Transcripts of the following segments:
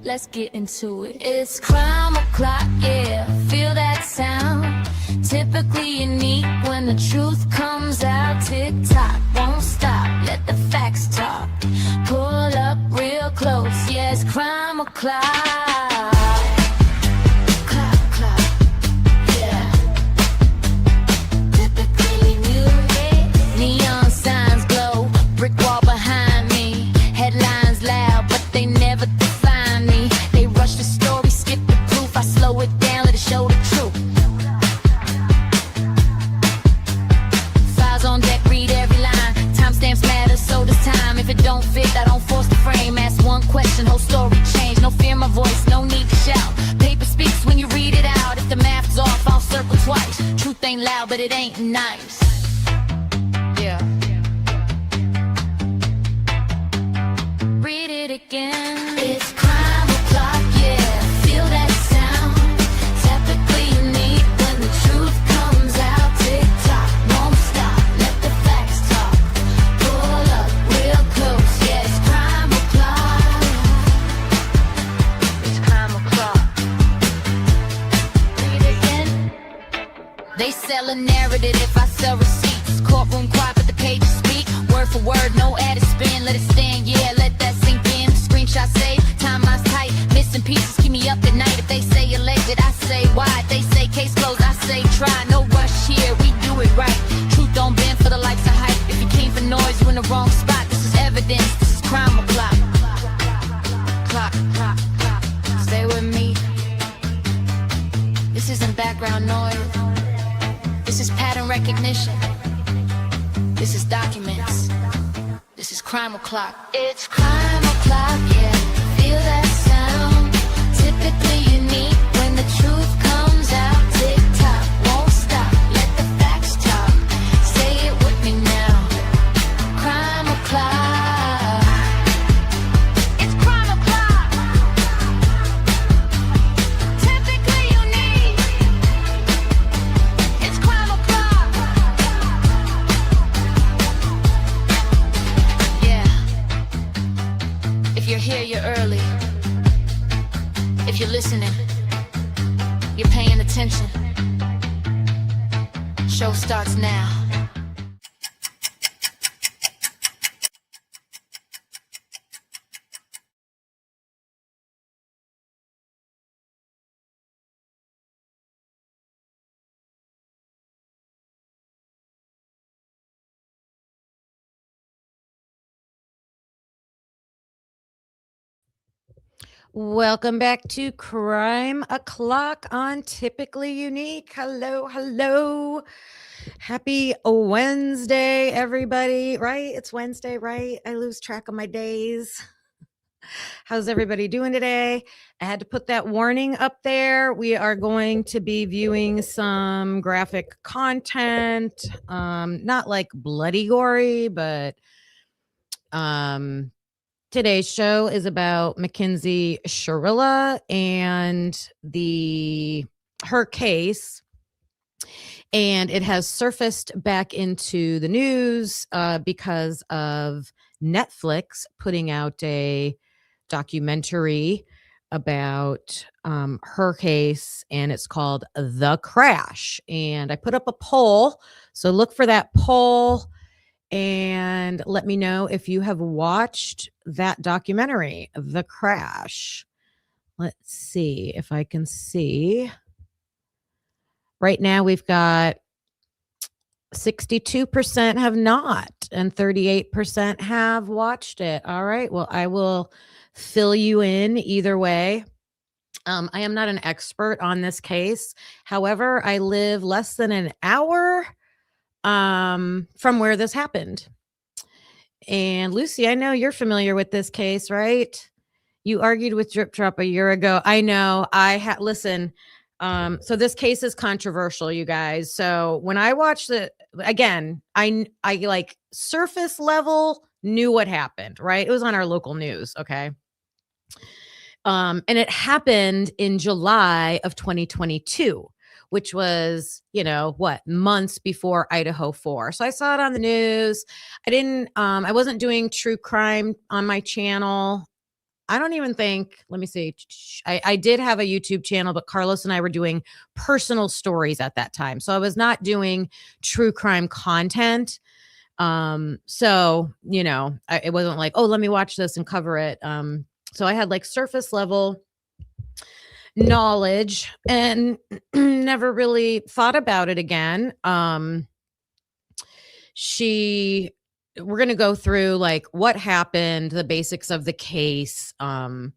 let's get into it. It's crime o'clock, yeah, feel that sound. Typically unique when the truth comes out. Tick-tock, won't stop, let the facts talk. Pull up real close, yeah, it's crime o'clock. Clock, clock, yeah. Typically new, neon signs glow, brick wall behind me. Headlines loud, but they never define me. They rush the story, skip the proof. I slow it down, let it show the truth. Files on deck, read every line. Timestamps matter, so does time. If it don't fit, I don't force the frame. Ask one question, whole story change. No fear my voice, no need to shout. Paper speaks when you read it out. If the math's off, I'll circle twice. Truth ain't loud, but it ain't nice. Yeah. Read it again. It's crime o'clock, yeah. Feel that sound. Typically unique when the truth comes out. Tick tock, won't stop. Let the facts talk. Pull up real close, yeah. It's crime o'clock. It's crime o'clock. Read it again. They sell a narrative if I sell receipts. Courtroom quiet, but the pages speak. Word for word, no added spin. Let it stand, yeah. Let that sink in. Screenshot save, timeline's tight. Missing pieces keep me up at night. If they say elected, I say why. If they say case closed, I say try. No rush here, we do it right. Truth don't bend for the likes of hype. If you came for noise, you in the wrong spot. This is evidence, this is crime o'clock. Clock, clock, clock. Stay with me. This isn't background noise. This is pattern recognition. This is documents. This is crime o'clock. It's crime o'clock, yeah. Feel that sound. Typically unique when the truth comes out. Tick tock, won't stop. Let the facts talk. Say it with me now. Crime o'clock. It's crime o'clock. Typically unique. It's crime o'clock. Yeah. If you're here, you're early. If you're listening, you're paying attention. Show starts now. Welcome back to Crime O'Clock on Typically Unique. Hello, hello. Happy Wednesday, everybody. Right? It's Wednesday, right? I lose track of my days. How's everybody doing today? I had to put that warning up there. We are going to be viewing some graphic content, not like bloody gory, but today's show is about Mackenzie Shirilla and her case, and it has surfaced back into the news because of Netflix putting out a documentary about her case, and it's called The Crash. And I put up a poll, so look for that poll and let me know if you have watched that documentary, The Crash. Let's see if I can see. Right now we've got 62% have not and 38% have watched it. All right. Well, I will fill you in either way. I am not an expert on this case. However, I live less than an hour from where this happened. And Lucy, I know you're familiar with this case, right? You argued with Drip Drop a year ago. I know. Listen. So this case is controversial, you guys. So when I watched it again, I like surface level knew what happened, right? It was on our local news. Okay. And it happened in July of 2022. Which was, months before Idaho 4. So I saw it on the news. I wasn't doing true crime on my channel I don't even think, let me see. I did have a YouTube channel, but Carlos and I were doing personal stories at that time. So I was not doing true crime content. So, it wasn't like, oh, let me watch this and cover it. So I had like surface level knowledge and never really thought about it again. We're going to go through like what happened, the basics of the case. But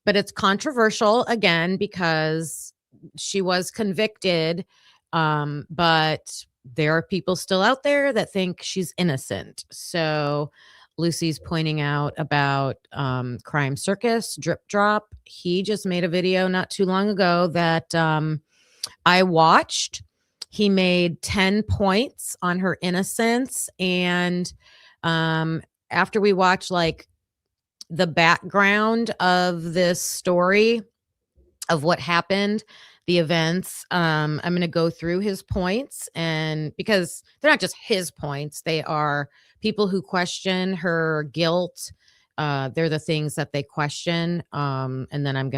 it's controversial again because she was convicted. But there are people still out there that think she's innocent. So Lucy's pointing out about Crime Circus, Drip Drop. He just made a video not too long ago that I watched. He made 10 points on her innocence. And after we watch like the background of this story of what happened, the events, I'm going to go through his points, and because they're not just his points, they are people who question her guilt. They're the things that they question. And then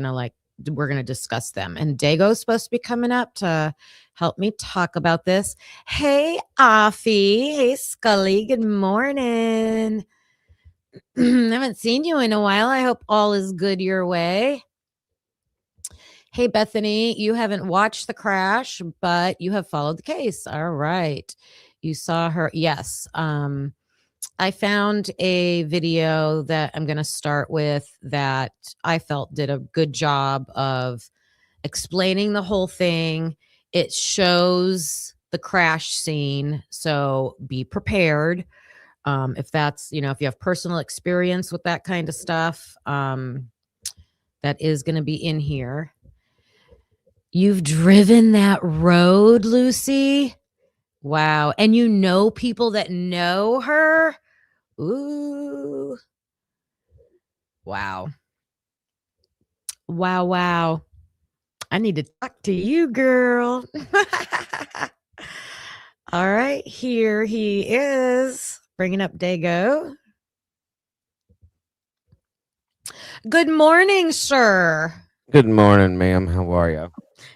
we're going to discuss them. And Dago's supposed to be coming up to help me talk about this. Hey, Afi. Hey, Scully. Good morning. I haven't seen you in a while. I hope all is good your way. Hey, Bethany, you haven't watched the crash, but you have followed the case. All right. You saw her. Yes. I found a video that I'm going to start with that I felt did a good job of explaining the whole thing. It shows the crash scene, so be prepared. If that's, if you have personal experience with that kind of stuff, that is going to be in here. You've driven that road, Lucy? Wow. And you know people that know her? Ooh. Wow. Wow. I need to talk to you, girl. All right. Here he is. Bringing up Dago. Good morning, sir. Good morning, ma'am. How are you?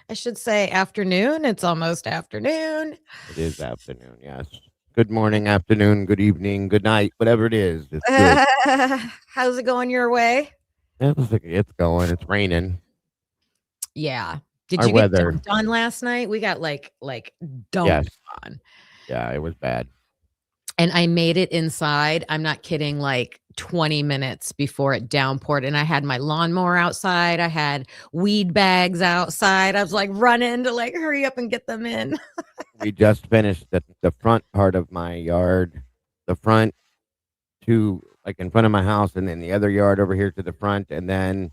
I should say afternoon. It's almost afternoon. It is afternoon, yes. Good morning, afternoon, good evening, good night, whatever it is. It's good. How's it going your way? It's going. It's raining. Yeah. Did Our you weather. get dumped on last night? We got like dumped on. Yeah, it was bad. And I made it inside. I'm not kidding, like 20 minutes before it downpoured. And I had my lawnmower outside. I had weed bags outside. I was like running to like hurry up and get them in. We just finished the front part of my yard, the front to like in front of my house, and then the other yard over here to the front, and then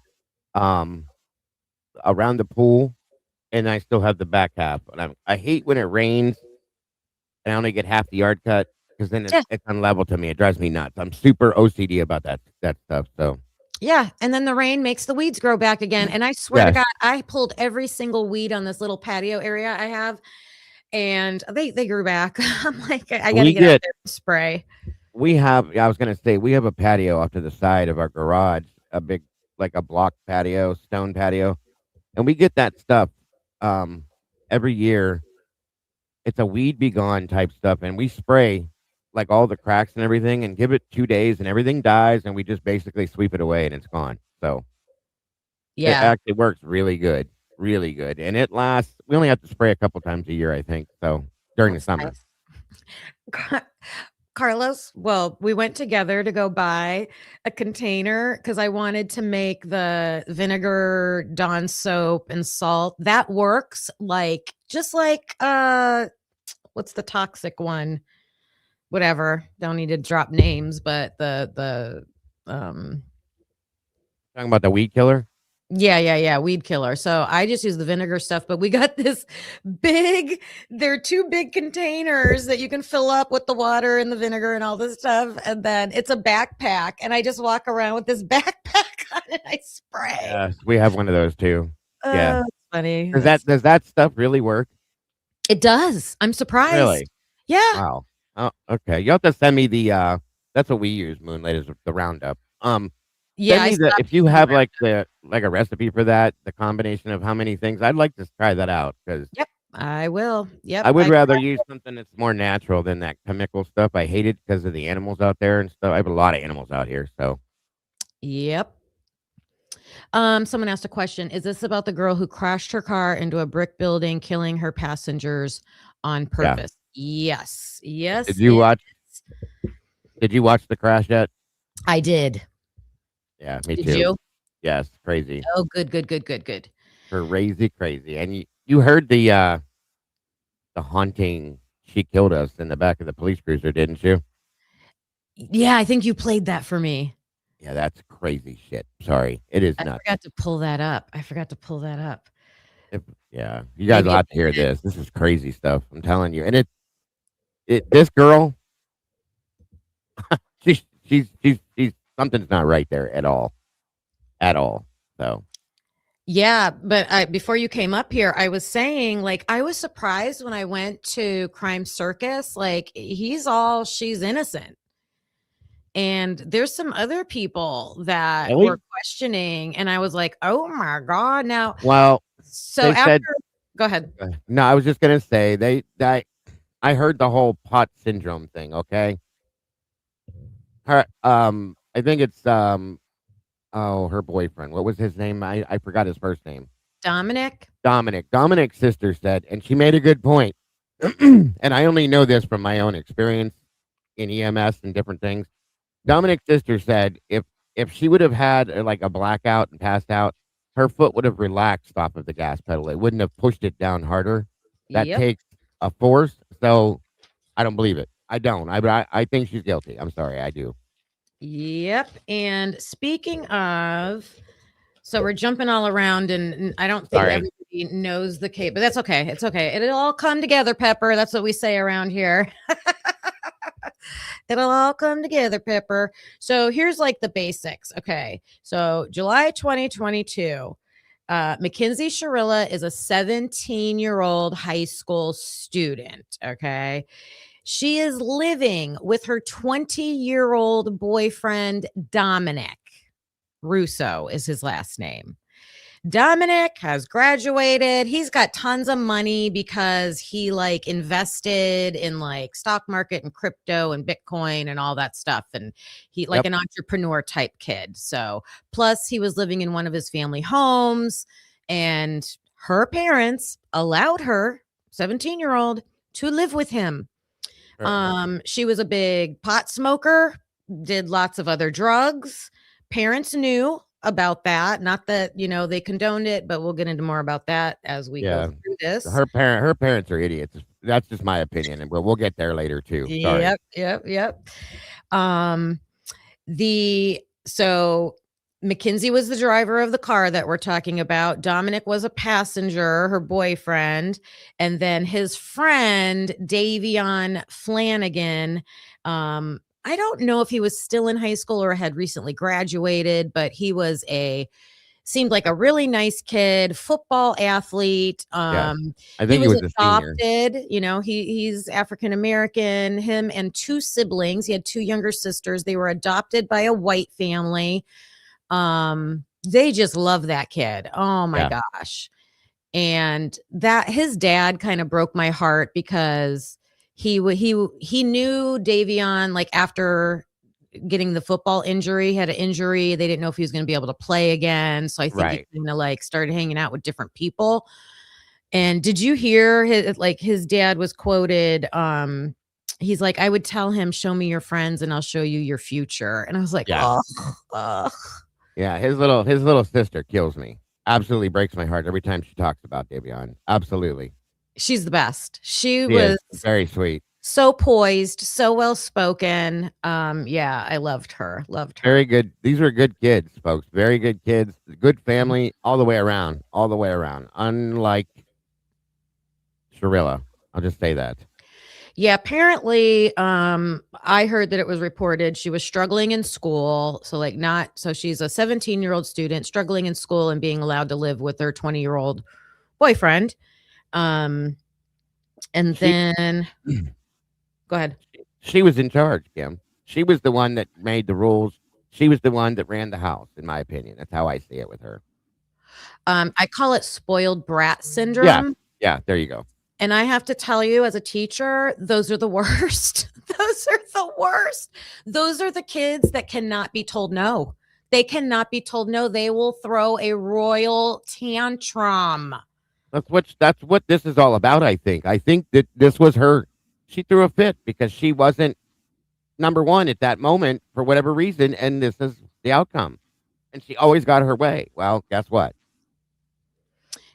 around the pool, and I still have the back half. And I hate when it rains and I only get half the yard cut, because then it's unlevel to me. It drives me nuts. I'm super OCD about that stuff. So yeah, and then the rain makes the weeds grow back again. And I swear to God, I pulled every single weed on this little patio area I have, and they grew back. I'm like, I gotta get out there and spray. I was gonna say, we have a patio off to the side of our garage, a big, like a block patio, stone patio, and we get that stuff every year. It's a weed be gone type stuff, and we spray like all the cracks and everything, and give it 2 days, and everything dies, and we just basically sweep it away, and it's gone. So it actually works really good, and it lasts. We only have to spray a couple times a year, I think. So during the summer. Nice. Carlos, well, we went together to go buy a container because I wanted to make the vinegar Dawn soap and salt. That works just like what's the toxic one? Whatever. Don't need to drop names, but the talking about the weed killer. Yeah. Weed killer. So I just use the vinegar stuff, but we got they're 2 big containers that you can fill up with the water and the vinegar and all this stuff. And then it's a backpack. And I just walk around with this backpack on and I spray. Yes, we have one of those too. Yeah. That's funny. Does that stuff really work? It does. I'm surprised. Really? Yeah. Wow. Oh, okay. You have to send me the that's what we use, Moonlight, is the Roundup. Yeah, Send I me the stopped if you using have the like a recipe for that, the combination of how many things. I'd like to try that out because Yep, I will. I Yep, would rather use something that's more natural than that chemical stuff. I hate it because of the animals out there and stuff. I have a lot of animals out here, so yep. Someone asked a question. Is this about the girl who crashed her car into a brick building, killing her passengers on yeah. purpose? Yes. Did Yes, you it watch? is. Did you watch the crash yet? I did. Yeah, me Did too. you? Yes, crazy, Oh, good, good, good, good, good. crazy, crazy. And you heard the haunting. She killed us in the back of the police cruiser, didn't you? Yeah, I think you played that for me. Yeah, that's crazy shit. Sorry, it is I nuts. forgot to pull that up. I forgot to pull that up. If, yeah, you guys Maybe will it have to hear this. This is crazy stuff. I'm telling you. And this girl, she's something's not right there at all. So Yeah, but before you came up here, I was saying, like, I was surprised when I went to Crime Circus. Like, she's innocent. And there's some other people that were really, questioning, and I was like, oh my God. Now, well, so they after, said go ahead. no. I was just gonna say that I heard the whole pot syndrome thing. Okay, I think it's oh, her boyfriend. What was his name? I forgot his first name. Dominic. Dominic. Dominic's sister said, and she made a good point. And I only know this from my own experience in EMS and different things. Dominic's sister said if she would have had like a blackout and passed out, her foot would have relaxed off of the gas pedal. It wouldn't have pushed it down harder. That Yep. takes a force. So I don't believe it. I don't. I think she's guilty. I'm sorry. I do. Yep. And speaking of, so we're jumping all around, and I don't think Sorry. everybody knows the case, but that's okay. It's okay. It'll all come together, Pepper. That's what we say around here. It'll all come together, Pepper. So here's like the basics. Okay. So July 2022, Mackenzie Shirilla is a 17-year-old high school student. Okay. She is living with her 20-year-old boyfriend, Dominic. Russo is his last name. Dominic has graduated. He's got tons of money because he like invested in like stock market and crypto and Bitcoin and all that stuff. And he like Yep. an entrepreneur type kid. So plus he was living in one of his family homes, and her parents allowed her, 17-year-old, to live with him. She was a big pot smoker, did lots of other drugs. Parents knew about that. Not that, they condoned it, but we'll get into more about that as we go Yeah. through this. Her parents are idiots. That's just my opinion, and we'll get there later too. Sorry. Yep. So Mackenzie was the driver of the car that we're talking about. Dominic was a passenger, her boyfriend, and then his friend Davion Flanagan. I don't know if he was still in high school or had recently graduated, but he seemed like a really nice kid, football athlete. Yes. I He think he was was a senior. adopted, he's African American, him and two siblings. He had two younger sisters. They were adopted by a white family. They just love that kid. Oh my gosh. And that his dad kind of broke my heart because he knew Davion like after getting the football injury, had an injury. They didn't know if he was going to be able to play again. So I think Right. he kind of like started hanging out with different people. And did you hear his dad was quoted? He's like, I would tell him, show me your friends and I'll show you your future. And I was like, Yeah. ugh. Yeah. His little sister kills me. Absolutely breaks my heart every time she talks about Davion. Absolutely. She's the best. She She was is very sweet. so poised, so well spoken. Yeah, I loved her. Very good. These are good kids, folks. Very good kids. Good family all the way around. All the way around. Unlike Shirilla. I'll just say that. Yeah, apparently, I heard that it was reported she was struggling in school. So she's a 17-year-old student struggling in school and being allowed to live with her 20-year-old boyfriend. And then go ahead. She was in charge, Kim. She was the one that made the rules. she was the one that ran the house, in my opinion. That's how I see it with her. I call it spoiled brat Yeah. syndrome. Yeah. There you go. And I have to tell you, as a teacher, those are the worst. Those are the worst. Those are the kids that cannot be told no. They cannot be told no. They will throw a royal tantrum. That's what this is all about, I think. I think that this was her. She threw a fit because she wasn't number one at that moment for whatever reason, and this is the outcome. And she always got her way. Well, guess what?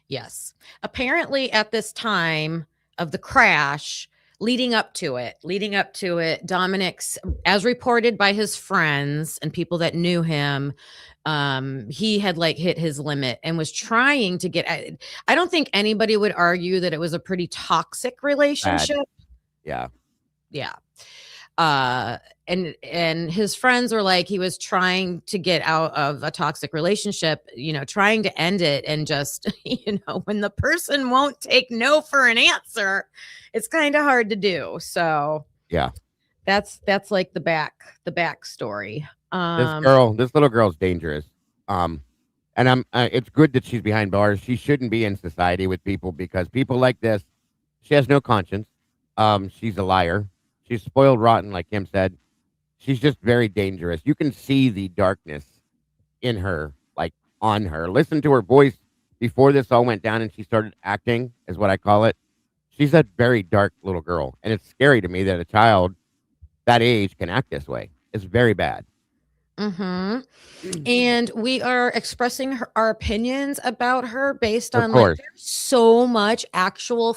Yes. Apparently, at this time of the crash, leading up to it, Dominic's, as reported by his friends and people that knew him, he had like hit his limit and was trying to get. I don't think anybody would argue that it was a pretty toxic Bad. relationship. Yeah. Yeah. And his friends were like, he was trying to get out of a toxic relationship, trying to end it, and just, when the person won't take no for an answer, it's kind of hard to do. So Yeah. that's like the backstory. This little girl's dangerous. And it's good that she's behind bars. She shouldn't be in society with people because people like this, she has no conscience. She's a liar. She's spoiled rotten, like Kim said. She's just very dangerous. You can see the darkness in her, like on her. Listen to her voice before this all went down and she started acting, is what I call it. She's a very dark little girl. And it's scary to me that a child that age can act this way. It's very bad. And we are expressing our opinions about her based Of on course. there's so much actual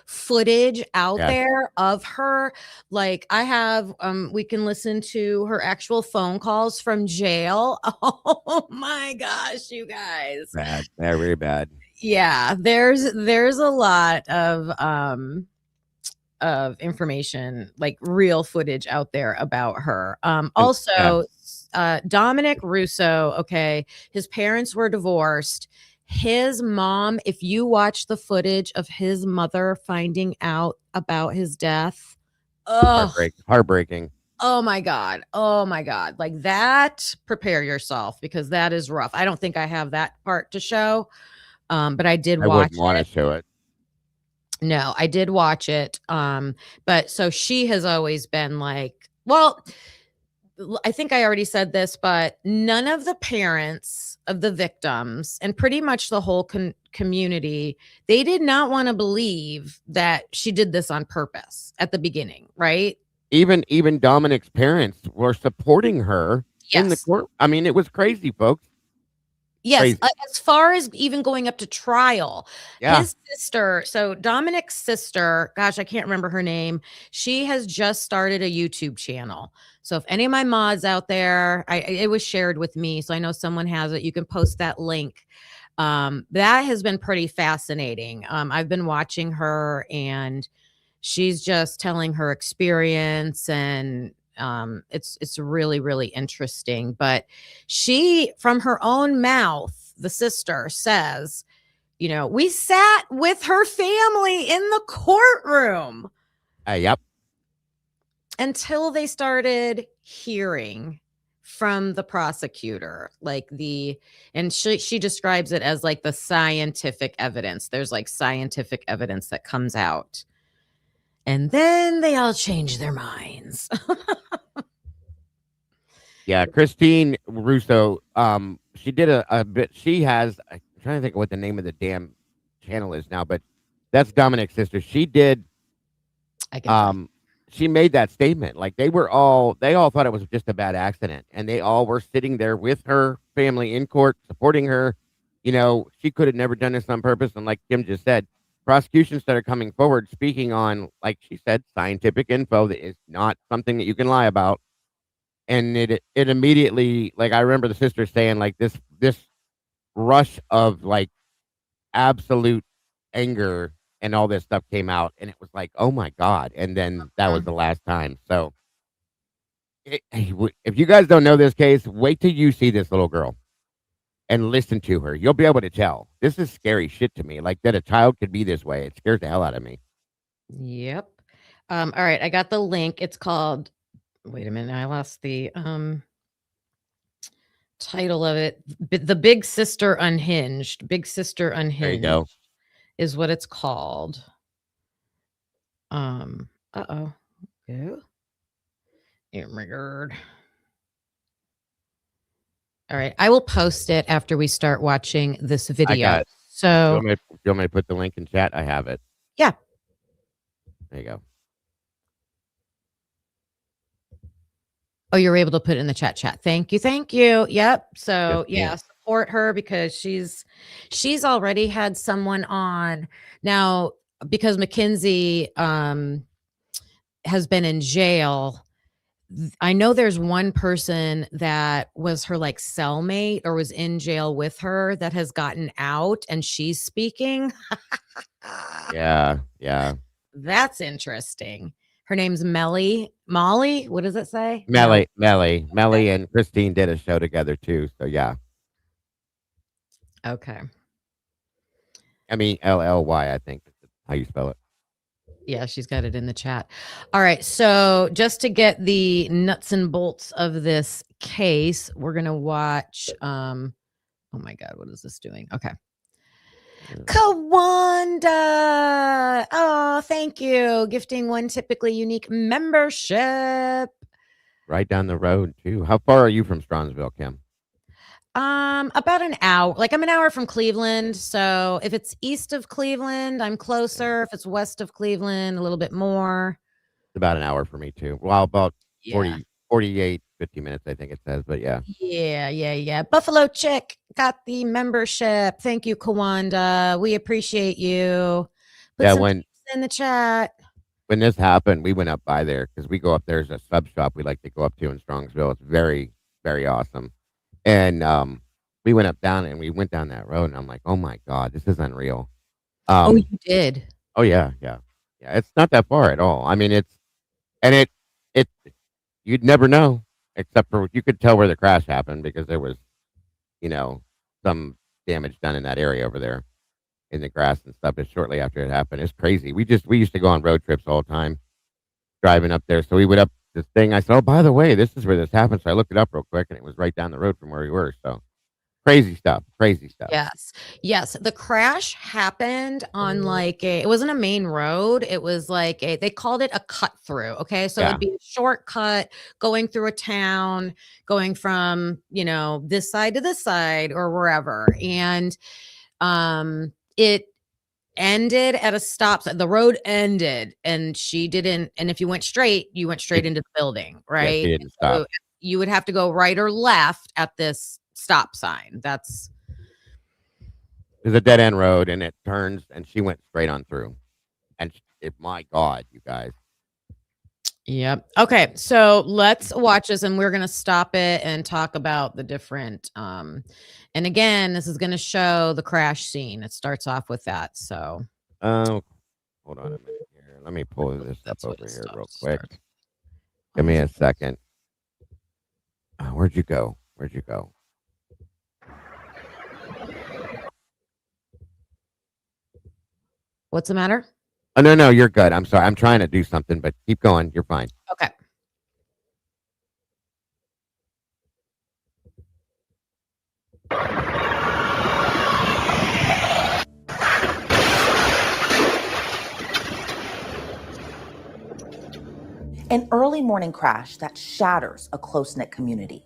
footage out Yes. there of her. Like I have we can listen to her actual phone calls from jail. Oh my gosh, you guys. Bad. Very bad. Yeah, there's a lot of information, like real footage out there about her. Also, Dominic Russo, okay, his parents were divorced. His mom, if you watch the footage of his mother finding out about his death, Heartbreaking. oh my God. Like that, prepare yourself because that is rough. I don't think I have that part to show. But I did I watch wouldn't want to show it. No, I did watch it. But so she has always been like, well, I think I already said this, but none of the parents of the victims and pretty much the whole community, they did not want to believe that she did this on purpose at the beginning, right? Even Dominic's parents were supporting her in the court. I mean, it was crazy, folks. Yes, as far as even going up to trial, Yeah. his sister, so Dominic's sister, gosh, I can't remember her name. She has just started a YouTube channel. So if any of my mods out there, it was shared with me, so I know someone has it. You can post that link. That has been pretty fascinating. I've been watching her, and she's just telling her experience, and it's really, really interesting. But she, from her own mouth, the sister says, we sat with her family in the courtroom. Yep. Until they started hearing from the prosecutor, and she describes it as like the scientific evidence. There's like scientific evidence that comes out. And then they all change their minds. Yeah, Christine Russo, she did a bit. She has, I'm trying to think of what the name of the damn channel is now, but that's Dominic's sister. She did, she made that statement. Like they all thought it was just a bad accident, and they all were sitting there with her family in court, supporting her. She could have never done this on purpose. And like Kim just said, prosecution started coming forward, speaking on, like she said, scientific info that is not something that you can lie about. And it immediately, like I remember the sister saying, like this rush of like absolute anger and all this stuff came out, and it was like, oh my God. And then that was the last time. So if you guys don't know this case, wait till you see this little girl and listen to her. You'll be able to tell. This is scary shit to me. Like that a child could be this way. It scares the hell out of me. Yep. All right. I got the link. It's called, wait a minute. I lost the, title of it. The Big Sister Unhinged. Big Sister Unhinged. There you go. Is what it's called. Uh-oh. Yeah. Oh my God. All right. I will post it after we start watching this video. I got it. So you want me to put the link in chat? I have it. Yeah. There you go. Oh, you're able to put it in the chat. Thank you. Yep. So Yes, yeah, ma'am. support her because she's already had someone on now because Mackenzie has been in jail. I know there's one person that was her like cellmate or was in jail with her that has gotten out and she's speaking. Yeah. That's interesting. Her name's Molly. What does it say? Melly and Christine did a show together too. So yeah. Okay. Melly, I think is how you spell it. Yeah, she's got it in the chat. All right. So just to get the nuts and bolts of this case, we're going to watch. Oh my God, what is this doing? Okay. Kawanda. Oh, thank you. Gifting one typically unique membership. Right down the road too. How far are you from Strongsville, Kim? About an hour. Like I'm an hour from Cleveland. So if it's east of Cleveland, I'm closer. If it's west of Cleveland, a little bit more. It's about an hour for me too. Well, about Yeah. 48, 50 minutes, I think it says, but yeah. Yeah. Buffalo Chick got the membership. Thank you, Kawanda. We appreciate you. Put some when in the chat. When this happened, we went up by there because we go up there's a sub shop we like to go up to in Strongsville. It's very, very awesome. And we went up down and we went down that road and I'm like, oh my God, this is unreal. Oh, you did. Oh yeah. It's not that far at all. I mean, it you'd never know except for you could tell where the crash happened because there was, some damage done in that area over there in the grass and stuff. It's shortly after it happened. It's crazy. We used to go on road trips all the time driving up there. So we went up this thing. I said, oh, by the way, this is where this happened. So I looked it up real quick and it was right down the road from where we were. So crazy stuff. Yes. The crash happened on it wasn't a main road. It was they called it a cut through. Okay. So it'd be a shortcut going through a town, going from, this side to this side or wherever. And, it ended at a stop. The road ended and she didn't. And if you went straight, into the building, right? Yeah, she didn't stop. So you would have to go right or left at this stop sign. There's a dead end road and it turns and she went straight on through. And my God, you guys. Yep. Okay. So let's watch this and we're going to stop it and talk about the different, and again, this is going to show the crash scene. It starts off with that. So, hold on a minute here. Let me pull this up over here real quick. Give me a second. Where'd you go? What's the matter? Oh, no, you're good. I'm sorry. I'm trying to do something, but keep going. You're fine. Okay. An early morning crash that shatters a close-knit community.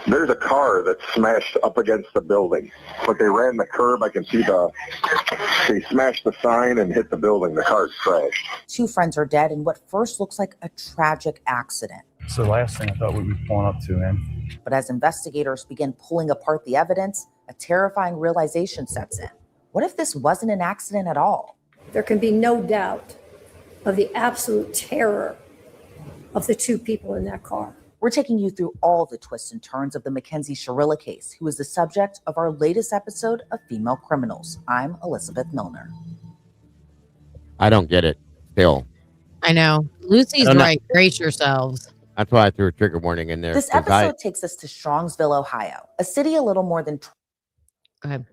There's a car that smashed up against the building, but they ran the curb. I can see they smashed the sign and hit the building. The car crashed. Two friends are dead in what first looks like a tragic accident. It's the last thing I thought we'd be pulling up to, man. But as investigators begin pulling apart the evidence, a terrifying realization sets in. What if this wasn't an accident at all? There can be no doubt of the absolute terror of the two people in that car. We're taking you through all the twists and turns of the Mackenzie Shirilla case, who is the subject of our latest episode of Female Criminals. I'm Elizabeth Milner. I don't get it still. I know. Lucy's right. Brace yourselves. That's why I threw a trigger warning in there. This episode takes us to Strongsville, Ohio, a city a little more than... Go ahead.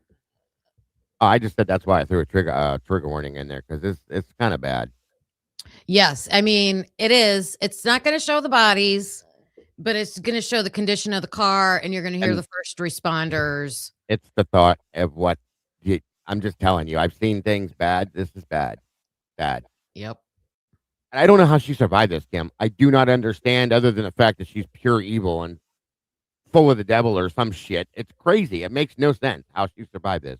I just said that's why I threw a trigger warning in there because it's kind of bad. Yes. I mean, it is. It's not going to show the bodies But it's going to show the condition of the car, and you're going to hear And the first responders. it's the thought of what I'm just telling you. I've seen things bad. This is bad. Bad. Yep. And I don't know how she survived this, Kim. I do not understand, other than the fact that she's pure evil and full of the devil or some shit. It's crazy. It makes no sense how she survived this.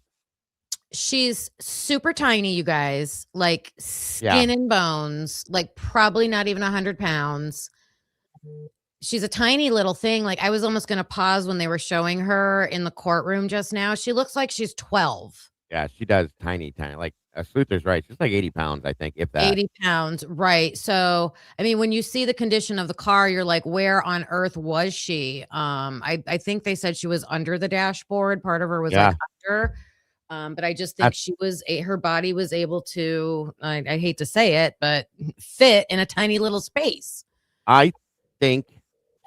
She's super tiny, you guys, like skin and bones, like probably not even 100 pounds. She's a tiny little thing. Like, I was almost going to pause when they were showing her in the courtroom just now. She looks like she's 12. Yeah, she does. Tiny. Like, Sluther's right. She's like 80 pounds, I think, if that. 80 pounds. Right. So, I mean, when you see the condition of the car, you're like, where on earth was she? I think they said she was under the dashboard. Part of her was like under. But I just think her body was able to, I hate to say it, but fit in a tiny little space. I think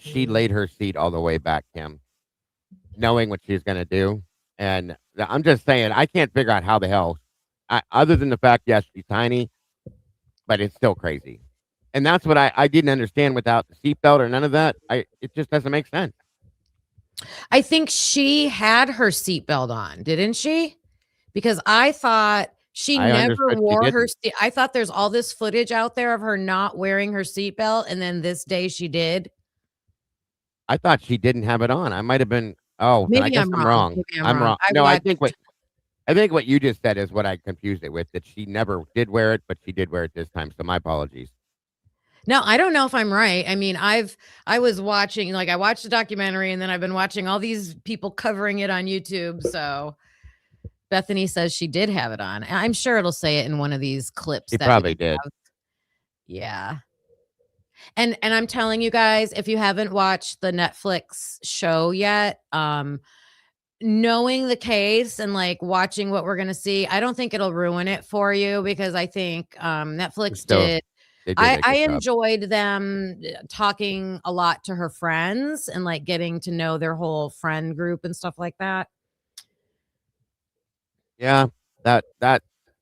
she laid her seat all the way back, Kim, knowing what she's going to do. And I'm just saying, I can't figure out how the hell, other than the fact, yes, she's tiny, but it's still crazy. And that's what I didn't understand without the seatbelt or none of that. It just doesn't make sense. I think she had her seatbelt on, didn't she? Because I thought she never wore her seat. I thought there's all this footage out there of her not wearing her seatbelt, and then this day she did. I thought she didn't have it on. I might have been. Oh, maybe I guess I'm wrong. I'm wrong. No, I think what you just said is what I confused it with. That she never did wear it, but she did wear it this time. So my apologies. No, I don't know if I'm right. I mean, I was watching, like, I watched the documentary, and then I've been watching all these people covering it on YouTube. So Bethany says she did have it on. I'm sure it'll say it in one of these clips. She probably did. Yeah. And I'm telling you guys, if you haven't watched the Netflix show yet, knowing the case and like watching what we're going to see, I don't think it'll ruin it for you, because I think Netflix did. I enjoyed them talking a lot to her friends and like getting to know their whole friend group and stuff like that. Yeah, that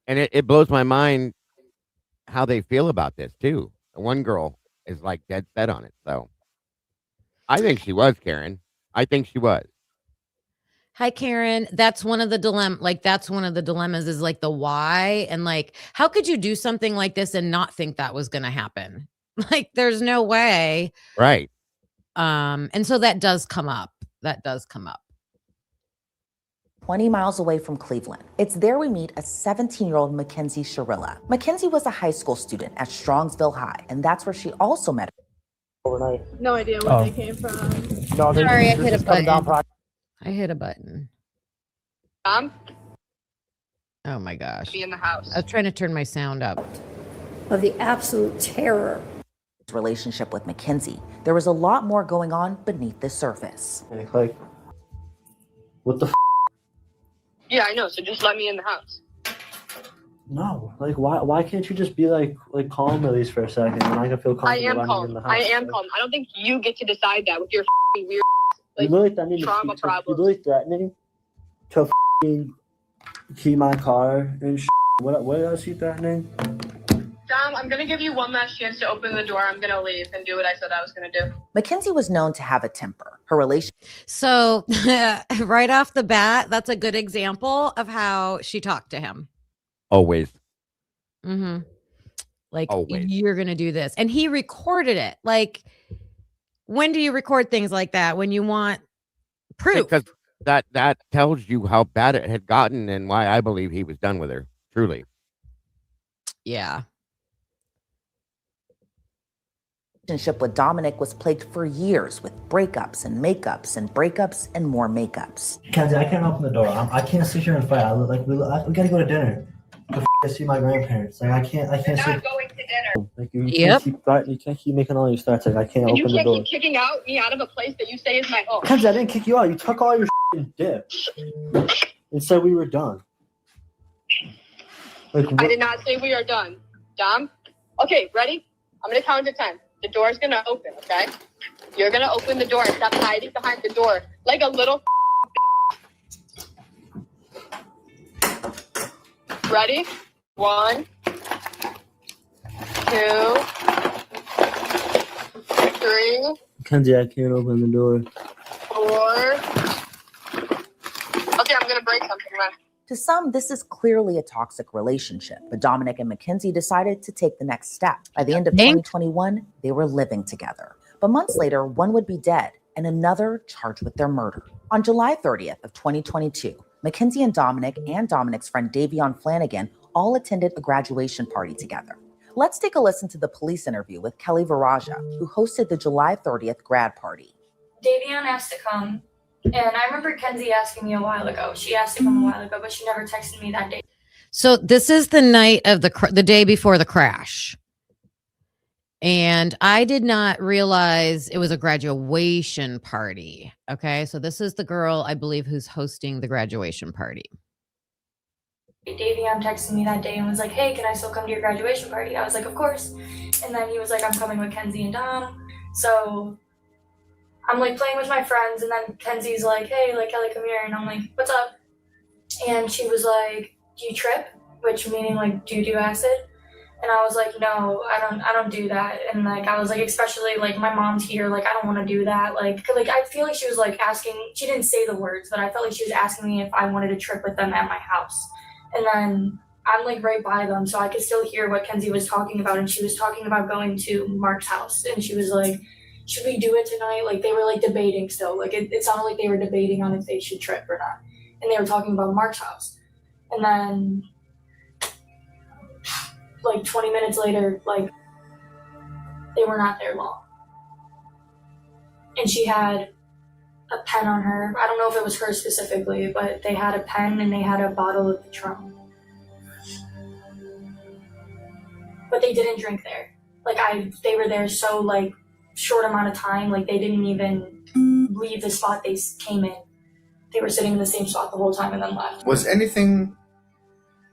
and it blows my mind how they feel about this too. One girl is like dead set on it. So I think she was, Karen. I think she was. Hi, Karen. That's one of the dilemmas is like the why, and like, how could you do something like this and not think that was going to happen? Like, there's no way. Right. And so that does come up. 20 miles away from Cleveland. It's there we meet a 17-year-old Mackenzie Shirilla. Mackenzie was a high school student at Strongsville High, and that's where she also met overnight. No idea where they came from. No, sorry, I hit a button. I hit a button. Oh my gosh. Be in the house. I was trying to turn my sound up. Of the absolute terror. Relationship with Mackenzie. There was a lot more going on beneath the surface. Like, what the Yeah, I know. So just let me in the house. No, like why can't you just be like calm at least for a second, and I can feel comfortable. I am calm. In the house. I am calm. I don't think you get to decide that with your weird like, you really threatening trauma problems. You really threatening to key my car and what else you threatening? Dom, I'm gonna give you one last chance to open the door. I'm gonna leave and do what I said I was gonna do. Mackenzie was known to have a temper. Her relationship. So right off the bat, that's a good example of how she talked to him. Always. Mm-hmm. Like, always. You're gonna do this, and he recorded it. Like, when do you record things like that? When you want proof? Because that tells you how bad it had gotten and why I believe he was done with her. Truly. Yeah. Relationship with Dominic was plagued for years with breakups and makeups and breakups and more makeups. Kenzie, I can't open the door. I can't sit here and fight. We gotta go to dinner. I see my grandparents. Like I can't. We're not going to dinner. Like you can't keep making all these threats. Like I can't open the door. You can't keep kicking me out of a place that you say is my home. Kenzie, I didn't kick you out. You took all your dip and said we were done. Like I did not say we are done, Dom. Okay, ready? I'm gonna count to 10. The door's gonna open, okay? You're gonna open the door and stop hiding behind the door like a little. Ready? 1, 2, 3. Kenzie, I can't open the door. 4. Okay, I'm gonna break something then. To some, this is clearly a toxic relationship, but Dominic and Mackenzie decided to take the next step. By the end of 2021, they were living together. But months later, one would be dead and another charged with their murder. On July 30th of 2022, Mackenzie and Dominic's friend Davion Flanagan all attended a graduation party together. Let's take a listen to the police interview with Kelly Varaja, who hosted the July 30th grad party. Davion asked to come, and I remember Kenzie asking me a while ago. She asked to come a while ago, but she never texted me that day. So this is the night of the day before the crash. And I did not realize it was a graduation party. Okay, so this is the girl, I believe, who's hosting the graduation party. Davion texted me that day and was like, hey, can I still come to your graduation party? I was like, of course. And then he was like, I'm coming with Kenzie and Dom. So I'm like playing with my friends, and then Kenzie's like, hey, like, Kelly, come here. And I'm like, what's up? And she was like, do you trip? Which meaning like, do you do acid? And I was like, no, I don't do that. And like, I was like, especially like my mom's here, like, I don't want to do that. Like I feel like she was like asking, she didn't say the words, but I felt like she was asking me if I wanted to trip with them at my house. And then I'm like right by them, so I could still hear what Kenzie was talking about. And she was talking about going to Mark's house. And she was like, should we do it tonight? Like they were like debating still. Like it sounded like they were debating on if they should trip or not. And they were talking about Mark's house. And then like 20 minutes later, like they were not there long. And she had a pen on her. I don't know if it was her specifically, but they had a pen and they had a bottle of Patron. But they didn't drink there. Like they were there so like short amount of time, like they didn't even leave the spot they came in. They were sitting in the same spot the whole time and then left. Was anything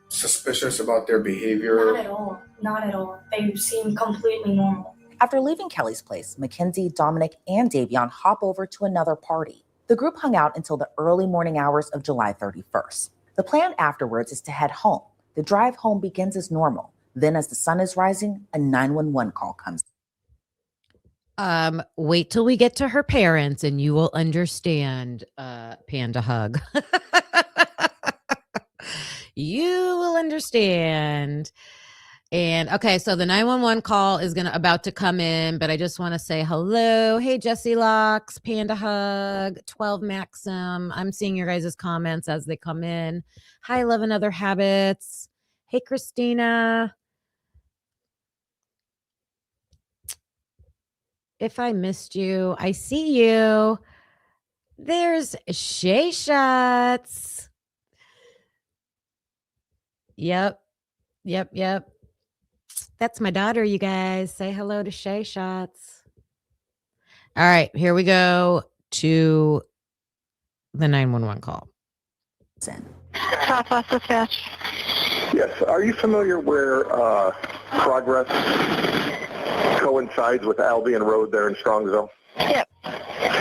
suspicious about their behavior? Not at all. Not at all. They seemed completely normal. After leaving Kelly's place, Mackenzie, Dominic, and Davion hop over to another party. The group hung out until the early morning hours of July 31st. The plan afterwards is to head home. The drive home begins as normal. Then as the sun is rising, a 911 call comes. Wait till we get to her parents and you will understand, Panda Hug. You will understand. And okay, so the 911 call is about to come in, but I just want to say hello. Hey, Jesse Locks, Panda Hug, 12 Maxim. I'm seeing your guys' comments as they come in. Hi, Love and Other Habits. Hey, Christina. If I missed you, I see you. There's Shay Shots. Yep. That's my daughter, you guys. Say hello to Shay Shots. All right, here we go to the 911 call. Southwest Dispatch. Yes. Are you familiar where Progress coincides with Albion Road there in Strongsville? Yep.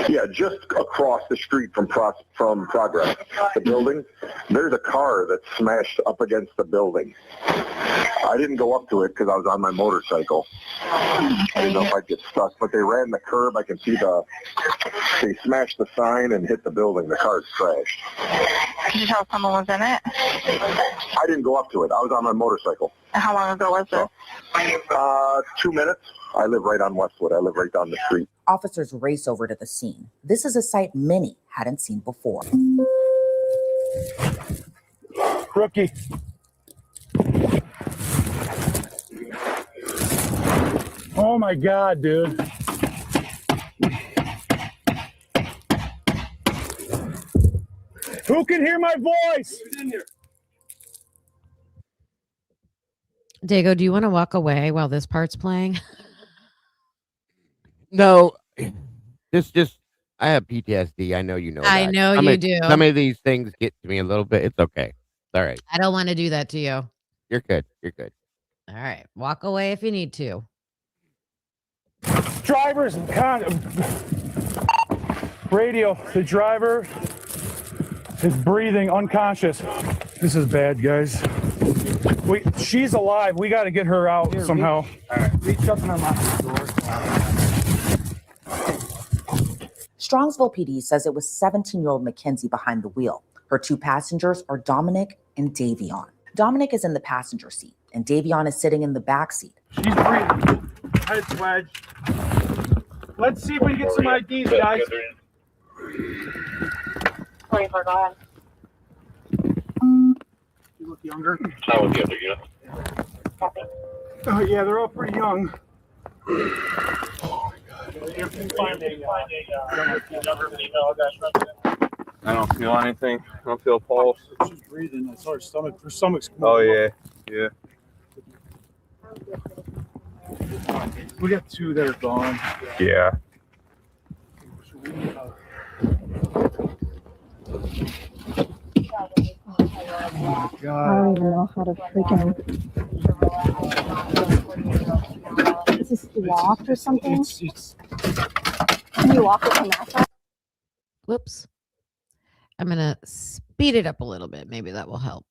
Yeah, just across the street from Progress, the building, there's a car that's smashed up against the building. I didn't go up to it because I was on my motorcycle. I didn't know if I'd get stuck, but they ran the curb. I can see they smashed the sign and hit the building. The car's crashed. Can you tell if someone was in it? I didn't go up to it. I was on my motorcycle. How long ago was this? 2 minutes. I live right on Westwood. I live right down the street. Officers race over to the scene. This is a sight many hadn't seen before. Rookie. Oh my God, dude. Who can hear my voice? Dago, do you want to walk away while this part's playing? No, I have PTSD. I know you know that. I know you do. Some of these things get to me a little bit. It's okay. It's all right. I don't want to do that to you. You're good. You're good. All right. Walk away if you need to. Driver's radio. The driver is breathing unconscious. This is bad, guys. She's alive. We got to get her out somehow. All right, reach up and unlock the door. Strongsville PD says it was 17-year-old Mackenzie behind the wheel. Her two passengers are Dominic and Davion. Dominic is in the passenger seat, and Davion is sitting in the back seat. She's breathing. Head wedge. Let's see if we can get some IDs, guys. 24, go ahead. You look younger. How was the other unit? Copy. Oh, yeah, they're all pretty young. Oh, my God. If you find a younger female, I don't feel anything. I don't feel a pulse. she's breathing. I saw her stomach. Her stomach's Oh, yeah. Yeah. We got two that are gone. Yeah. Oh, I God. don't even know how to freaking. Is this locked or something? It's Can you lock it from that side? Whoops. I'm going to speed it up a little bit. Maybe that will help.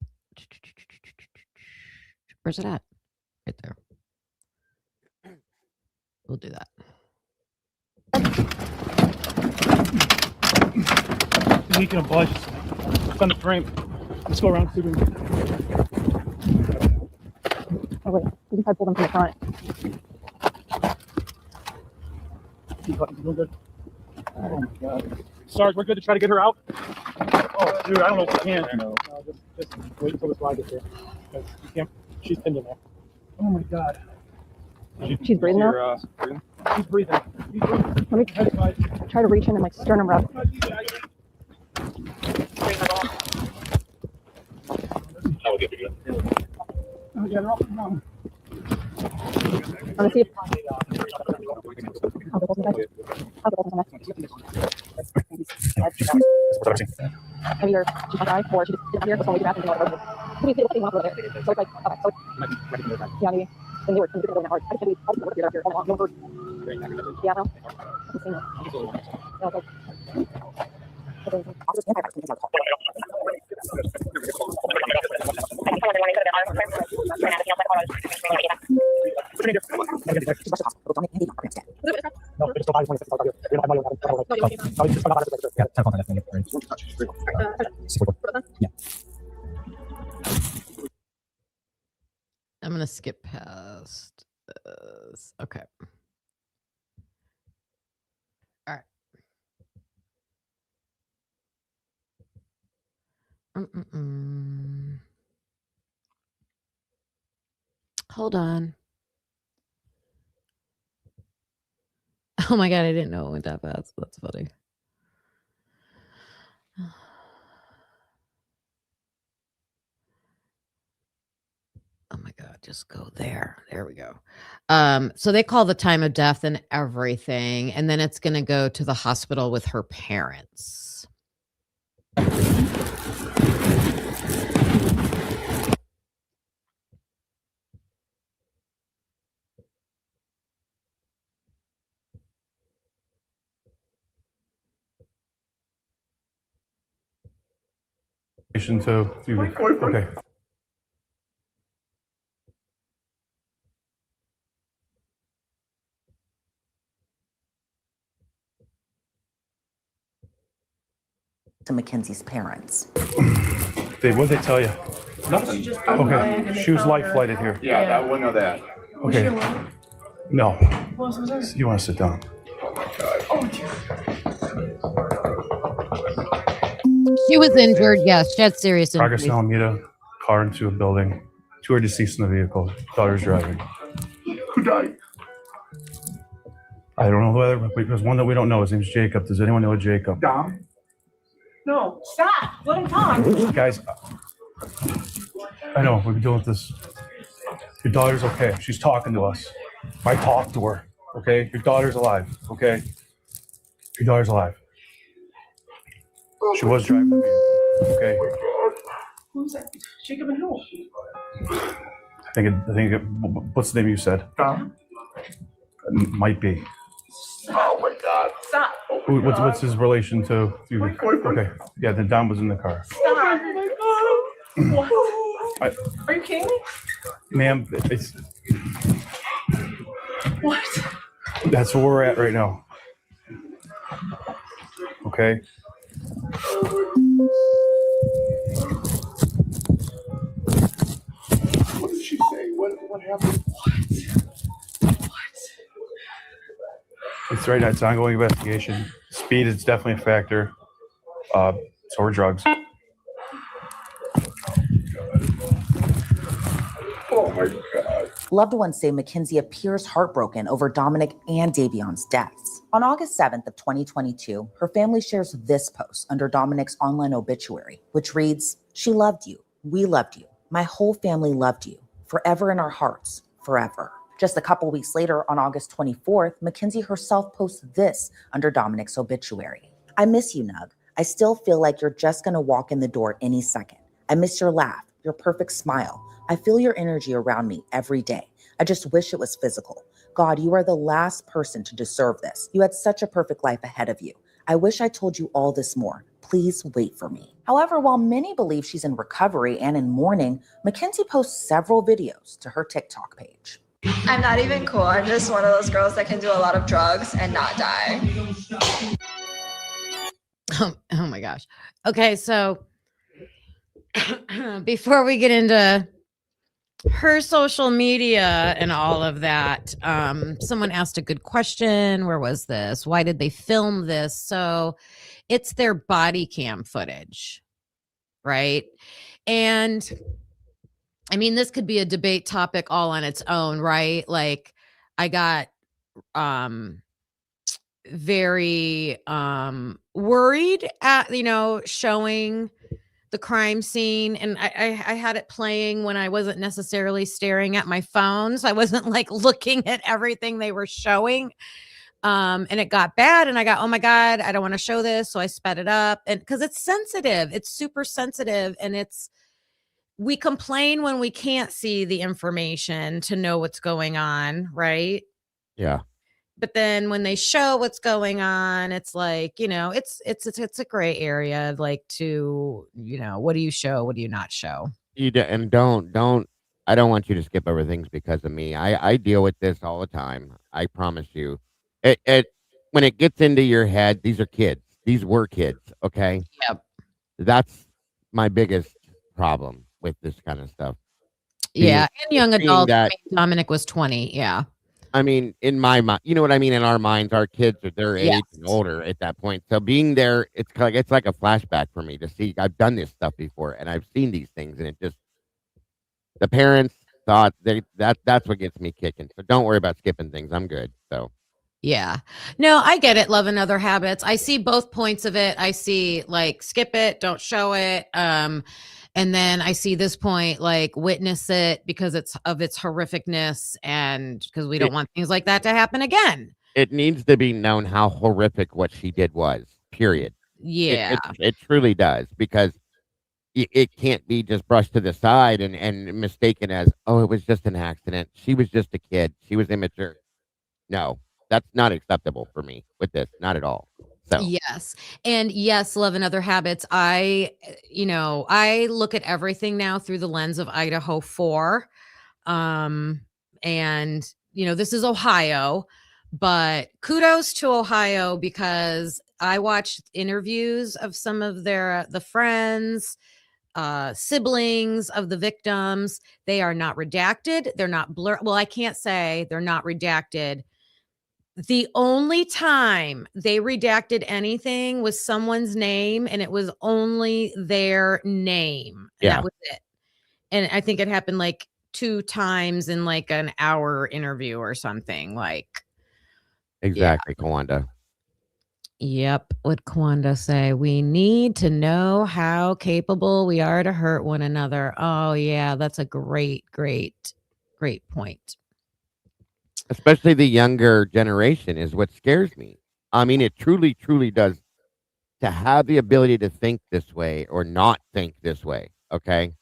Where's it at? Right there. We'll do that. leaking a bunch. It's on the frame. Let's go around. Oh wait, we can try to pull them from the front. You doing good? Oh my God. Sarge, we're good to try to get her out? Oh, dude, I don't know if we can. No. Just wait until this ride gets here. You can't, she's pinned in there. Oh my God. She's breathing now? She's breathing. Let me try to reach in and like sternum rub. Oh, yeah, they're all wrong. Let's see if I'll get both of them. I'll get both of them. Maybe either she's not or she just isn't here, so maybe that's something like that. Maybe it's one over there. So it's like, okay, so yeah, maybe. Then they were going that hard. I just said we all work here all along. Yeah, no. Yeah, okay. I'm going to skip past this. Okay. All right. Hold on. Oh my God, I didn't know it went that fast. That's funny. Oh my God, just go there. There we go. So they call the time of death and everything, and then it's going to go to the hospital with her parents. So, okay. To Mackenzie's parents. Dave, what did they tell you? Nothing. Okay, she was life flighted here. Yeah, I wouldn't know that. Okay. No. You want to sit down? She was injured. Yes, she had serious Progress injuries. Alameda, car into a building. 2 are deceased in the vehicle. Daughter's driving. Who died? I don't know whether, but there's one that we don't know. His name's Jacob. Does anyone know a Jacob? Dom? No, stop. Let him talk. Guys, I know, we've been dealing with this. Your daughter's okay. She's talking to us. I talked to her, okay? Your daughter's alive, okay? Your daughter's alive. She was driving the vehicle, okay? Who's that? Jacob and who? I think it, what's the name you said? Dom? Might be. Oh my God. Stop. What's his relation to you? My boyfriend. Okay, yeah, then Dom was in the car. Stop. What? Are you kidding me? Ma'am, it's, What? that's where we're at right now. okay? What did she say? What happened? It's right now. It's an ongoing investigation. Speed is definitely a factor. So are drugs. Oh my God. Loved ones say Mackenzie appears heartbroken over Dominic and Davion's deaths. On August 7th of 2022, her family shares this post under Dominic's online obituary, which reads, "She loved you. We loved you. My whole family loved you. Forever in our hearts. Forever." Just a couple weeks later, on August 24th, Mackenzie herself posts this under Dominic's obituary. "I miss you, Nug. I still feel like you're just going to walk in the door any second. I miss your laugh, your perfect smile. I feel your energy around me every day. I just wish it was physical. God, you are the last person to deserve this. You had such a perfect life ahead of you. I wish I told you all this more. Please wait for me." However, while many believe she's in recovery and in mourning, Mackenzie posts several videos to her TikTok page. I'm not even cool. I'm just one of those girls that can do a lot of drugs and not die. Oh my gosh. Okay, so before we get into her social media and all of that, someone asked a good question. Where was this? Why did they film this? So it's their body cam footage, right? And I mean, this could be a debate topic all on its own, right? Like, I got very worried at, showing the crime scene, and I had it playing when I wasn't necessarily staring at my phone, so I wasn't like looking at everything they were showing. And it got bad, and I got, oh my God, I don't want to show this, so I sped it up, and because it's sensitive, it's super sensitive, and we complain when we can't see the information to know what's going on, right? Yeah. But then when they show what's going on, it's like, it's a gray area, like, to, what do you show? What do you not show? And don't, I don't want you to skip over things because of me. I deal with this all the time. I promise you. When it gets into your head, these are kids. These were kids. Okay. Yep. That's my biggest problem with this kind of stuff. Yeah. And young adults. That, Dominic was 20. Yeah. I mean, in my mind, you know what I mean? In our minds, our kids are their age and older at that point. So being there, it's like a flashback for me to see. I've done this stuff before, and I've seen these things, and it just, the parents thought that's what gets me kicking. So don't worry about skipping things. I'm good. So. Yeah. No, I get it. Love and Other Habits. I see both points of it. I see, like, skip it, don't show it. And then I see this point, like, witness it because it's of its horrificness, and because we don't want things like that to happen again. It needs to be known how horrific what she did was, period. Yeah. It truly does, because it can't be just brushed to the side and mistaken as, oh, it was just an accident. She was just a kid. She was immature. No, that's not acceptable for me with this. Not at all. So. Yes. And yes, Love and Other Habits. I look at everything now through the lens of Idaho 4. And, this is Ohio, but kudos to Ohio, because I watched interviews of some of the friends, siblings of the victims. They are not redacted. They're not blurred. Well, I can't say they're not redacted. The only time they redacted anything was someone's name, and it was only their name. And that was it. And I think it happened like 2 times in like an hour interview or something. Like, exactly, Kawanda. Yep. What'd Kawanda say? We need to know how capable we are to hurt one another. Oh yeah, that's a great point. Especially the younger generation is what scares me. I mean, it truly, truly does. To have the ability to think this way or not think this way, okay?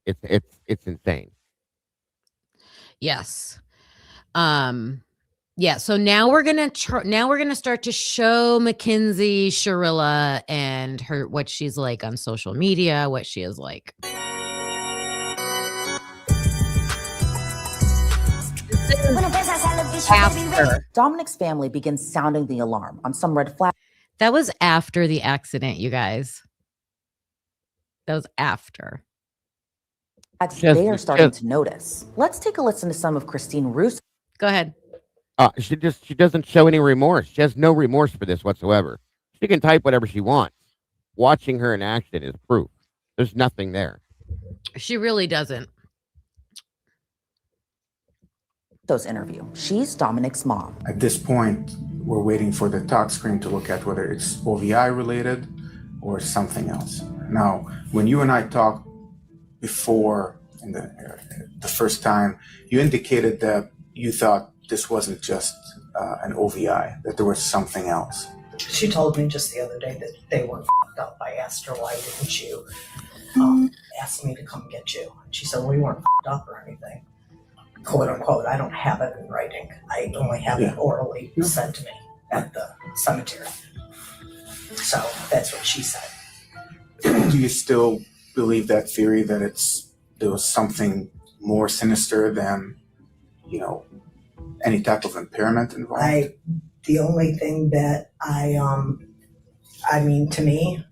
It's insane. Yes. Yeah. So now we're gonna start to show Mackenzie Shirilla and what she's like on social media, what she is like. After. Dominic's family begins sounding the alarm on some red flags. That was after the accident, you guys. That was after. They are starting to notice. Let's take a listen to some of Christine Russo. Go ahead. She doesn't show any remorse. She has no remorse for this whatsoever. She can type whatever she wants. Watching her in action is proof. There's nothing there. She really doesn't. Those interview. She's Dominic's mom. At this point, we're waiting for the tox screen to look at whether it's OVI related or something else. Now, when you and I talked before in the first time, you indicated that you thought this wasn't just an OVI, that there was something else. She told me just the other day that they were f***ed up. I asked her, why didn't you ask me to come get you? And she said, we weren't f***ed up or anything. Quote unquote, I don't have it in writing. I only have it orally sent to me at the cemetery. So that's what she said. Do you still believe that theory that there was something more sinister than, any type of impairment involved? The only thing that to me,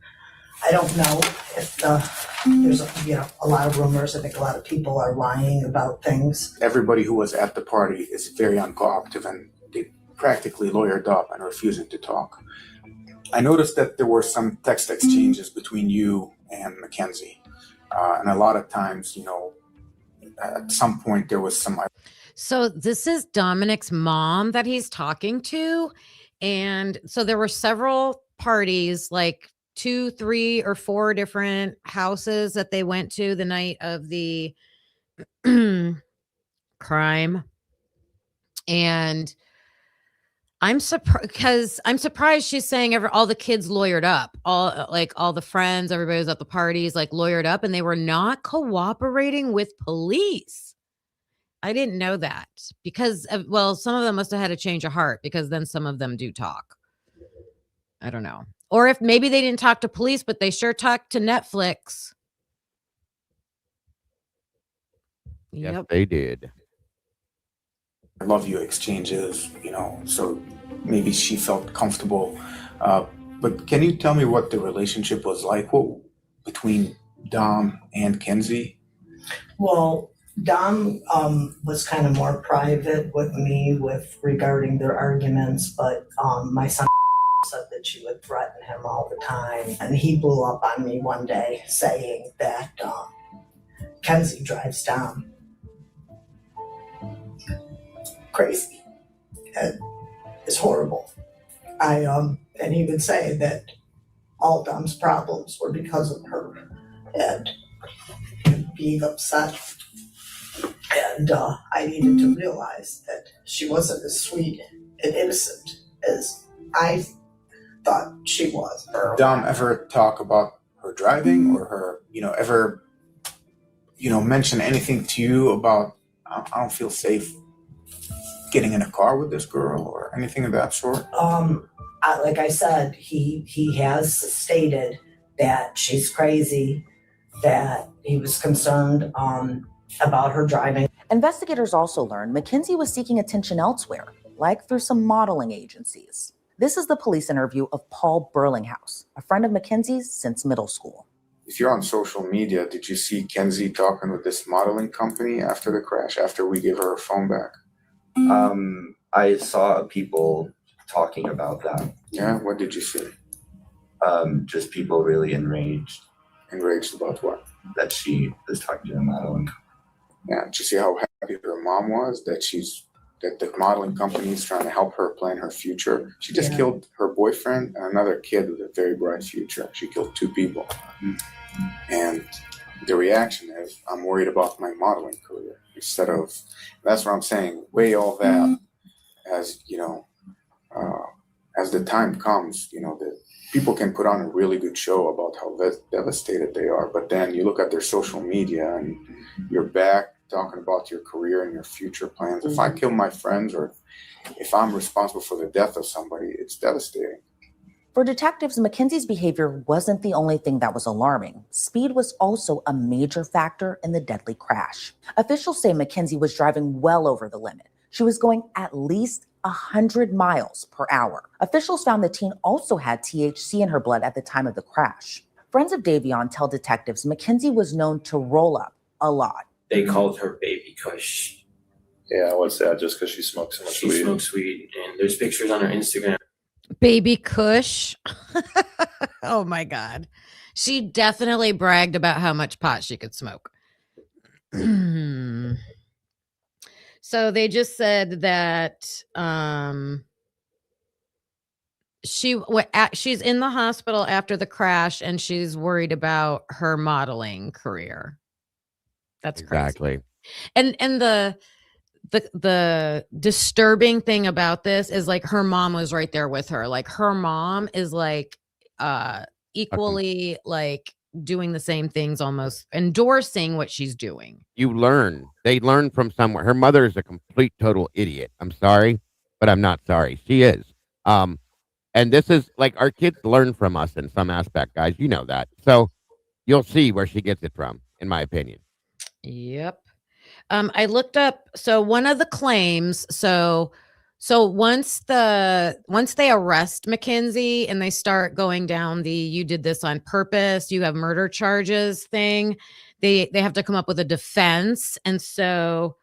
I don't know if there's a lot of rumors. I think a lot of people are lying about things. Everybody who was at the party is very uncooperative, and they practically lawyered up and refusing to talk. I noticed that there were some text exchanges between you and Mackenzie. And a lot of times, at some point there was some... So this is Dominic's mom that he's talking to. And so there were several parties, like 2, 3, or 4 different houses that they went to the night of the crime. And I'm surprised she's saying all the kids lawyered up, all the friends, everybody was at the parties, lawyered up, and they were not cooperating with police. I didn't know that because some of them must have had a change of heart, because then some of them do talk. I don't know. Or if maybe they didn't talk to police, but they sure talked to Netflix. Yes, they did. I love you exchanges, so maybe she felt comfortable. But can you tell me what the relationship was like between Dom and Kenzie? Well, Dom was kind of more private with me regarding their arguments, but my son said that she would threaten him all the time. And he blew up on me one day saying that Kenzie drives Dom crazy. It's horrible. And he would say that all Dom's problems were because of her and being upset. And I needed to realize that she wasn't as sweet and innocent as I thought she was. Dom ever talk about her driving or her, ever, mention anything to you about, I don't feel safe getting in a car with this girl or anything of that sort? Like I said, he has stated that she's crazy, that he was concerned about her driving. Investigators also learned Mackenzie was seeking attention elsewhere, like through some modeling agencies. This is the police interview of Paul Burlinghouse, a friend of Mackenzie's since middle school. If you're on social media, did you see Kenzie talking with this modeling company after the crash, after we gave her phone back? I saw people talking about that. Yeah, what did you see? Just people really enraged. Enraged about what? That she was talking to the modeling. Yeah, did you see how happy her mom was that the modeling company is trying to help her plan her future? She just killed her boyfriend and another kid with a very bright future. She killed 2 people. And the reaction is, I'm worried about my modeling career. Instead of, that's what I'm saying, weigh all that as, as the time comes, the people can put on a really good show about how devastated they are. But then you look at their social media and you're back talking about your career and your future plans. If I kill my friends or if I'm responsible for the death of somebody, it's devastating. For detectives, Mackenzie's behavior wasn't the only thing that was alarming. Speed was also a major factor in the deadly crash. Officials say Mackenzie was driving well over the limit. She was going at least 100 miles per hour. Officials found the teen also had THC in her blood at the time of the crash. Friends of Davion tell detectives Mackenzie was known to roll up a lot. They called her Baby Kush. Yeah, what's that? Just because she smokes so much weed? She smokes weed, and there's pictures on her Instagram. Baby Kush. Oh my God. She definitely bragged about how much pot she could smoke. So they just said that she's in the hospital after the crash and she's worried about her modeling career. That's crazy. Exactly. And the disturbing thing about this is like her mom was right there with her. Like her mom is like equally like doing the same things, almost endorsing what she's doing. They learn from somewhere. Her mother is a complete total idiot. I'm sorry, but I'm not sorry. She is. And this is like our kids learn from us in some aspect, guys. You know that. So you'll see where she gets it from, in my opinion. Yep. I looked up. So one of the claims. So once they arrest Mackenzie and they start going down the "you did this on purpose, you have murder charges" thing, they have to come up with a defense. And so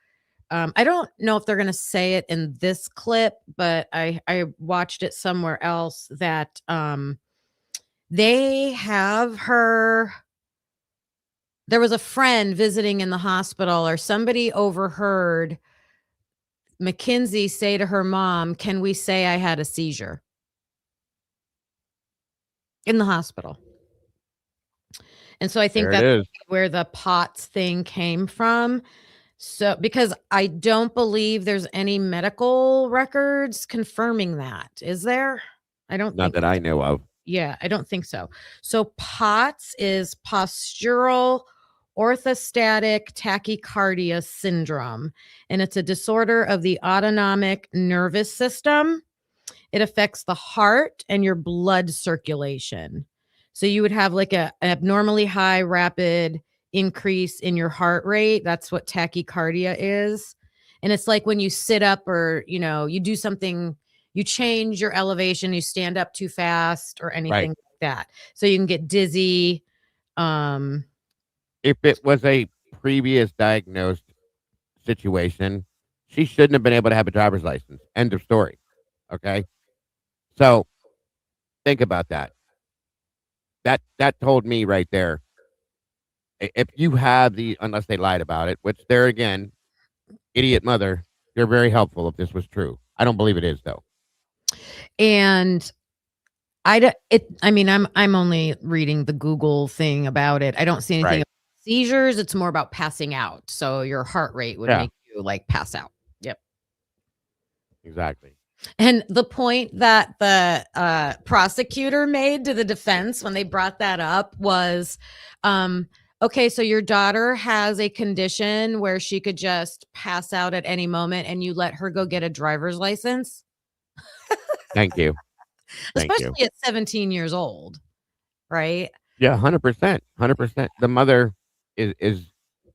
I don't know if they're going to say it in this clip, but I watched it somewhere else that they have her. There was a friend visiting in the hospital, or somebody overheard Mackenzie say to her mom, "Can we say I had a seizure?" in the hospital. And so I think that's where the POTS thing came from. So, because I don't believe there's any medical records confirming that. Is there? I don't Not that I know of. Yeah, I don't think so. So POTS is postural orthostatic tachycardia syndrome, and it's a disorder of the autonomic nervous system. It affects the heart and your blood circulation. So you would have like an abnormally high, rapid increase in your heart rate. That's what tachycardia is. And it's like when you sit up or, you do something, you change your elevation, you stand up too fast or anything like that. So you can get dizzy. If it was a previous diagnosed situation, she shouldn't have been able to have a driver's license. End of story. Okay. So think about that. That told me right there. If you have unless they lied about it, which there again, idiot mother, they're very helpful if this was true. I don't believe it is though. And I'm only reading the Google thing about it. I don't see anything about seizures. It's more about passing out. So your heart rate would make you like pass out. Yep. Exactly. And the point that the prosecutor made to the defense when they brought that up was, okay, so your daughter has a condition where she could just pass out at any moment and you let her go get a driver's license? Thank you. Especially at 17 years old, right? Yeah, 100%. 100%. The mother is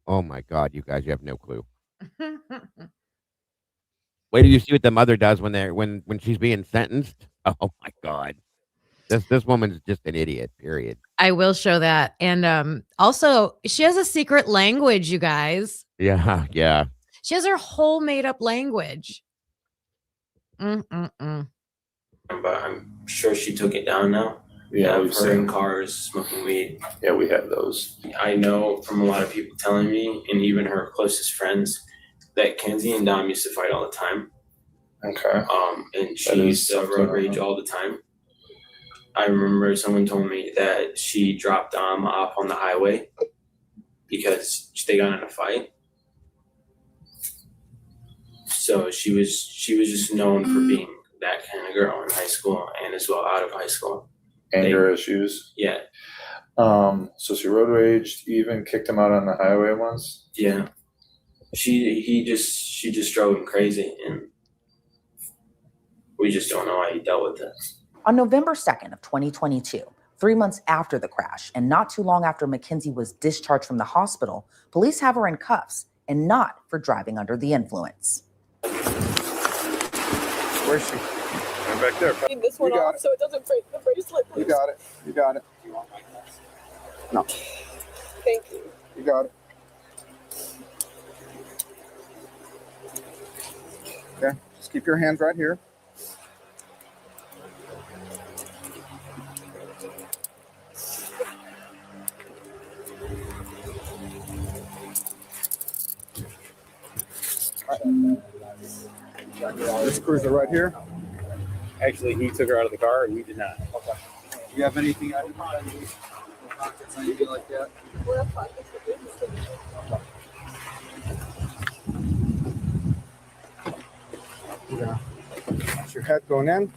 oh my God, you guys, you have no clue. Wait till you see what the mother does when she's being sentenced. Oh my God. This woman's just an idiot, period. I will show that. And also she has a secret language, you guys. Yeah. She has her whole made up language. But I'm sure she took it down now. Yeah, we've her in cars smoking weed. Yeah, we have those. I know from a lot of people telling me, and even her closest friends, that Kenzie and Dom used to fight all the time. Okay. And she used to road rage all the time. I remember someone told me that she dropped Dom off on the highway because they got in a fight. So she was just known for being that kind of girl in high school and as well out of high school. Anger issues. Yeah. So she road raged, even kicked him out on the highway once. Yeah. She just drove him crazy, and we just don't know how he dealt with it. On November 2nd of 2022, 3 months after the crash and not too long after Mackenzie was discharged from the hospital, police have her in cuffs, and not for driving under the influence. Where's she? Right back there. Need this one off so it doesn't break the bracelet. You got it. You got it. No. Thank you. You got it. Okay. Just keep your hands right here. This cruiser right here. Actually, he took her out of the car and we did not. Okay. Do you have anything I can pockets, anything like that? Yeah. That's your head going in.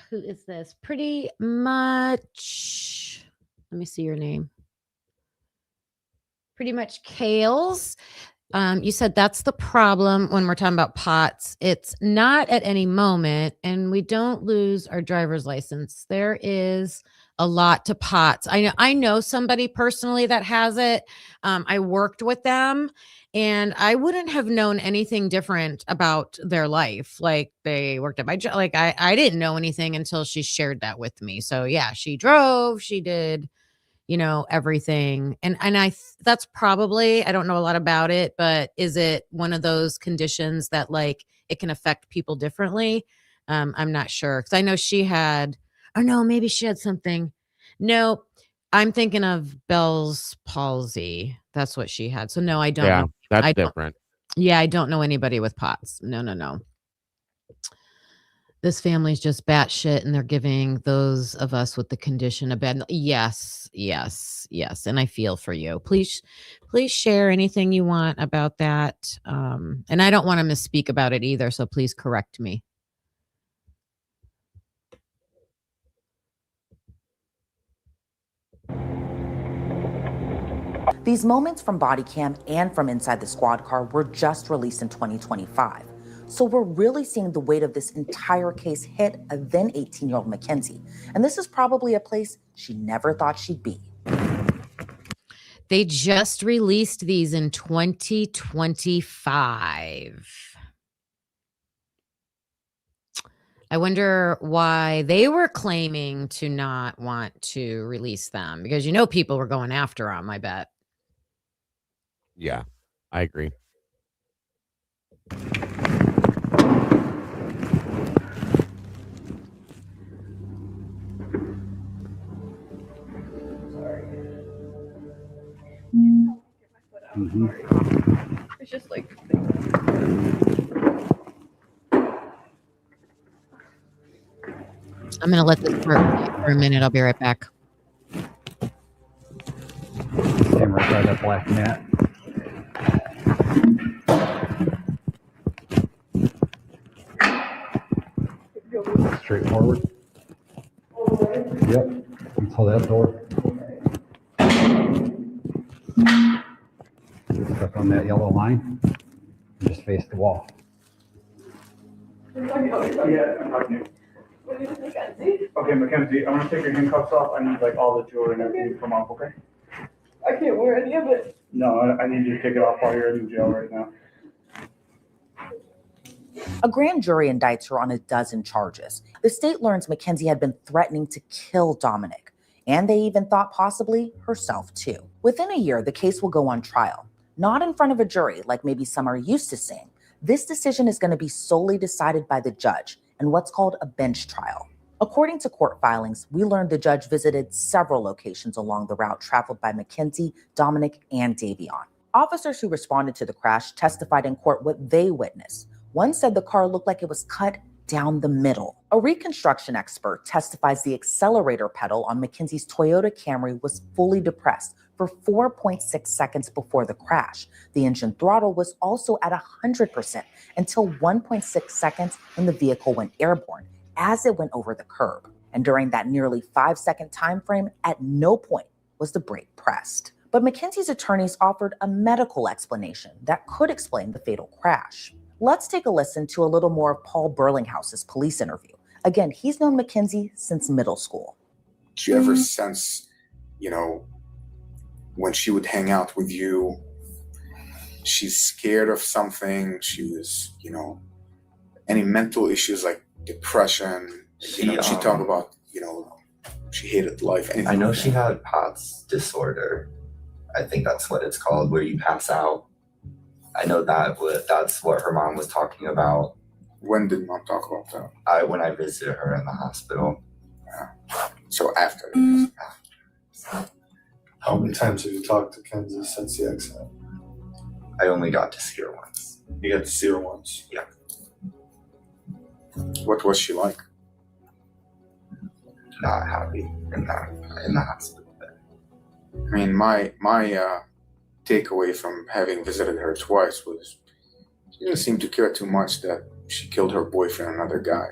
Who is this? Pretty much, let me see your name. Pretty much Kales. You said that's the problem when we're talking about pots. It's not at any moment, and we don't lose our driver's license. There is a lot to pots. I know somebody personally that has it. I worked with them, and I wouldn't have known anything different about their life. Like, they worked at my job. Like, I didn't know anything until she shared that with me. So yeah, she drove, she did, everything. And that's probably, I don't know a lot about it, but is it one of those conditions that like it can affect people differently? I'm not sure. Cause I know she had, oh no, maybe she had something. No, I'm thinking of Bell's palsy. That's what she had. So no, I don't know. That's different. Yeah, I don't know anybody with POTS. No. This family's just batshit, and they're giving those of us with the condition a bad. Yes. And I feel for you. Please share anything you want about that. And I don't want to misspeak about it either. So please correct me. These moments from body cam and from inside the squad car were just released in 2025. So we're really seeing the weight of this entire case hit a then 18-year-old Mackenzie. And this is probably a place she never thought she'd be. They just released these in 2025. I wonder why they were claiming to not want to release them, because people were going after them, I bet. Yeah, I agree. It's just like. I'm going to let this for a minute. I'll be right back. Stand right by that black mat. Straightforward. Yep. Until that door. Step on that yellow line. And just face the wall. Yeah, I'm talking to you. Okay, Mackenzie, I'm gonna take your handcuffs off. I need like all the jewelry and everything to come off, okay? I can't wear any of it. No, I need you to take it off while you're in jail right now. A grand jury indicts her on a dozen charges. The state learns Mackenzie had been threatening to kill Dominic, and they even thought possibly herself too. Within a year, the case will go on trial, not in front of a jury like maybe some are used to seeing. This decision is going to be solely decided by the judge in what's called a bench trial. According to court filings, we learned the judge visited several locations along the route traveled by Mackenzie, Dominic, and Davion. Officers who responded to the crash testified in court what they witnessed. One said the car looked like it was cut down the middle. A reconstruction expert testifies the accelerator pedal on Mackenzie's Toyota Camry was fully depressed for 4.6 seconds before the crash. The engine throttle was also at 100% until 1.6 seconds when the vehicle went airborne as it went over the curb. And during that nearly 5-second time frame, at no point was the brake pressed. But Mackenzie's attorneys offered a medical explanation that could explain the fatal crash. Let's take a listen to a little more of Paul Burlinghouse's police interview. Again, he's known Mackenzie since middle school. Did you ever sense, when she would hang out with you, she's scared of something? She was, any mental issues like depression? She talked about, she hated life. I know she had POTS disorder. I think that's what it's called, where you pass out. I know that's what her mom was talking about. When did mom talk about that? When I visited her in the hospital. Yeah. So after. How many times have you talked to Kenzie since the accident? I only got to see her once. You got to see her once? Yeah. What was she like? Not happy in the hospital bed. I mean, my takeaway from having visited her twice was she didn't seem to care too much that she killed her boyfriend, another guy.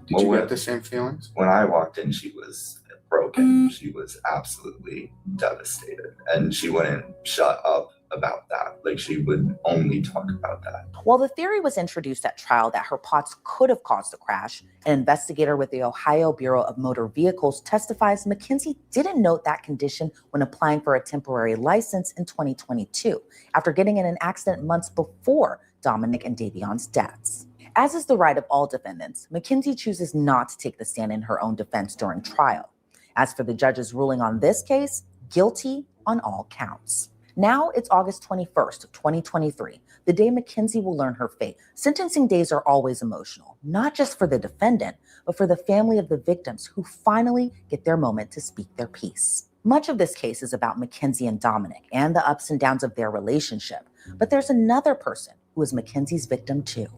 Did you get the same feelings? When I walked in, she was broken. She was absolutely devastated, and she wouldn't shut up about that. Like, she would only talk about that. While the theory was introduced at trial that her POTS could have caused the crash, an investigator with the Ohio Bureau of Motor Vehicles testifies Mackenzie didn't note that condition when applying for a temporary license in 2022, after getting in an accident months before Dominic and Davion's deaths. As is the right of all defendants, Mackenzie chooses not to take the stand in her own defense during trial. As for the judge's ruling on this case, guilty on all counts. Now it's August 21st of 2023, the day Mackenzie will learn her fate. Sentencing days are always emotional, not just for the defendant, but for the family of the victims who finally get their moment to speak their piece. Much of this case is about Mackenzie and Dominic and the ups and downs of their relationship, but there's another person who is Mackenzie's victim too.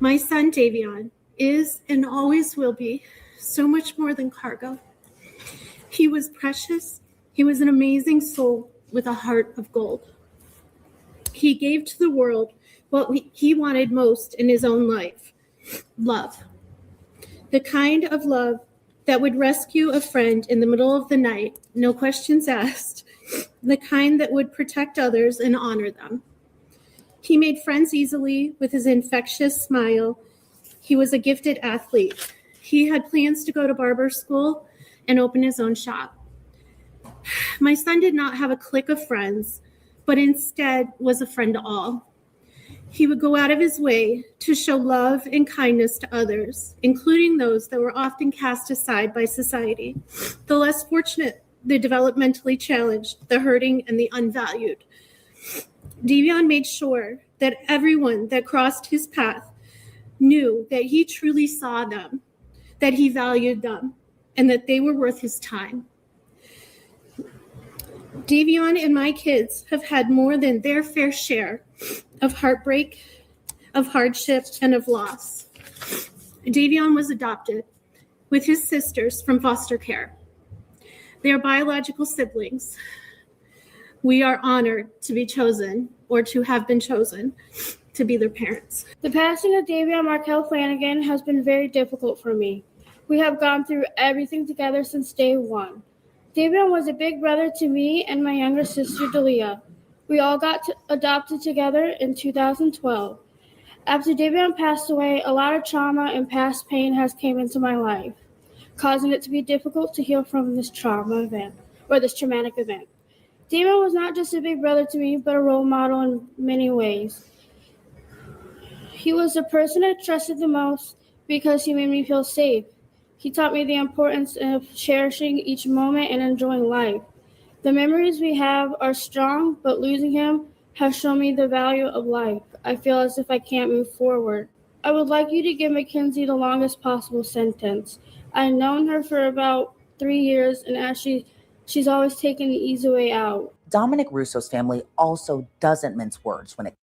My son Davion is and always will be so much more than cargo. He was precious. He was an amazing soul with a heart of gold. He gave to the world what he wanted most in his own life: love. The kind of love that would rescue a friend in the middle of the night, no questions asked. The kind that would protect others and honor them. He made friends easily with his infectious smile. He was a gifted athlete. He had plans to go to barber school and open his own shop. My son did not have a clique of friends, but instead was a friend to all. He would go out of his way to show love and kindness to others, including those that were often cast aside by society, the less fortunate, the developmentally challenged, the hurting, and the unvalued. Davion made sure that everyone that crossed his path knew that he truly saw them, that he valued them, and that they were worth his time. Davion and my kids have had more than their fair share of heartbreak, of hardship, and of loss. Davion was adopted with his sisters from foster care. They are biological siblings. We are honored to be chosen, or to have been chosen, to be their parents. The passing of Davion Markel Flanagan has been very difficult for me. We have gone through everything together since day one. Davion was a big brother to me and my younger sister, Dalia. We all got adopted together in 2012. After Davion passed away, a lot of trauma and past pain has came into my life, causing it to be difficult to heal from this trauma event, or this traumatic event. Davion was not just a big brother to me, but a role model in many ways. He was the person I trusted the most because he made me feel safe. He taught me the importance of cherishing each moment and enjoying life. The memories we have are strong, but losing him has shown me the value of life. I feel as if I can't move forward. I would like you to give Mackenzie the longest possible sentence. I've known her for about 3 years, and as she's always taken the easy way out. Dominic Russo's family also doesn't mince words when it.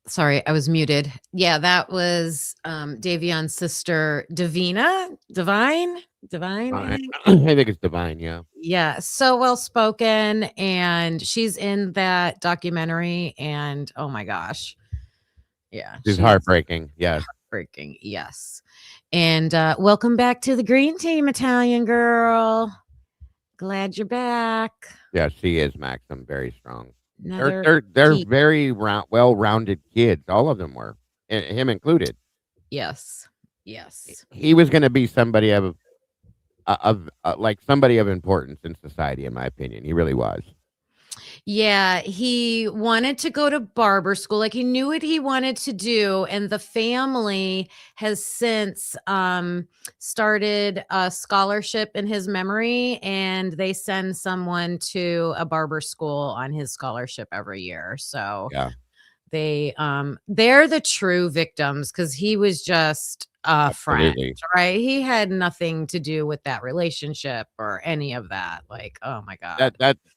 Sorry, I was muted. Yeah, that was Davion's sister, Divine. I think it's Divine, yeah. Yeah, so well spoken, and she's in that documentary, and oh my gosh. Yeah. She's heartbreaking, yes. Heartbreaking, yes. And welcome back to the green team, Italian girl. Glad you're back. Yeah, she is, Max. I'm very strong. They're very well-rounded kids. All of them were, him included. Yes. Yes. He was going to be somebody of like somebody of importance in society, in my opinion. He really was. Yeah, he wanted to go to barber school. Like, he knew what he wanted to do, and the family has since started a scholarship in his memory, and they send someone to a barber school on his scholarship every year. So Yeah. they're the true victims, because he was just a friend, Absolutely. right? He had nothing to do with that relationship or any of that. Like, oh my God.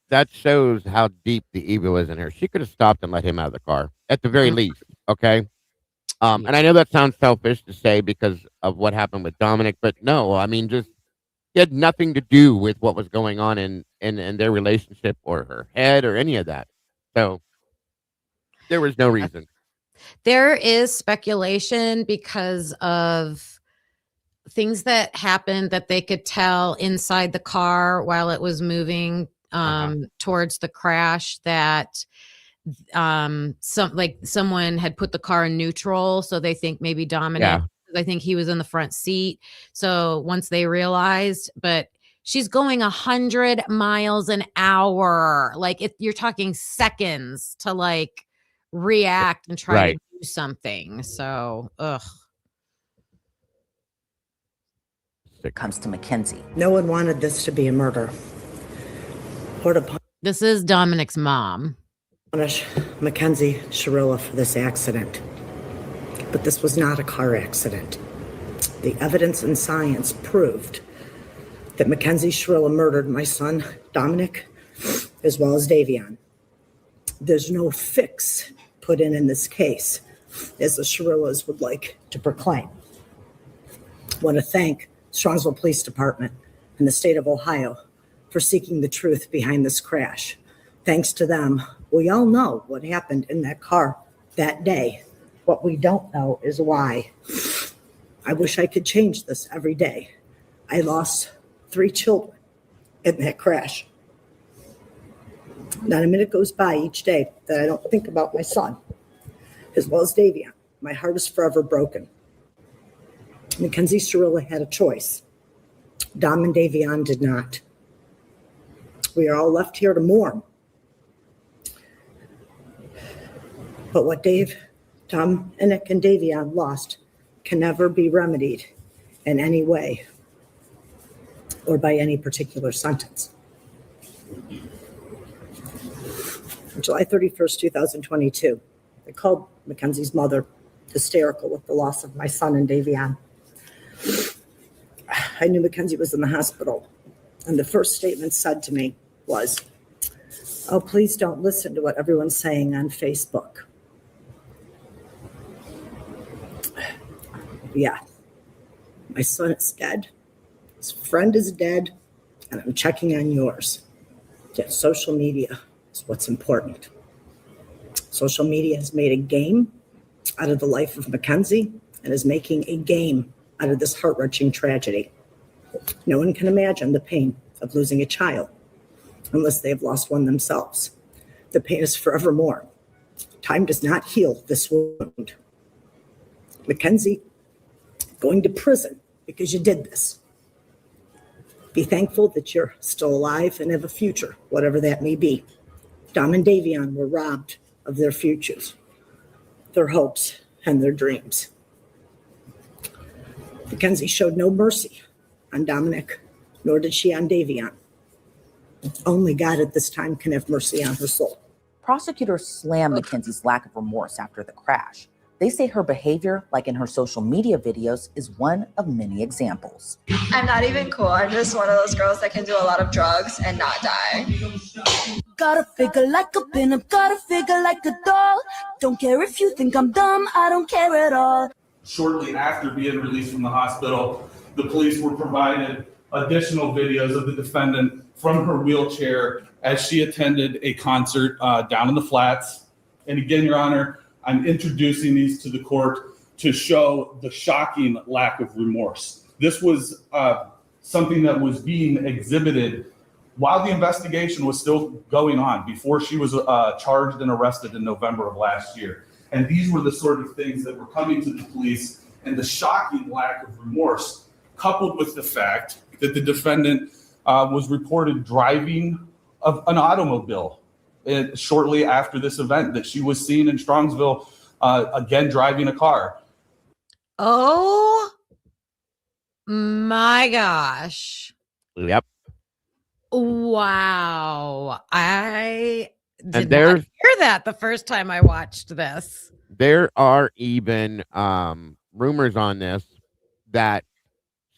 That shows how deep the evil is in her. She could have stopped and let him out of the car at the very least. Okay. And I know that sounds selfish to say because of what happened with Dominic, but no, I mean, just he had nothing to do with what was going on in their relationship or her head or any of that. So there was no reason. There is speculation because of things that happened that they could tell inside the car while it was moving towards the crash, that someone had put the car in neutral, so they think maybe Dominic, I think he was in the front seat. So once they realized, but she's going 100 miles an hour. Like, you're talking seconds to like react and try to do something. So, Comes to Mackenzie. No one wanted this to be a murder. Or to this is Dominic's mom. Punish Mackenzie Shirilla for this accident. But this was not a car accident. The evidence and science proved that Mackenzie Shirilla murdered my son, Dominic, as well as Davion. There's no fix put in this case, as the Shirillas would like to proclaim. I want to thank Strongsville Police Department and the state of Ohio for seeking the truth behind this crash. Thanks to them, we all know what happened in that car that day. What we don't know is why. I wish I could change this every day. I lost 3 children in that crash. Not a minute goes by each day that I don't think about my son, as well as Davion. My heart is forever broken. Mackenzie Shirilla had a choice. Dom and Davion did not. We are all left here to mourn. But what Dominic and Davion lost can never be remedied in any way or by any particular sentence. On July 31st, 2022, I called Mackenzie's mother, hysterical with the loss of my son and Davion. I knew Mackenzie was in the hospital, and the first statement said to me was, "Oh, please don't listen to what everyone's saying on Facebook." Yeah, my son is dead, his friend is dead, and I'm checking on yours. Yet social media is what's important. Social media has made a game out of the life of Mackenzie and is making a game out of this heart-wrenching tragedy. No one can imagine the pain of losing a child unless they have lost one themselves. The pain is forevermore. Time does not heal this wound. Mackenzie, going to prison because you did this. Be thankful that you're still alive and have a future, whatever that may be. Dom and Davion were robbed of their futures, their hopes, and their dreams. Mackenzie showed no mercy on Dominic, nor did she on Davion. Only God at this time can have mercy on her soul. Prosecutors slam Mackenzie's lack of remorse after the crash. They say her behavior, like in her social media videos, is one of many examples. I'm not even cool. I'm just one of those girls that can do a lot of drugs and not die. Gotta figure like a pin-up, gotta figure like a doll. Don't care if you think I'm dumb, I don't care at all. Shortly after being released from the hospital, the police were provided additional videos of the defendant from her wheelchair as she attended a concert down in the flats. And again, Your Honor, I'm introducing these to the court to show the shocking lack of remorse. This was something that was being exhibited while the investigation was still going on, before she was charged and arrested in November of last year. And these were the sort of things that were coming to the police, and the shocking lack of remorse, coupled with the fact that the defendant was reported driving an automobile shortly after this event, that she was seen in Strongsville again driving a car. Oh my gosh. Yep. Wow. I did there's- not hear that the first time I watched this. There are even rumors on this that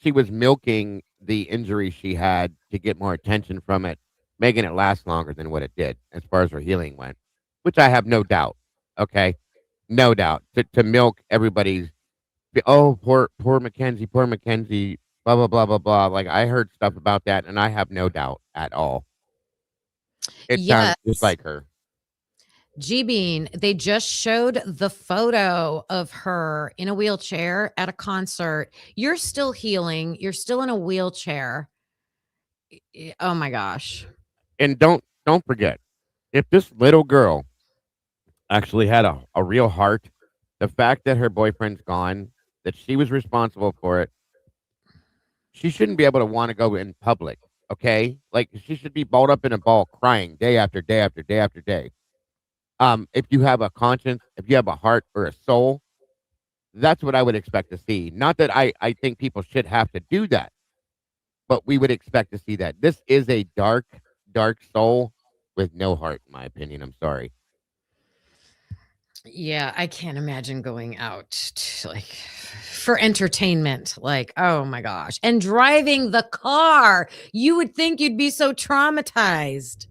she was milking the injury she had to get more attention from it, making it last longer than what it did as far as her healing went, which I have no doubt. Okay. No doubt. To milk everybody's, oh, poor Mackenzie, blah, blah, blah, blah, blah. Like, I heard stuff about that, and I have no doubt at all. It sounds just like her. G-Bean, they just showed the photo of her in a wheelchair at a concert. You're still healing. You're still in a wheelchair. Oh my gosh. And don't forget, if this little girl actually had a real heart, the fact that her boyfriend's gone, that she was responsible for it, she shouldn't be able to want to go in public, okay? Like, she should be balled up in a ball crying day after day after day after day. If you have a conscience, if you have a heart or a soul, that's what I would expect to see. Not that I think people should have to do that, but we would expect to see that. This is a dark, dark soul with no heart, in my opinion. I'm sorry. Yeah, I can't imagine going out like for entertainment. Like, oh my gosh. And driving the car. You would think you'd be so traumatized.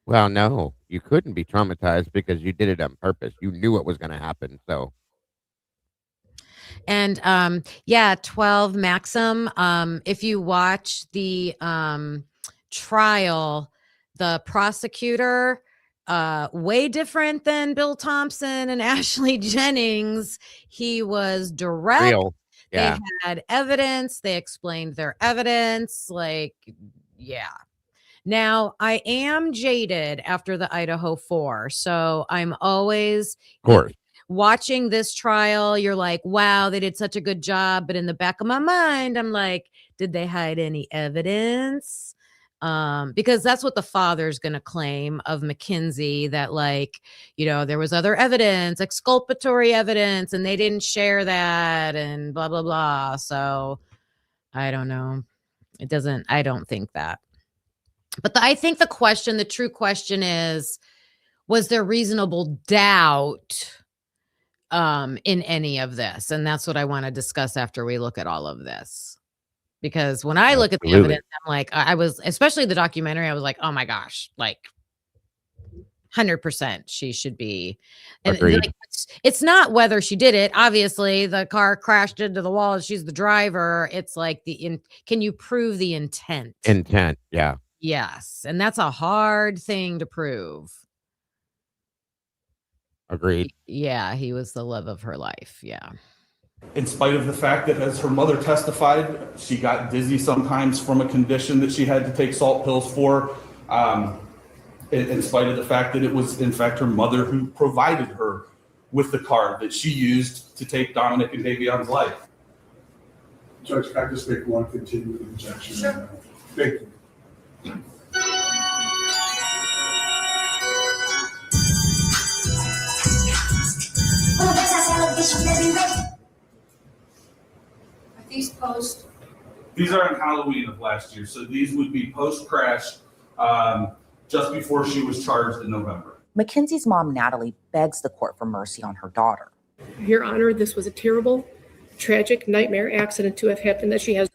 Well, no, you couldn't be traumatized because you did it on purpose. You knew it was going to happen. So, and 12 Maxim. If you watch the trial, the prosecutor, way different than Bill Thompson and Ashley Jennings. He was direct. Real. Yeah. They had evidence. They explained their evidence. Like, yeah. Now, I am jaded after the Idaho 4, so I'm always watching this trial. You're like, wow, they did such a good job. But in the back of my mind, I'm like, did they hide any evidence? Because that's what the father's going to claim of Mackenzie, that like, there was other evidence, exculpatory evidence, and they didn't share that and blah, blah, blah. So I don't know. I don't think that. But I think the true question is, was there reasonable doubt in any of this? And that's what I want to discuss after we look at all of this. Because when I look at the evidence, I'm like, especially the documentary, I was like, oh my gosh, like 100% she should be. And like, it's not whether she did it. Obviously, the car crashed into the wall and she's the driver. It's like can you prove the intent? Intent, yeah. Yes. And that's a hard thing to prove. Agreed. Yeah, he was the love of her life. Yeah. In spite of the fact that, as her mother testified, she got dizzy sometimes from a condition that she had to take salt pills for, in spite of the fact that it was, in fact, her mother who provided her with the car that she used to take Dominic and Davion's life. Judge, can I just make one continued objection? Sure. Thank you. These post. These are on Halloween of last year, so these would be post-crash, just before she was charged in November. Mackenzie's mom, Natalie, begs the court for mercy on her daughter. Your Honor, this was a terrible, tragic nightmare accident to have happened that she has.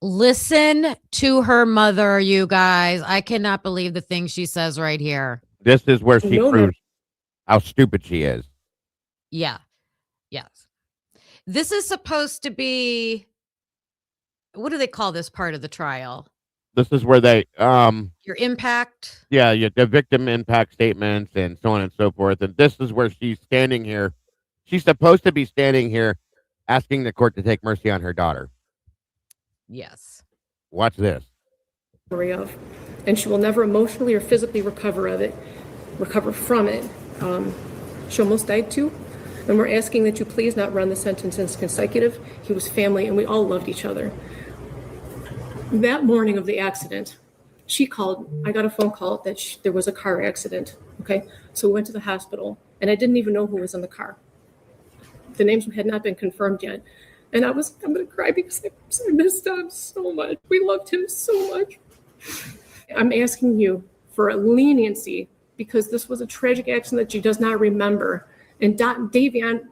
Listen to her mother, you guys. I cannot believe the things she says right here. This is where she proves how stupid she is. Yeah. Yes. This is supposed to be, what do they call this part of the trial? This is where they Your impact. Yeah, the victim impact statements and so on and so forth. And this is where she's standing here. She's supposed to be standing here asking the court to take mercy on her daughter. Yes. Watch this. Of. and she will never emotionally or physically recover from it. She almost died too, and we're asking that you please not run the sentence as consecutive. He was family, and we all loved each other. That morning of the accident, she called. I got a phone call that there was a car accident. Okay, so we went to the hospital, and I didn't even know who was in the car. The names had not been confirmed yet. And I'm going to cry because I missed Dom so much. We loved him so much. I'm asking you for a leniency because this was a tragic accident that she does not remember. And Davion,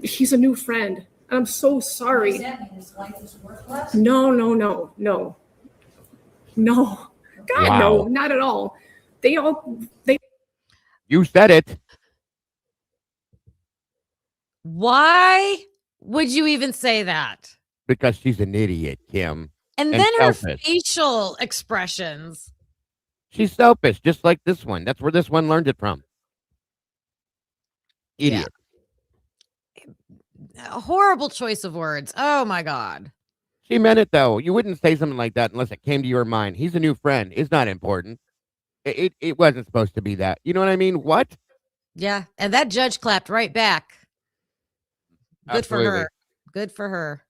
he's a new friend. I'm so sorry. Does that mean his life is worthless? No. God, Wow. no, not at all. You said it. Why would you even say that? Because she's an idiot, Kim. And then her selfish. facial expressions. She's selfish, just like this one. That's where this one learned it from. Idiot. A horrible choice of words. Oh my God. She meant it though. You wouldn't say something like that unless it came to your mind. He's a new friend. It's not important. It wasn't supposed to be that. You know what I mean? What? Yeah. And that judge clapped right back. Good Absolutely. for her. Good for her.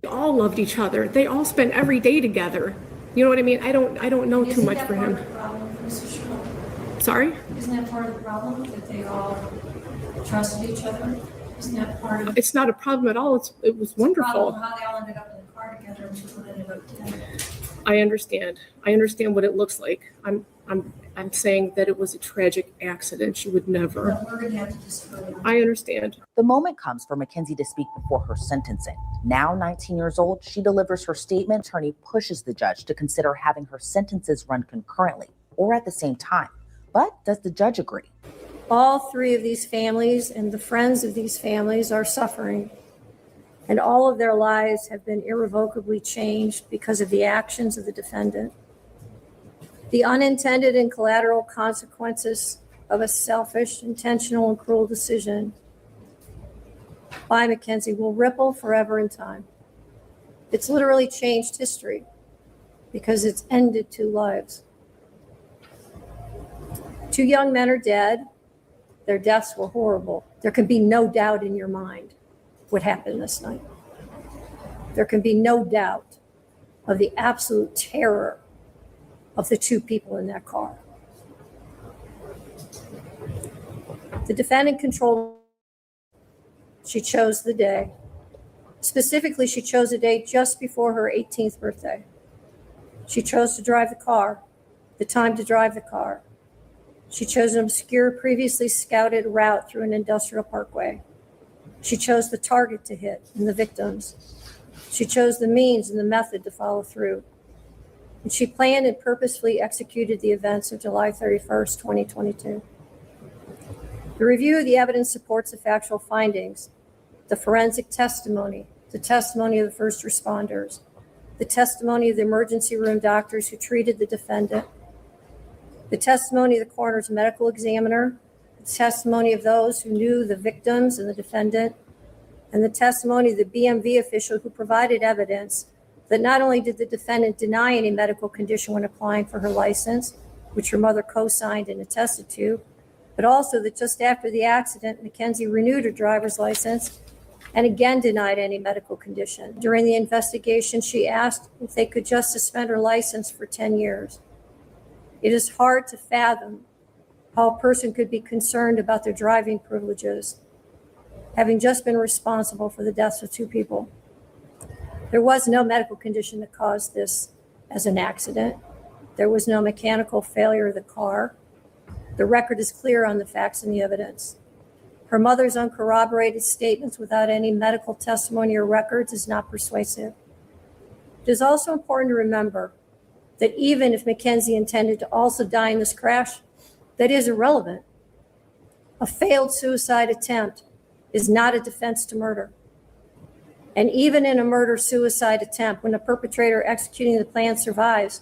They all loved each other. They all spent every day together. You know what I mean? I don't know too much for him. Sorry? Isn't that part of the problem that they all trusted each other? Isn't that part of it? It's not a problem at all. It was wonderful. How they all ended up in the car together and people ended up together. I understand. I understand what it looks like. I'm saying that it was a tragic accident. She would never. But we're going to have to disagree on that. I understand. The moment comes for Mackenzie to speak before her sentencing. Now 19 years old, she delivers her statement. Attorney pushes the judge to consider having her sentences run concurrently or at the same time. But does the judge agree? All three of these families and the friends of these families are suffering, and all of their lives have been irrevocably changed because of the actions of the defendant. The unintended and collateral consequences of a selfish, intentional, and cruel decision by Mackenzie will ripple forever in time. It's literally changed history because it's ended 2 lives. 2 young men are dead. Their deaths were horrible. There can be no doubt in your mind what happened this night. There can be no doubt of the absolute terror of the 2 people in that car. The defendant controlled. She chose the day. Specifically, she chose a day just before her 18th birthday. She chose to drive the car, the time to drive the car. She chose an obscure, previously scouted route through an industrial parkway. She chose the target to hit and the victims. She chose the means and the method to follow through. And she planned and purposefully executed the events of July 31st, 2022. The review of the evidence supports the factual findings, the forensic testimony, the testimony of the first responders, the testimony of the emergency room doctors who treated the defendant, the testimony of the coroner's medical examiner, the testimony of those who knew the victims and the defendant, and the testimony of the BMV official who provided evidence that not only did the defendant deny any medical condition when applying for her license, which her mother co-signed and attested to, but also that just after the accident, Mackenzie renewed her driver's license and again denied any medical condition. During the investigation, she asked if they could just suspend her license for 10 years. It is hard to fathom how a person could be concerned about their driving privileges, having just been responsible for the deaths of 2 people. There was no medical condition that caused this as an accident. There was no mechanical failure of the car. The record is clear on the facts and the evidence. Her mother's uncorroborated statements without any medical testimony or records is not persuasive. It is also important to remember that even if Mackenzie intended to also die in this crash, that is irrelevant. A failed suicide attempt is not a defense to murder. And even in a murder-suicide attempt, when the perpetrator executing the plan survives,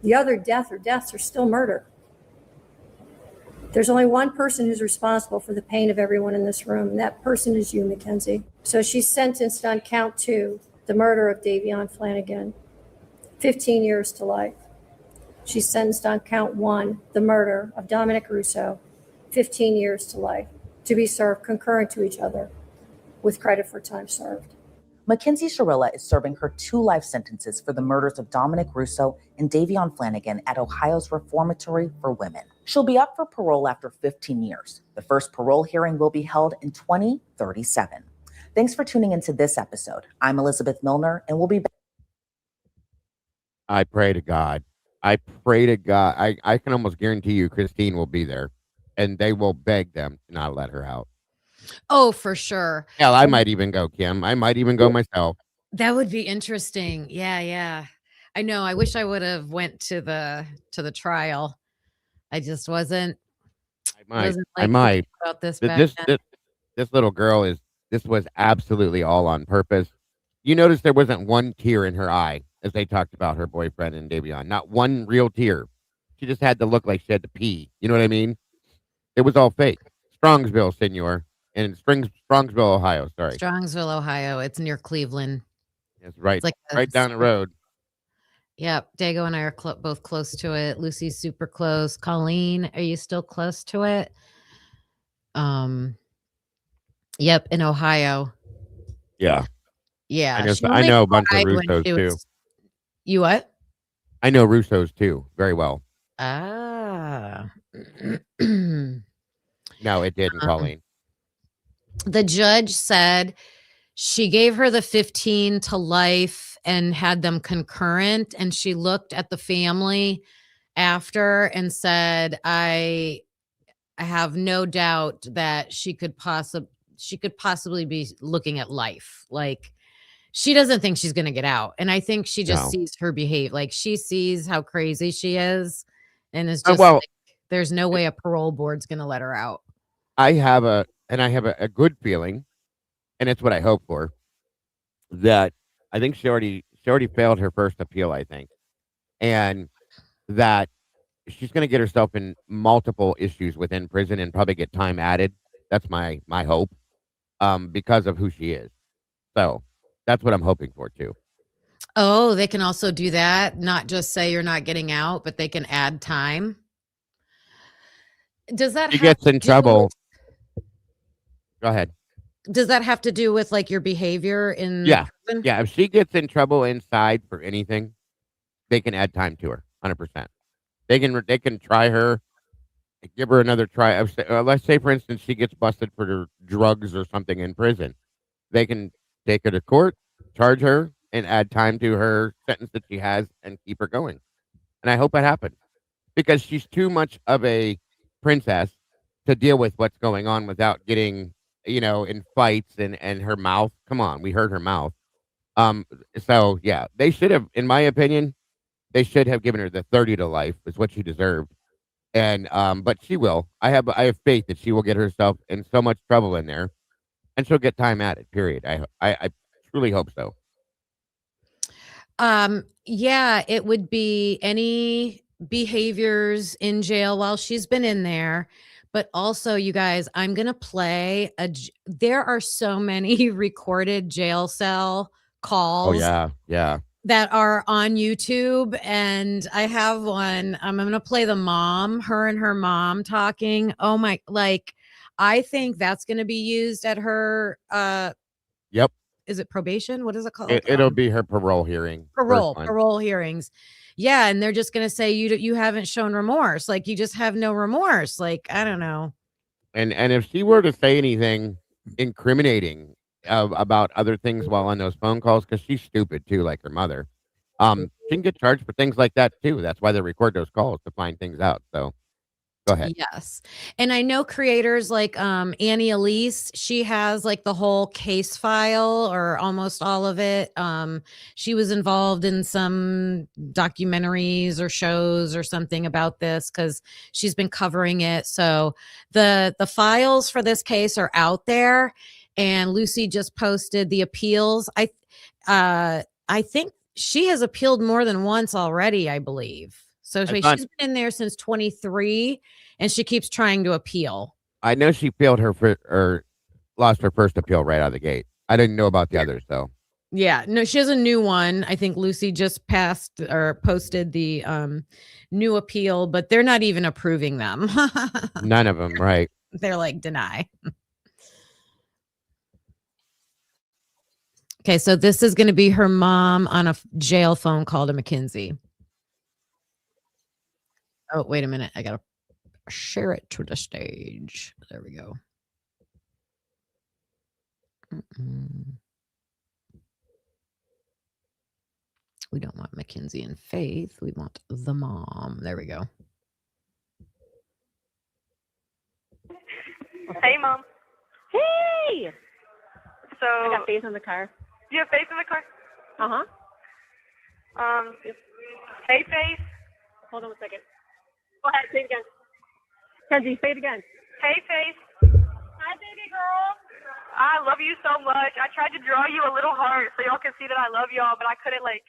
the other death or deaths are still murder. There's only one person who's responsible for the pain of everyone in this room, and that person is you, Mackenzie. So she's sentenced on count 2, the murder of Davion Flanagan. 15 years to life. She's sentenced on count 1, the murder of Dominic Russo, 15 years to life, to be served concurrent to each other with credit for time served. Mackenzie Shirilla is serving her 2 life sentences for the murders of Dominic Russo and Davion Flanagan at Ohio's Reformatory for Women. She'll be up for parole after 15 years. The first parole hearing will be held in 2037. Thanks for tuning into this episode. I'm Elizabeth Milner, and we'll be back. I pray to God. I pray to God. I can almost guarantee you Christine will be there, and they will beg them to not let her out. Oh, for sure. Hell, I might even go, Kim. I might even go myself. That would be interesting. Yeah. I know. I wish I would have went to the trial. I just wasn't. I might. About this This little girl this was absolutely all on purpose. You notice there wasn't one tear in her eye as they talked about her boyfriend and Davion. Not one real tear. She just had to look like she had to pee. You know what I mean? It was all fake. Strongsville, senor. In Strongsville, Ohio. Sorry. Strongsville, Ohio. It's near Cleveland. It's right. It's like right down the road. Yep. Dago and I are both close to it. Lucy's super close. Colleen, are you still close to it? Yep. In Ohio. Yeah. Yeah. I know a bunch of Russos too. You what? I know Russos too very well. Ah. No, it didn't, Colleen. The judge said she gave her the 15 to life and had them concurrent. And she looked at the family after and said, I have no doubt that she could possibly be looking at life. Like, she doesn't think she's going to get out. And I think she just sees her behave. Like, she sees how crazy she is. And is just like, there's no way a parole board's going to let her out. I have a good feeling, and it's what I hope for, that I think she already failed her first appeal, I think. And that she's going to get herself in multiple issues within prison and probably get time added. That's my hope, because of who she is. So that's what I'm hoping for too. Oh, they can also do that. Not just say you're not getting out, but they can add time. Does that? She gets in trouble. Go ahead. Does that have to do with like your behavior in prison? Yeah. If she gets in trouble inside for anything, they can add time to her. 100%. They can try her, give her another try. Let's say, for instance, she gets busted for drugs or something in prison. They can take her to court, charge her, and add time to her sentence that she has and keep her going. And I hope it happens, because she's too much of a princess to deal with what's going on without getting, in fights and her mouth. Come on, we heard her mouth. So yeah, they should have, in my opinion, they should have given her the 30 to life. Is what she deserved. And but she will. I have faith that she will get herself in so much trouble in there, and she'll get time added. Period. I truly hope so. Yeah, it would be any behaviors in jail while she's been in there. But also, you guys, I'm going to play there are so many recorded jail cell calls. Oh, yeah. That are on YouTube. And I have one. I'm going to play her and her mom talking. Oh my, I think that's going to be used at her. Yep. Is it probation? What is it called? It'll be her parole hearing. Parole hearings. Yeah, and they're just going to say you haven't shown remorse. Like, you just have no remorse. Like, I don't know. And if she were to say anything incriminating about other things while on those phone calls, because she's stupid too, like her mother, she can get charged for things like that too. That's why they record those calls, to find things out. So go ahead. Yes. And I know creators like Annie Elise, she has like the whole case file or almost all of it. She was involved in some documentaries or shows or something about this because she's been covering it. So the files for this case are out there, and Lucy just posted the appeals. I think she has appealed more than once already, I believe. So she's been in there since 23, and she keeps trying to appeal. I know she failed or lost her first appeal right out of the gate. I didn't know about the others though. Yeah, no, she has a new one. I think Lucy just passed or posted the new appeal, but they're not even approving them. None of them, right? They're like deny. Okay, so this is going to be her mom on a jail phone call to Mackenzie. Oh, wait a minute. I got to share it to the stage. There we go. We don't want Mackenzie and Faith. We want the mom. There we go. Hey, Mom. Hey! So I got Faith in the car. Do you have Faith in the car? Uh-huh. Hey, Faith. Hold on a second. Go ahead, say it again. Kenzie, say it again. Hey, Faith. Hi, baby girl. I love you so much. I tried to draw you a little heart so y'all can see that I love y'all, but I couldn't, like...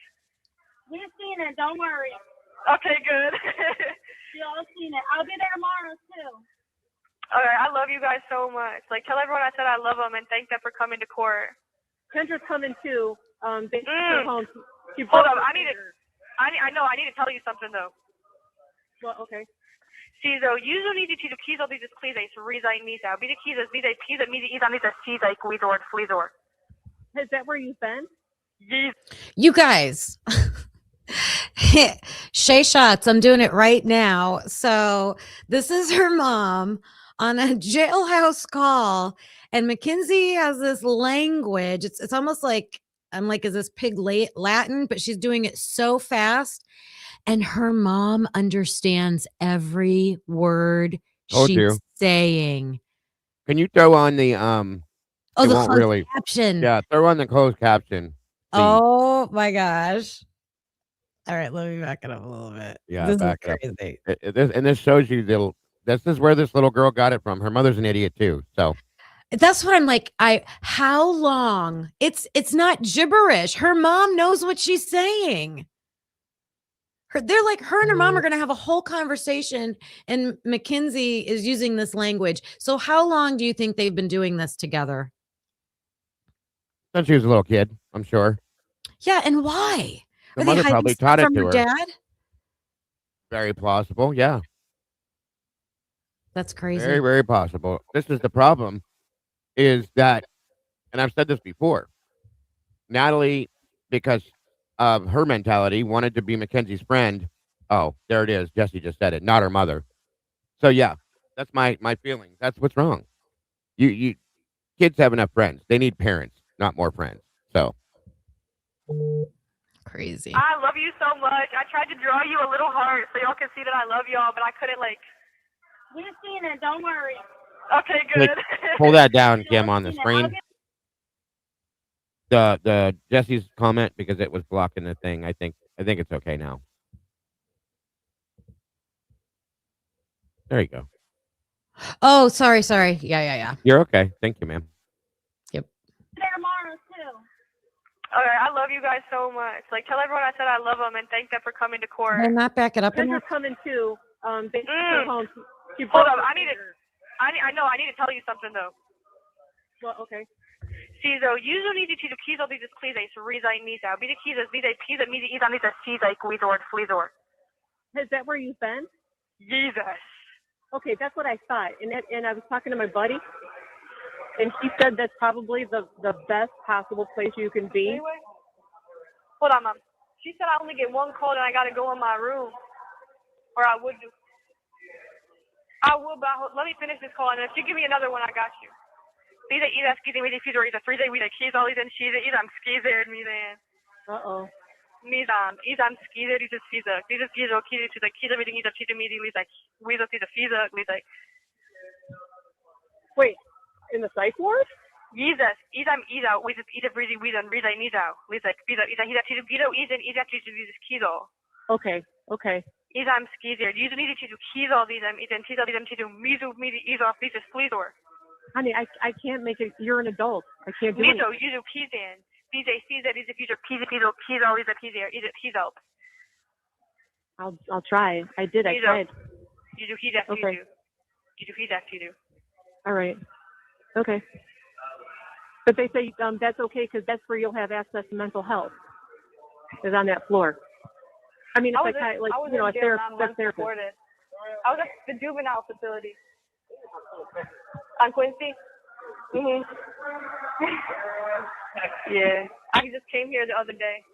We've seen it. Don't worry. Okay, good. Y'all seen it. I'll be there tomorrow, too. All right, I love you guys so much. Like, tell everyone I said I love them and thank them for coming to court. Kendra's coming, too. They home. Hold up. I need to tell you something, though. Well, okay. Sí, though, you need to quiso dices please resign me out. Be the keys as be the keys at me the either needs a see like we or please or. Is that where you've been? Yes. You guys. Shay shots. I'm doing it right now. So this is her mom on a jailhouse call, and Mackenzie has this language. It's almost like I'm like, is this pig Latin? But she's doing it so fast, and her mom understands every word she's saying. Can you throw on the the closed caption? Yeah, throw on the closed caption. Please. Oh my gosh. All right, let me back it up a little bit. Yeah, this back is it crazy. up. This shows you this is where this little girl got it from. Her mother's an idiot too. So That's what I'm like. How long? It's not gibberish. Her mom knows what she's saying. They're like, her and her mom are going to have a whole conversation, and Mackenzie is using this language. So how long do you think they've been doing this together? since she was a little kid, I'm sure. Yeah, and why? The Are they mother hiding probably stuff taught it from to her her. dad? Very plausible. Yeah. That's crazy. Very, very possible. This is the problem, is that, and I've said this before, Natalie, because of her mentality, wanted to be Mackenzie's friend. Oh, there it is. Jesse just said it, not her mother. So yeah, that's my feeling. That's what's wrong. You kids have enough friends. They need parents, not more friends. So crazy. I love you so much. I tried to draw you a little heart so y'all can see that I love y'all, but I couldn't like. We've seen it. Don't worry. Okay, good. pull that down, Kim, on the screen. The Jesse's comment, because it was blocking the thing. I think it's okay now. There you go. Oh, sorry. Yeah. You're okay. Thank you, ma'am. There tomorrow too. All right, I love you guys so much. Like, tell everyone I said I love them and thank them for coming to court. Can I not back it up Kendra's enough? coming, too. They home. Hold up, I need to tell you something though. Well, okay. Sí, though, you need to quiso dices please resign me out. Be the keys as be the keys at me the either needs a see like we or please or. Is that where you've been? Jesus. Okay, that's what I thought. And I was talking to my buddy, and he said that's probably the best possible place you can be. Anyway, hold on, Mom. She said I only get one call and I got to go in my room. Or I would do. I will, but let me finish this call, and if you give me another one, I got you. Either skizzy me the fees or either free day we the keys all these and she's either I'm scared me then. Uh-oh. Either I'm scared is fees These keys are key to the keys everything either to me like we don't see the fees like. Wait, in the psych ward? Jesus, either with either breathing with and breathing me out. With like either he's actually either to these keys all. Okay. Either I'm scared. You need to keys all these and either keys all these and to do me either off these please or. Honey, I can't make it. You're an adult. I can't do it. You do keys in. These are the future keys all these are keys out. I'll try. I tried. You do keys after you do. You do keys after you do. All right. Okay. But they say that's okay because that's where you'll have access to mental health. Is on that floor. I mean, it's I was a in jail 9 months therapist. before this. I was at the juvenile facility on Quincy. Mhm. Yeah, I just came here the other day.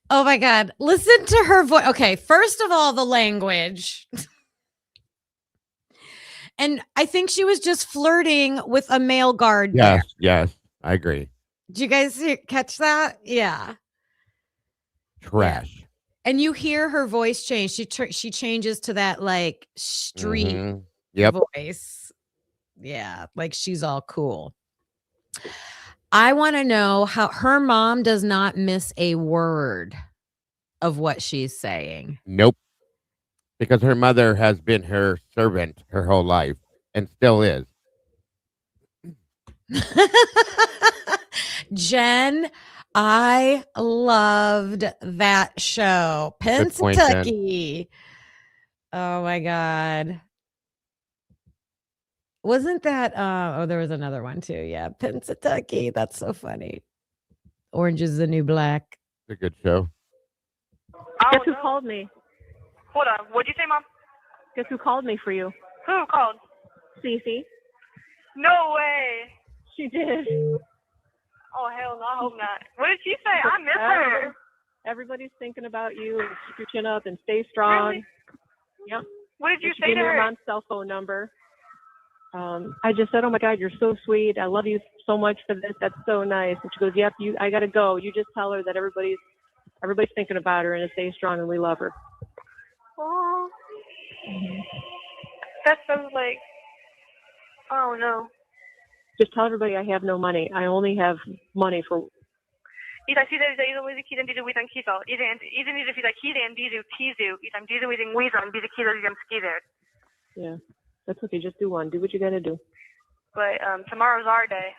Oh my God. Listen to her voice. Okay. First of all, the language. And I think she was just flirting with a male guard. Yes, yes, I agree. Did you guys catch that? Yeah. Trash. And you hear her voice change. She changes to that like street Mhm. Yep. voice. Yeah, like she's all cool. I want to know how her mom does not miss a word of what she's saying. Nope. Because her mother has been her servant her whole life and still is. Jen, I loved that show. Good point, Jen. Pennsylvania. Oh my God. Wasn't that there was another one too. Yeah. Pennsylvania. That's so funny. Orange is the New Black. It's a good show. Guess who called me? Hold on. What'd you say, Mom? Guess who called me for you? Who called? Cece. No way. She did. Oh, hell no. I hope not. What did she say? I miss her. Everybody's thinking about you. Keep your chin up and stay strong. Really? Yep. What did you She say gave to me your her? mom's cell phone number. I just said, "Oh my God, you're so sweet. I love you so much for this. That's so nice." And she goes, "Yep, I gotta go. You just tell her that everybody's thinking about her and to stay strong and we love her." Oh. That sounds like. Oh no. Just tell everybody I have no money. I only have money for. Itam size ido wizi kidan didu witan kiso. Idan ido fida kidan didu tizu. Itam didu widin wizan didu kidan idam skider. Yeah, that's okay. Just do one. Do what you gotta do. But tomorrow's our day.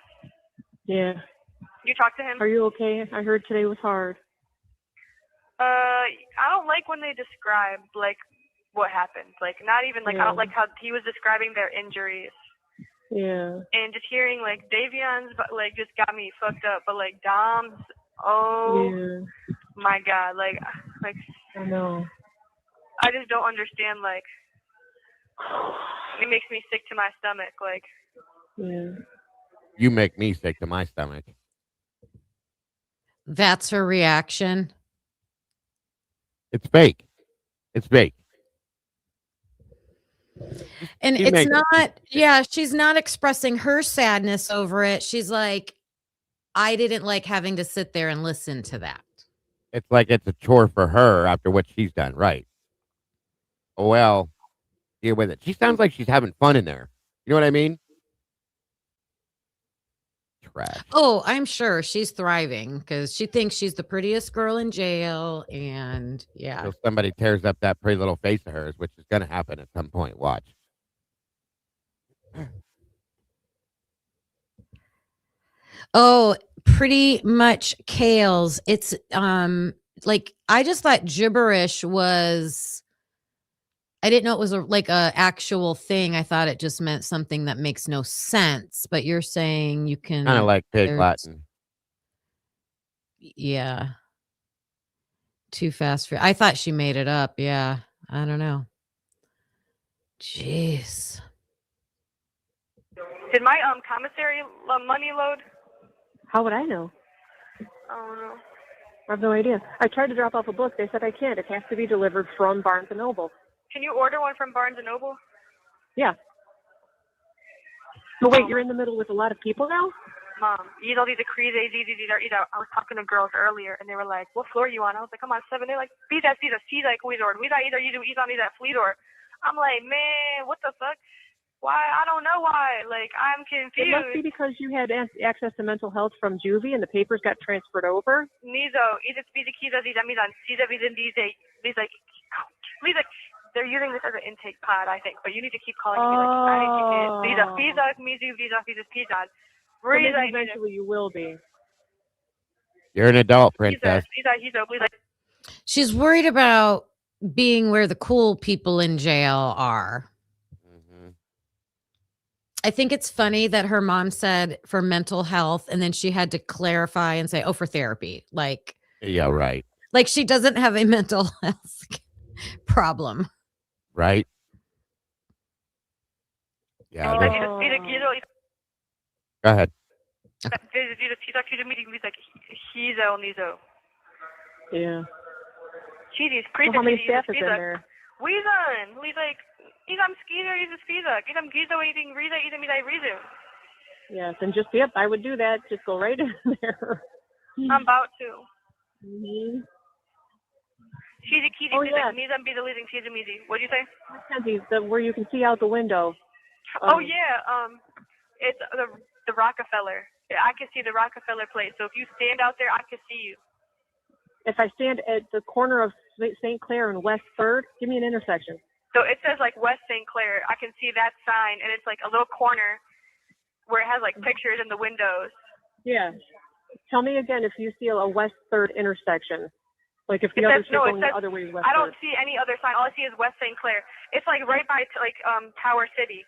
Yeah. You talk to him? Are you okay? I heard today was hard. I don't like when they describe like what happened. Like not even like I don't like how he was describing their injuries. Yeah. And just hearing like Davion's, but like just got me fucked up. But like Dom's, my God, like I know. I just don't understand. Like it makes me sick to my stomach. Like You make me sick to my stomach. That's her reaction. It's fake. It's fake. And She it's makes- not, she's not expressing her sadness over it. She's like, I didn't like having to sit there and listen to that. It's like it's a chore for her after what she's done. Right. Oh, well, deal with it. She sounds like she's having fun in there. You know what I mean? Trash. Oh, I'm sure she's thriving because she thinks she's the prettiest girl in jail. And yeah. Till somebody tears up that pretty little face of hers, which is going to happen at some point. Watch. Oh, pretty much Kales. It's like I just thought gibberish was I didn't know it was like a actual thing. I thought it just meant something that makes no sense. But you're saying you can Kind of like pig there's- Latin. Yeah. Too fast for I thought she made it up. Yeah. I don't know. Jeez. did my commissary money load? How would I know? Oh no. I have no idea. I tried to drop off a book. They said I can't. It has to be delivered from Barnes & Noble. Can you order one from Barnes & Noble? Yeah. But wait, you're in the middle with a lot of people now? Mom, all these crazy. I was talking to girls earlier, and they were like, "What floor are you on?" I was like, "I'm on 7." They're like, "Be that, cuidor. We that either you do either that fleedor." I'm like, man, what the fuck? Why? I don't know why. Like, I'm confused. It must be because you had access to mental health from juvie and the papers got transferred over. Nizo, either speedy kiza these like they're using this as an intake pod, I think. But you need to keep calling me like Eventually you will be. You're an adult, princess. She's worried about being where the cool people in jail are. I think it's funny that her mom said for mental health, and then she had to clarify and say, "Oh, for therapy." Yeah, right. Like she doesn't have a mental health problem. Right. Yeah. Go ahead. Yeah. Cheaties, Well, how many staff is in there? Weezan, I'm skeezer, he's a skeezer. I'm gizo eating riza, eating me rizu. Yes, and just, yep, I would do that. Just go right in there. I'm about to. Mm-hmm. She's a kitty, Oh, yeah. Mizan be the leading, she's a mizi. What'd you say? Mackenzie, where you can see out the window. Oh, yeah, it's the Rockefeller. Yeah, I can see the Rockefeller place. So if you stand out there, I can see you. If I stand at the corner of St. Clair and West 3rd, give me an intersection. So it says like West St. Clair. I can see that sign, and it's like a little corner where it has like pictures in the windows. Yeah. Tell me again if you see a West 3rd intersection. Like if the other street going the other way is West 3rd. I don't see any other sign. All I see is West St. Clair. It's like right by Tower City,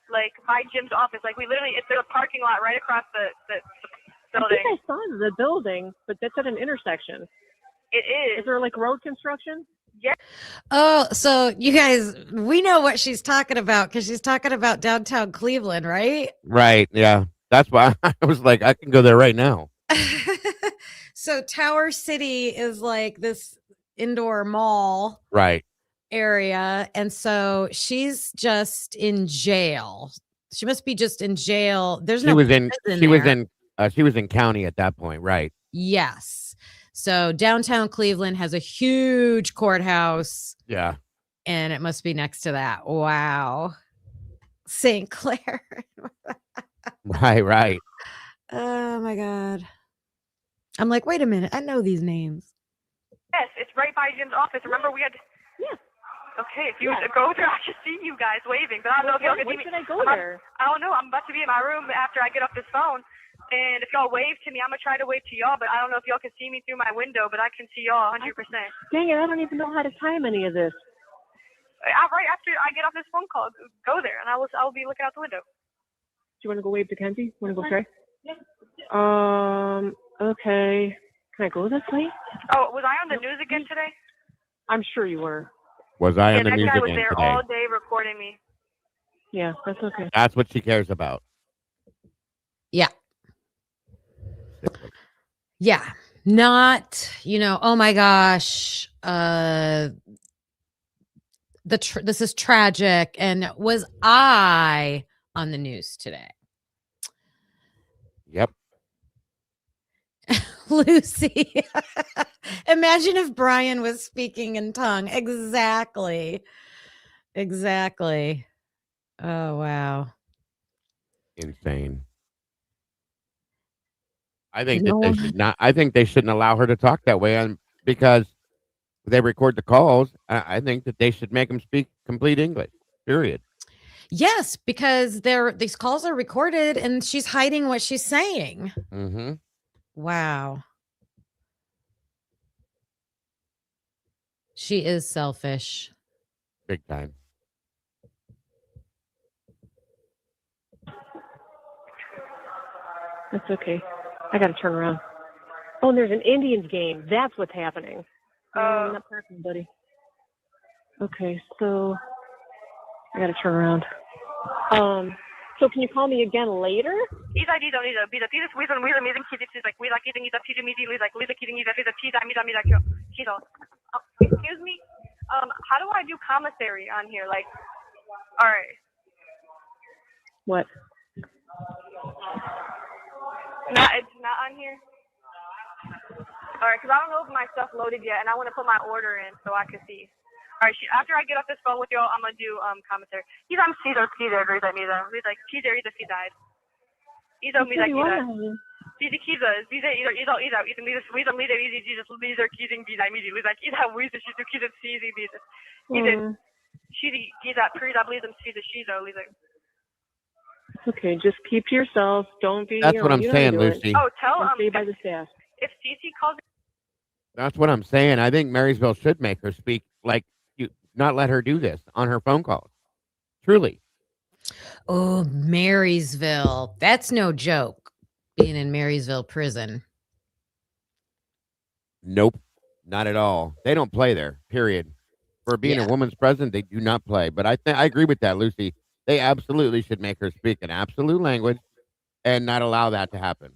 like by Jim's office. Like we literally, it's a parking lot right across the building. I think I saw the building, but that's at an intersection. It is. Is there like road construction? Yeah. Oh, so you guys, we know what she's talking about because she's talking about downtown Cleveland, right? Right. Yeah. That's why I was like, I can go there right now. So Tower City is like this indoor mall Right. area. And so she's just in jail. She must be just in jail. There's no prison there. She was in county at that point. Right. Yes. So downtown Cleveland has a huge courthouse. Yeah. And it must be next to that. Wow. St. Clair. Right. Oh my God. I'm like, wait a minute. I know these names. Yes, it's right by Jim's office. Remember we had. Yeah. Okay, if you go there, I should see you guys waving. But I don't know if y'all can see me. When should I go there? I don't know. I'm about to be in my room after I get off this phone. And if y'all wave to me, I'm going to try to wave to y'all. But I don't know if y'all can see me through my window, but I can see y'all 100%. Dang it, I don't even know how to time any of this. Right after I get off this phone call, go there, and I will be looking out the window. Do you want to go wave to Kenzie? Want to go try? Yeah. Okay. Can I go this way? Oh, was I on the news again today? I'm sure you were. Was I on the that news guy was again there today? all day recording me. Yeah, that's okay. That's what she cares about. Yeah. Yeah. Not, oh my gosh. This is tragic. And was I on the news today? Yep. Lucy. Imagine if Brian was speaking in tongue. Exactly. Oh, wow. Insane. I think they should not. I think they shouldn't allow her to talk that way, because they record the calls. I think that they should make them speak complete English. Period. Yes, because these calls are recorded, and she's hiding what she's saying. Mm-hmm. Wow. She is selfish. Big time. That's okay. I got to turn around. Oh, and there's an Indians game. That's what's happening. I'm not parking, buddy. Okay, so I got to turn around. So can you call me again later? Excuse me. How do I do commissary on here? Like, all right. What? It's not on here. All right, because I don't know if my stuff loaded yet, and I want to put my order in so I can see. All right, after I get off this phone with y'all, I'm gonna do commissary. He's on Caesar, He's like Caesar, he's died. He's on me like that. He's a Caesar. He's either He's Okay, just keep to yourself. Don't be. That's what I'm saying, Lucy. Oh, tell stay by the staff. If Cece calls. That's what I'm saying. I think Marysville should make her speak, like, not let her do this on her phone calls. Truly. Oh, Marysville. That's no joke. Being in Marysville prison. Nope, not at all. They don't play there. Period. For being a woman's president, they do not play. But I agree with that, Lucy. They absolutely should make her speak an absolute language and not allow that to happen.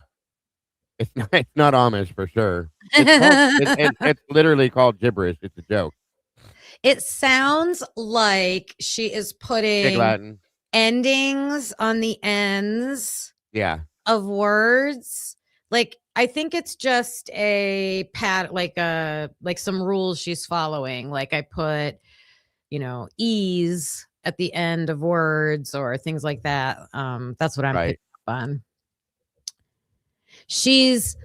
It's not Amish for sure. It's literally called gibberish. It's a joke. It sounds like she is Big putting Latin. endings on the ends Yeah. of words. Like, I think it's just a like some rules she's following. Like, I put, ease at the end of words or things like that. That's what I'm picking up on. She's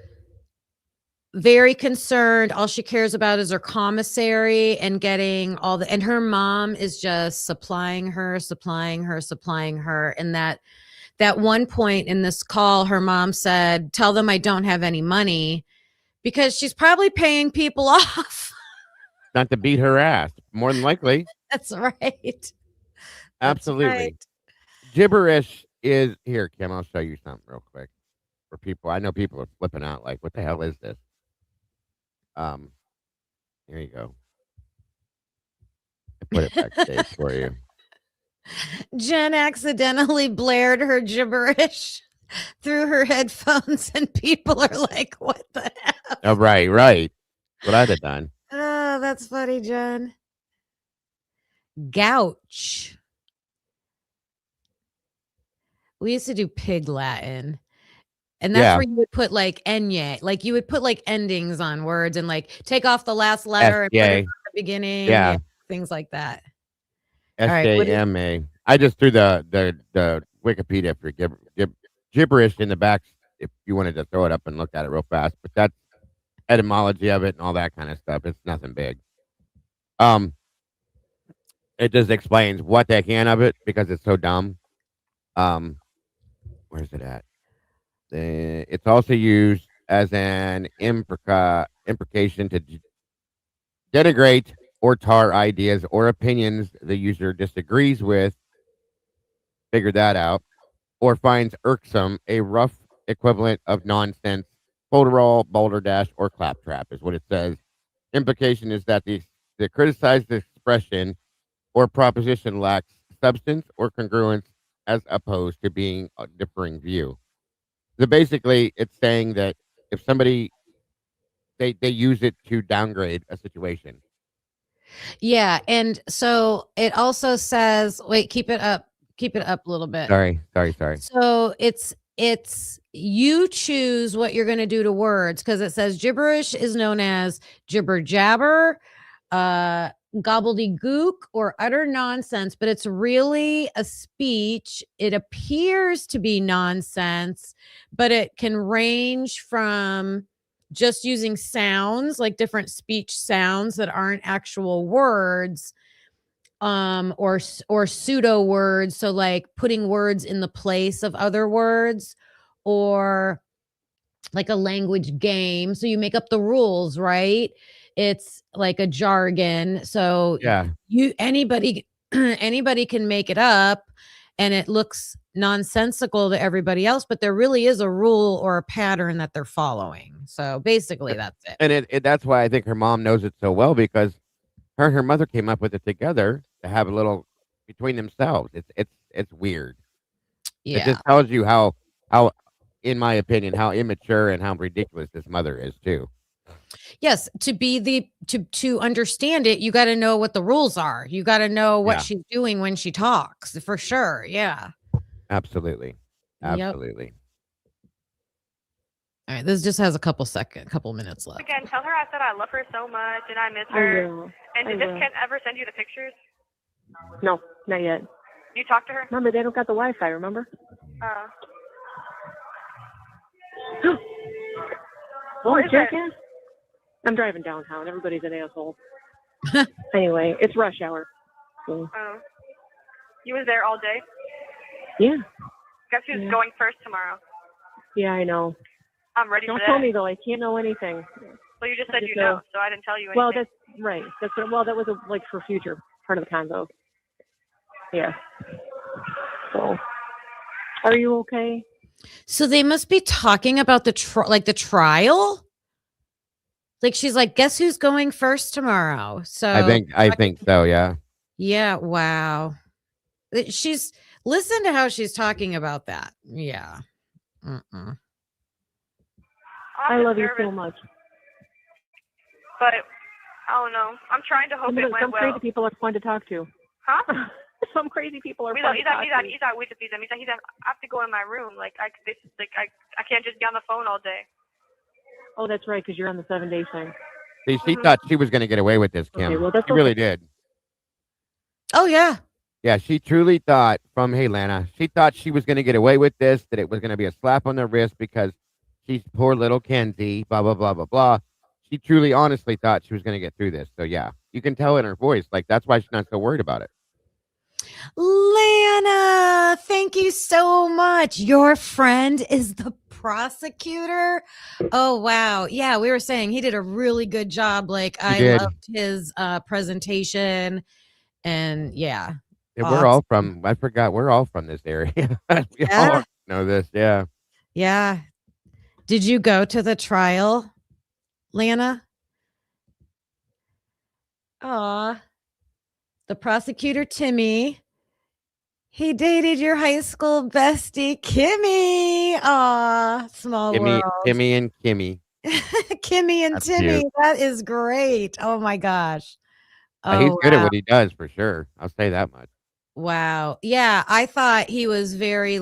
very concerned. All she cares about is her commissary and getting and her mom is just supplying her. And that one point in this call, her mom said, "Tell them I don't have any money," because she's probably paying people off. Not to beat her ass, more than likely. That's right. Absolutely. right. Gibberish is here, Kim. I'll show you something real quick for people. I know people are flipping out like, what the hell is this? Here you go. I put it backstage for you. Jen accidentally blared her gibberish through her headphones, and people are like, what the hell? Oh, right. What I'd have done. Oh, that's funny, Jen. Gouch. We used to do Pig Latin. And that's where you would put like enye. Like you would put like endings on words and like take off the last letter and put it at the beginning. Yeah. Things like that. SJMA. I just threw the Wikipedia for gibberish in the back if you wanted to throw it up and look at it real fast. But that's etymology of it and all that kind of stuff. It's nothing big. It just explains what they can of it because it's so dumb. Where's it at? It's also used as an imprecation to denigrate or tar ideas or opinions the user disagrees with, figure that out, or finds irksome, a rough equivalent of nonsense, folderol, balderdash, or claptrap is what it says. Implication is that the criticized expression or proposition lacks substance or congruence as opposed to being a differing view. So basically, it's saying that if somebody, they use it to downgrade a situation. Yeah. And so it also says, wait, keep it up a little bit. Sorry. So it's you choose what you're going to do to words because it says gibberish is known as jibber jabber, gobbledygook, or utter nonsense, but it's really a speech. It appears to be nonsense, but it can range from just using sounds, like different speech sounds that aren't actual words, or pseudo words. So like putting words in the place of other words, or like a language game. So you make up the rules, right? It's like a jargon. So anybody can make it up and it looks nonsensical to everybody else, but there really is a rule or a pattern that they're following. So basically that's it. And that's why I think her mom knows it so well, because her and her mother came up with it together to have a little between themselves. It's weird. Yeah. It just tells you how, in my opinion, how immature and how ridiculous this mother is too. Yes, to understand it, you got to know what the rules are. You got to know what she's doing when she talks, for sure. Yeah. Absolutely. All right, this just has a couple minutes left. Again, tell her I said I love her so much and I miss her. And did this kid ever send you the pictures? No, not yet. You talked to her? Remember, they don't got the Wi-Fi, remember? What is it? Jackass? I'm driving downtown. Everybody's an asshole. Anyway, it's rush hour. So. Oh. You was there all day? Yeah. Guess who's going first tomorrow? Yeah, I know. I'm ready for that. Don't tell me, though. I can't know anything. Well, you just said you know, so I didn't tell you anything. Well, that's right. That was like for future part of the convo. Yeah. So Are you okay? So they must be talking about the trial. Like she's like, guess who's going first tomorrow? So I think so. Yeah. Yeah. Wow. Listen to how she's talking about that. Yeah. Mm-mm. I love you so much. But I don't know. I'm trying to hope it went Some well. crazy people are fun to talk to. Huh? Some crazy people are He's fun to talk to. I have to go in my room. I can't just be on the phone all day. Oh, that's right, because you're on the 7-day thing. See, she thought she was going to get away with this, Kim. Okay, well, that's she really did. Oh, yeah. Yeah, she truly thought hey, Lana, she thought she was going to get away with this, that it was going to be a slap on the wrist because she's poor little Kenzie, blah, blah, blah, blah, blah. She truly, honestly thought she was going to get through this. So, yeah, you can tell in her voice. Like, that's why she's not so worried about it. Lana, thank you so much. Your friend is the prosecutor. Oh, wow. Yeah, we were saying he did a really good job. Like, I loved his presentation. And yeah. Yeah, we're all from, I forgot, we're all from this area. We all know this. Yeah. Yeah. Did you go to the trial, Lana? Aw. The prosecutor, Timmy. He dated your high school bestie, Kimmy. Aw, small world. Kimmy and Kimmy. Kimmy and Timmy. Cute. That is great. Oh my gosh. He's good at what he does for sure. I'll say that much. Wow. Yeah, I thought he was very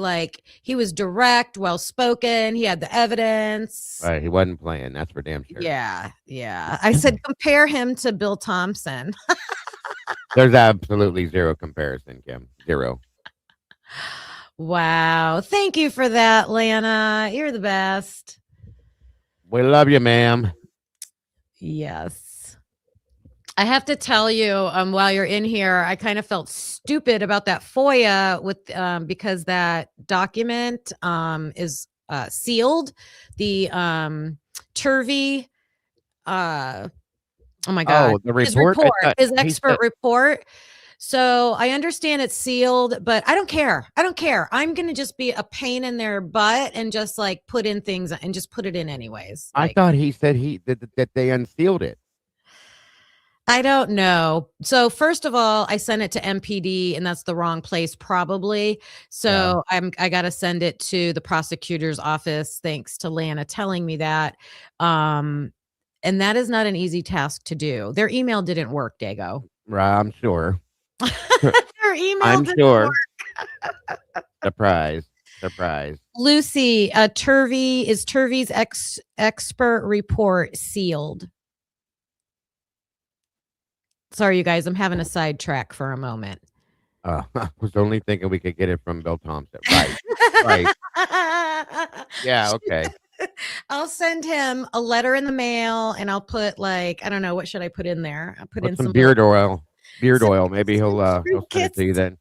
he was direct, well spoken. He had the evidence. Right, he wasn't playing. That's for damn sure. Yeah, yeah. I said compare him to Bill Thompson. There's absolutely zero comparison, Kim. Zero. Wow. Thank you for that, Lana. You're the best. We love you, ma'am. Yes. I have to tell you, while you're in here, I kind of felt stupid about that FOIA because that document is sealed. The Turvey, oh my God, the report, his expert report. So I understand it's sealed, but I don't care. I don't care. I'm going to just be a pain in their butt and just put in things and just put it in anyways. I thought he said that they unsealed it. I don't know. So first of all, I sent it to MPD and that's the wrong place probably. So I got to send it to the prosecutor's office. Thanks to Lana telling me that. And that is not an easy task to do. Their email didn't work, Dago. Right, I'm sure. Their email I'm didn't sure. work. Surprise. Lucy, Turvey's expert report sealed? Sorry, you guys, I'm having a sidetrack for a moment. I was only thinking we could get it from Bill Thompson. Right. Yeah, okay. I'll send him a letter in the mail and I'll put I don't know, what should I put in there? I'll put in some beard oil. Maybe he'll send it to you then.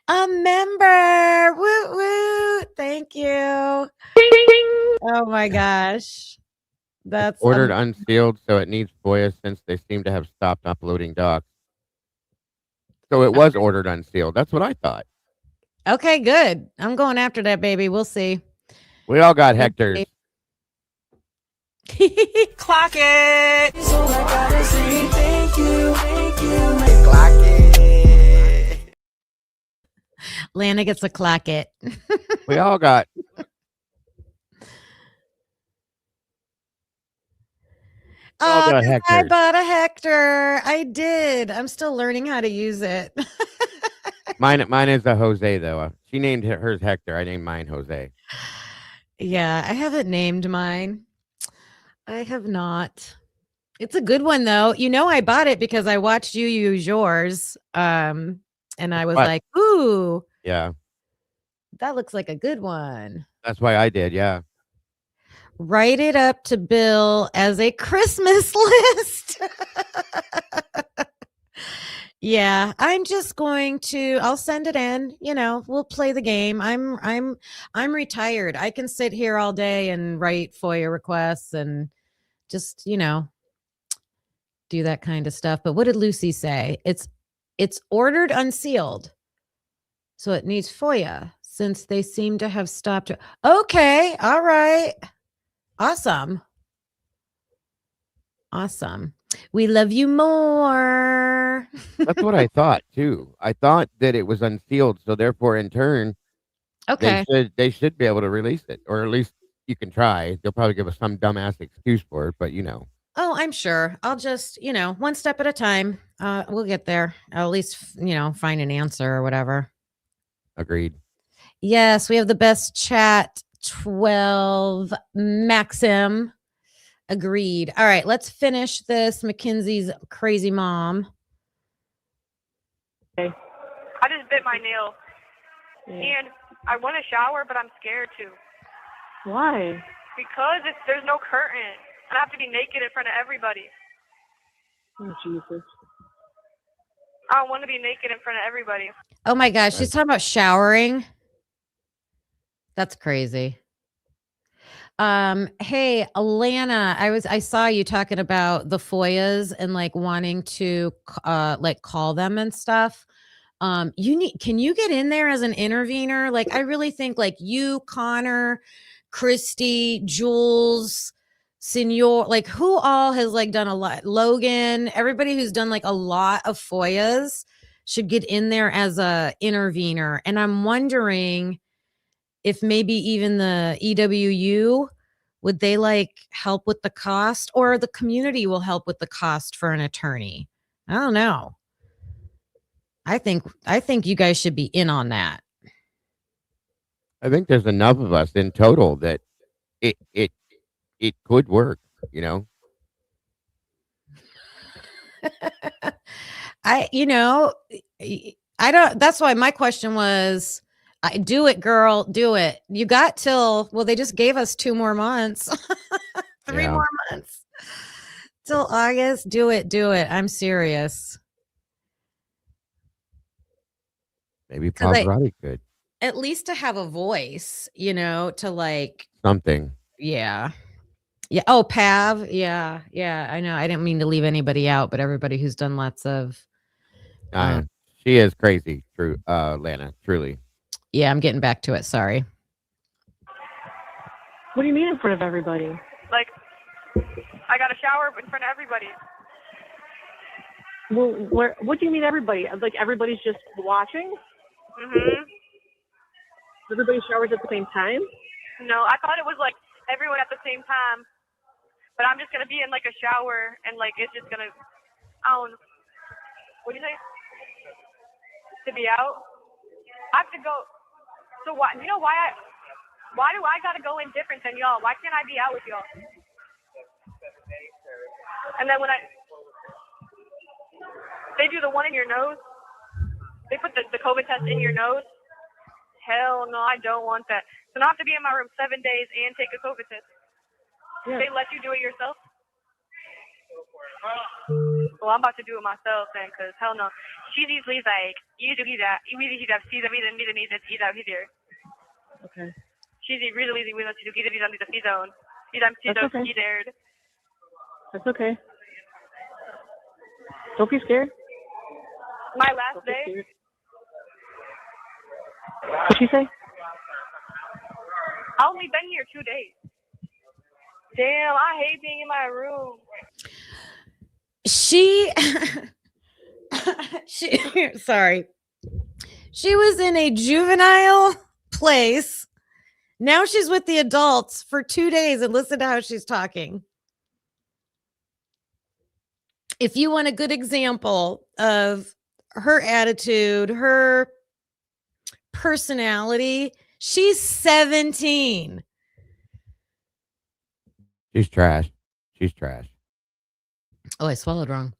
A member. Woo woo. Thank you. Oh my gosh. That's ordered unsealed, so it needs FOIA since they seem to have stopped uploading docs. So it was ordered unsealed. That's what I thought. Okay, good. I'm going after that, baby. We'll see. We all got Hectors. Clock it. Clock it. Lana gets a clock it. We all got. Oh, I bought a Hector. I did. I'm still learning how to use it. Mine is a Jose though. She named hers Hector. I named mine Jose. Yeah, I haven't named mine. I have not. It's a good one though. You know, I bought it because I watched you use yours. And I was like, ooh. Yeah. That looks like a good one. That's why I did, yeah. Write it up to Bill as a Christmas list. Yeah, I'm just going to, I'll send it in, we'll play the game. I'm retired. I can sit here all day and write FOIA requests and just, do that kind of stuff. But what did Lucy say? It's ordered unsealed. So it needs FOIA since they seem to have stopped. Okay. All right. Awesome. Awesome. We love you more. That's what I thought too. I thought that it was unsealed, so therefore, in turn, Okay. they should be able to release it, or at least you can try. They'll probably give us some dumbass excuse for it, but Oh, I'm sure. I'll just, one step at a time. We'll get there. I'll at least, find an answer or whatever. Agreed. Yes, we have the best chat. 12 Maxim. Agreed. All right, let's finish this Mackenzie's crazy mom. I just bit my nail. And I want to shower, but I'm scared to. Why? Because there's no curtain. I have to be naked in front of everybody. Oh, Jesus. I don't want to be naked in front of everybody. Oh my gosh, she's talking about showering. That's crazy. Hey, Alana, I saw you talking about the FOIAs and like wanting to call them and stuff. Can you get in there as an intervener? Like, I really think like you, Connor, Christy, Jules, Senor, like who all has like done a lot, Logan, everybody who's done like a lot of FOIAs should get in there as a intervener. And I'm wondering if maybe even the EWU, would they like help with the cost, or the community will help with the cost for an attorney? I don't know. I think you guys should be in on that. I think there's enough of us in total that it could work, I don't, that's why my question was, do it, girl, do it. You got till, well, they just gave us 2 more months, 3 more months till August. Do it. I'm serious. Maybe Pavarotti could. At least to have a voice, to like something. Yeah. Yeah. Oh, Pav. Yeah. I know. I didn't mean to leave anybody out, but everybody who's done lots of. She is crazy. True, Lana. Truly. Yeah, I'm getting back to it. Sorry. What do you mean in front of everybody? Like, I got to shower in front of everybody. Well, what do you mean everybody? Like everybody's just watching? Mhm. Everybody showers at the same time? No, I thought it was like everyone at the same time. But I'm just gonna be in like a shower and like it's just gonna, what do you say? To be out? I have to go. So why? You know why do I gotta go in different than y'all? Why can't I be out with y'all? And then when they do the one in your nose, they put the COVID test in your nose. Hell no, I don't want that. So now I have to be in my room 7 days and take a COVID test. Yeah. They let you do it yourself? Well, I'm about to do it myself then, because hell no. She's easily like, you do that. You really need to see the reason, here. Okay. She's really easy with us to do the zone. That's okay. That's okay. Don't be scared. My last day. What'd she say? I only been here 2 days. Damn, I hate being in my room. Sorry. She was in a juvenile place. Now she's with the adults for 2 days, and listen to how she's talking. If you want a good example of her attitude, her personality, she's 17. She's trash. Oh, I swallowed wrong.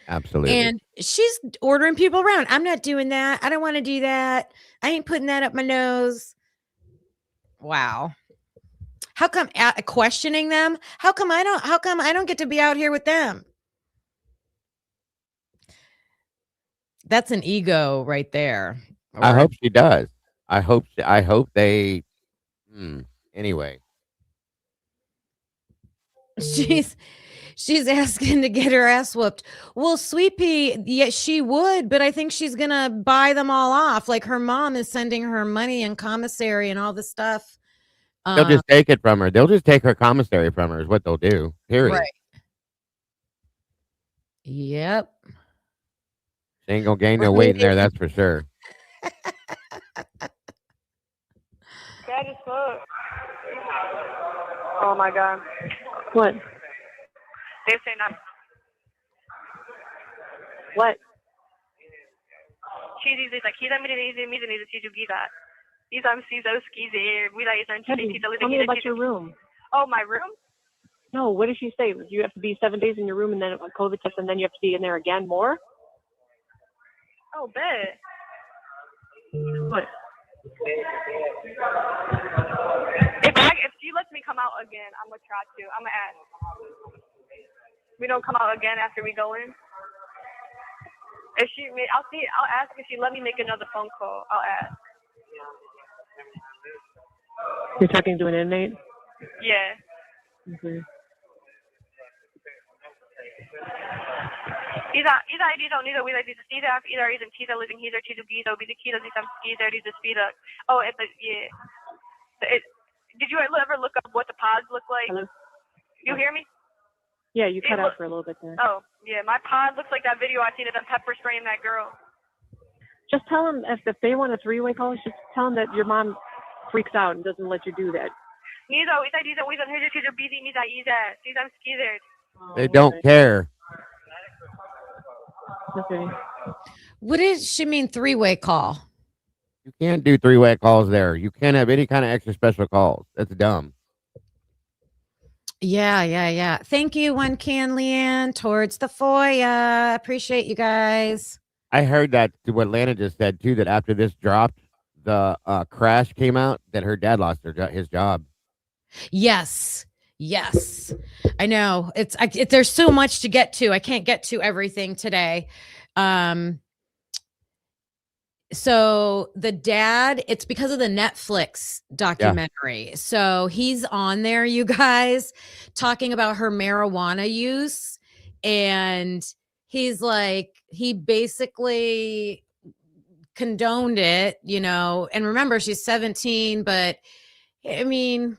Absolutely. And she's ordering people around. I'm not doing that. I don't want to do that. I ain't putting that up my nose. Wow. How come questioning them? How come I don't get to be out here with them? That's an ego right there. I hope she does. I hope they anyway. She's asking to get her ass whooped. Well, Sweet Pea, yeah, she would, but I think she's gonna buy them all off. Like her mom is sending her money and commissary and all this stuff. They'll just take it from her. They'll just take her commissary from her is what they'll do. Period. Right. Yep. She ain't gonna gain no weight in there, that's for sure. Bad as fuck. Oh my god. What? They're saying I'm. What? She's like, he's a He's so skeezy. We like Tell me about your room. Oh, my room? No, what did she say? You have to be 7 days in your room and then a COVID test and then you have to be in there again more? Oh, bet. What? If she lets me come out again, I'm gonna try to. I'm gonna ask. We don't come out again after we go in. If she, I'll see. I'll ask if she let me make another phone call. I'll ask. You're talking to an inmate? Yeah. Okay. Did you ever look up what the pods look like? Hello? You hear me? Yeah, you cut out for a little bit there. Oh, yeah, my pod looks like that video I seen of them pepper spraying that girl. Just tell them if they want a three-way call, just tell them that your mom freaks out and doesn't let you do that. They don't care. Okay. What does she mean three-way call? You can't do three-way calls there. You can't have any kind of extra special calls. That's dumb. Yeah. Thank you, One Can Leanne, towards the FOIA. Appreciate you guys. I heard that what Lana just said too, that after this dropped, the crash came out that her dad lost his job. Yes. I know. There's so much to get to. I can't get to everything today. So the dad, it's because of the Netflix documentary. Yeah. So he's on there, you guys, talking about her marijuana use. And he's like, he basically condoned it, and remember, she's 17, but I mean,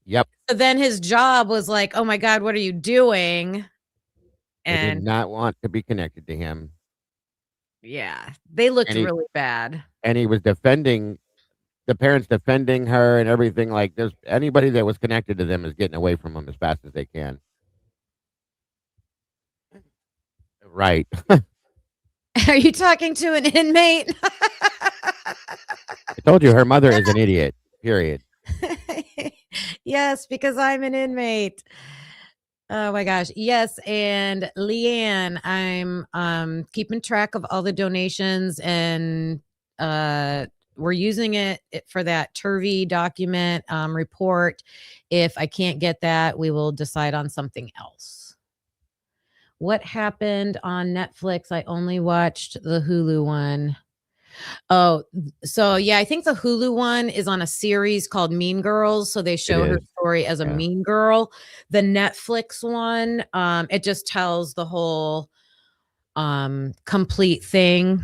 yep. So then his job was like, oh my God, what are you doing? And they did not want to be connected to him. Yeah, they looked really bad. And he was defending the parents, defending her and everything. Like, there's anybody that was connected to them is getting away from them as fast as they can. Right. Are you talking to an inmate? I told you her mother is an idiot, period. Yes, because I'm an inmate. Oh my gosh. Yes. And Leanne, I'm keeping track of all the donations and we're using it for that Turvey document report. If I can't get that, we will decide on something else. What happened on Netflix? I only watched the Hulu one. Oh, so yeah, I think the Hulu one is on a series called Mean Girls. So they show her story as a mean girl. The Netflix one, it just tells the whole complete thing.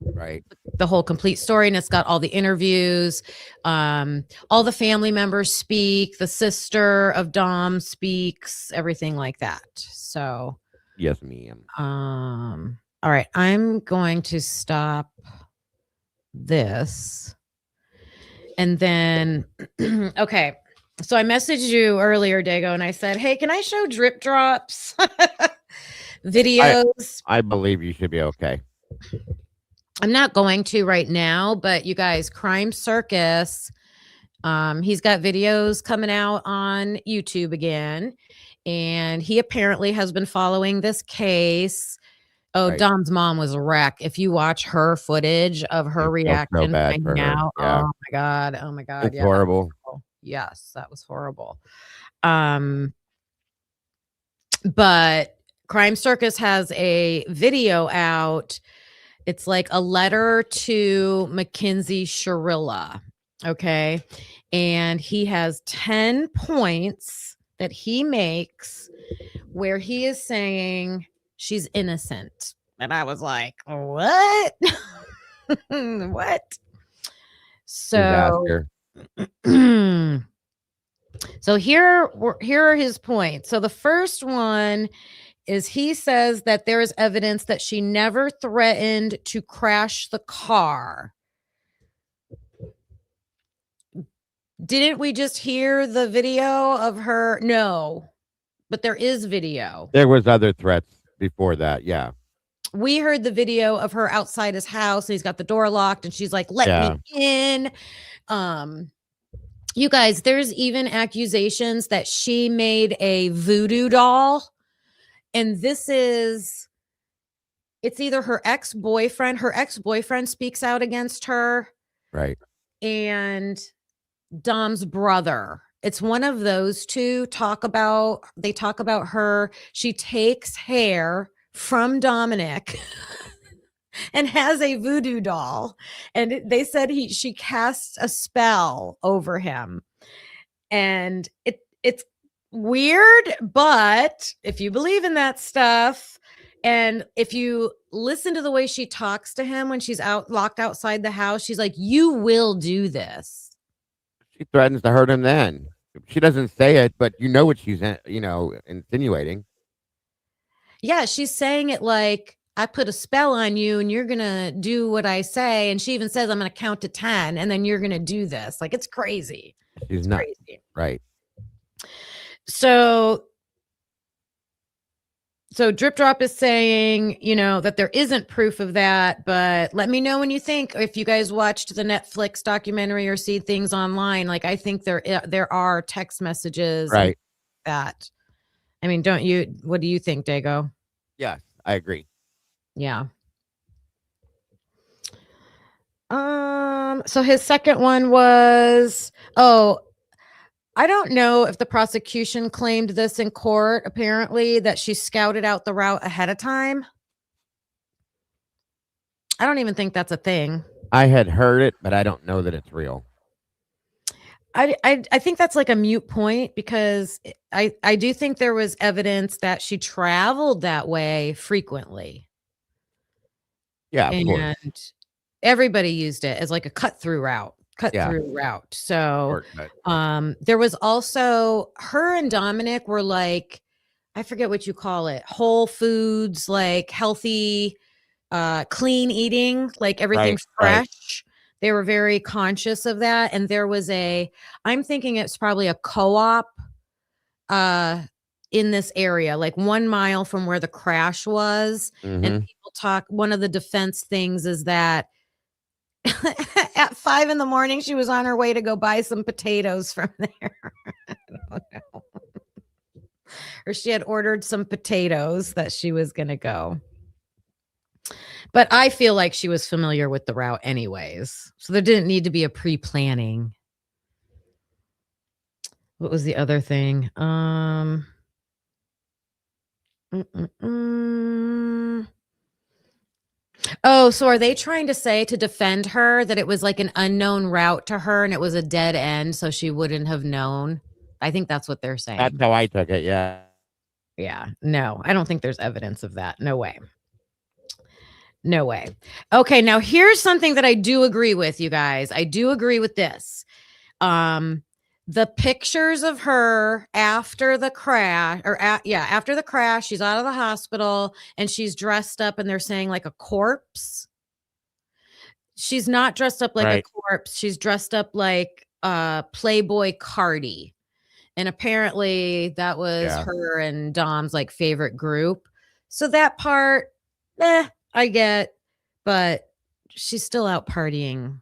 Right. The whole complete story, and it's got all the interviews. All the family members speak. The sister of Dom speaks. Everything like that. So yes, ma'am. All right, I'm going to stop this. And then, okay. So I messaged you earlier, Dago, and I said, hey, can I show drip drops videos? I believe you should be okay. I'm not going to right now, but you guys, Crime Circus, he's got videos coming out on YouTube again. And he apparently has been following this case. Oh, right. Dom's mom was a wreck. If you watch her footage of her reaction, finding out, yeah. Oh my God. It's horrible. Yes, that was horrible. But Crime Circus has a video out. It's like a letter to Mackenzie Shirilla. Okay. And he has 10 points that he makes where he is saying she's innocent. And I was like, what? What? So, so here are his points. So the first one is he says that there is evidence that she never threatened to crash the car. Didn't we just hear the video of her? No, but there is video. There was other threats before that. Yeah. We heard the video of her outside his house and he's got the door locked and she's like, let me in. You guys, there's even accusations that she made a voodoo doll. And it's either her ex-boyfriend speaks out against her. Right. And Dom's brother. It's one of those two they talk about her. She takes hair from Dominic and has a voodoo doll. And they said she casts a spell over him. And it's weird, but if you believe in that stuff, and if you listen to the way she talks to him when she's locked outside the house, she's like, you will do this. She threatens to hurt him then. She doesn't say it, but you know what she's, insinuating. Yeah, she's saying it like, I put a spell on you and you're going to do what I say. And she even says, I'm going to count to 10 and then you're going to do this. Like, it's crazy. She's not crazy. Right. So Drip Drop is saying, that there isn't proof of that, but let me know when you think, if you guys watched the Netflix documentary or see things online, like I think there are text messages. Right. That, I mean, what do you think, Dago? Yes, I agree. Yeah. So his second one was, I don't know if the prosecution claimed this in court, apparently, that she scouted out the route ahead of time. I don't even think that's a thing. I had heard it, but I don't know that it's real. I think that's like a moot point, because I do think there was evidence that she traveled that way frequently. Yeah, of course. Everybody used it as like a cut-through route. So there was also, her and Dominic were like, I forget what you call it, Whole Foods, like healthy, clean eating, like everything's fresh. Right. They were very conscious of that. And there was I'm thinking it's probably a co-op in this area, like 1 mile from where the crash was. Mm-hmm. And people talk, one of the defense things is that at 5 a.m, she was on her way to go buy some potatoes from there. I don't know. Or she had ordered some potatoes that she was going to go. But I feel like she was familiar with the route anyways. So there didn't need to be a pre-planning. What was the other thing? Oh, so are they trying to say, to defend her, that it was like an unknown route to her and it was a dead end, so she wouldn't have known? I think that's what they're saying. That's how I took it, yeah. Yeah, no, I don't think there's evidence of that. No way. No way. Okay, now here's something that I do agree with, you guys. I do agree with this. The pictures of her after the crash, after the crash, she's out of the hospital and she's dressed up and they're saying like a corpse. She's not dressed up like a corpse. She's dressed up like Playboy Cardi. And apparently that was her and Dom's like favorite group. So that part, I get, but she's still out partying.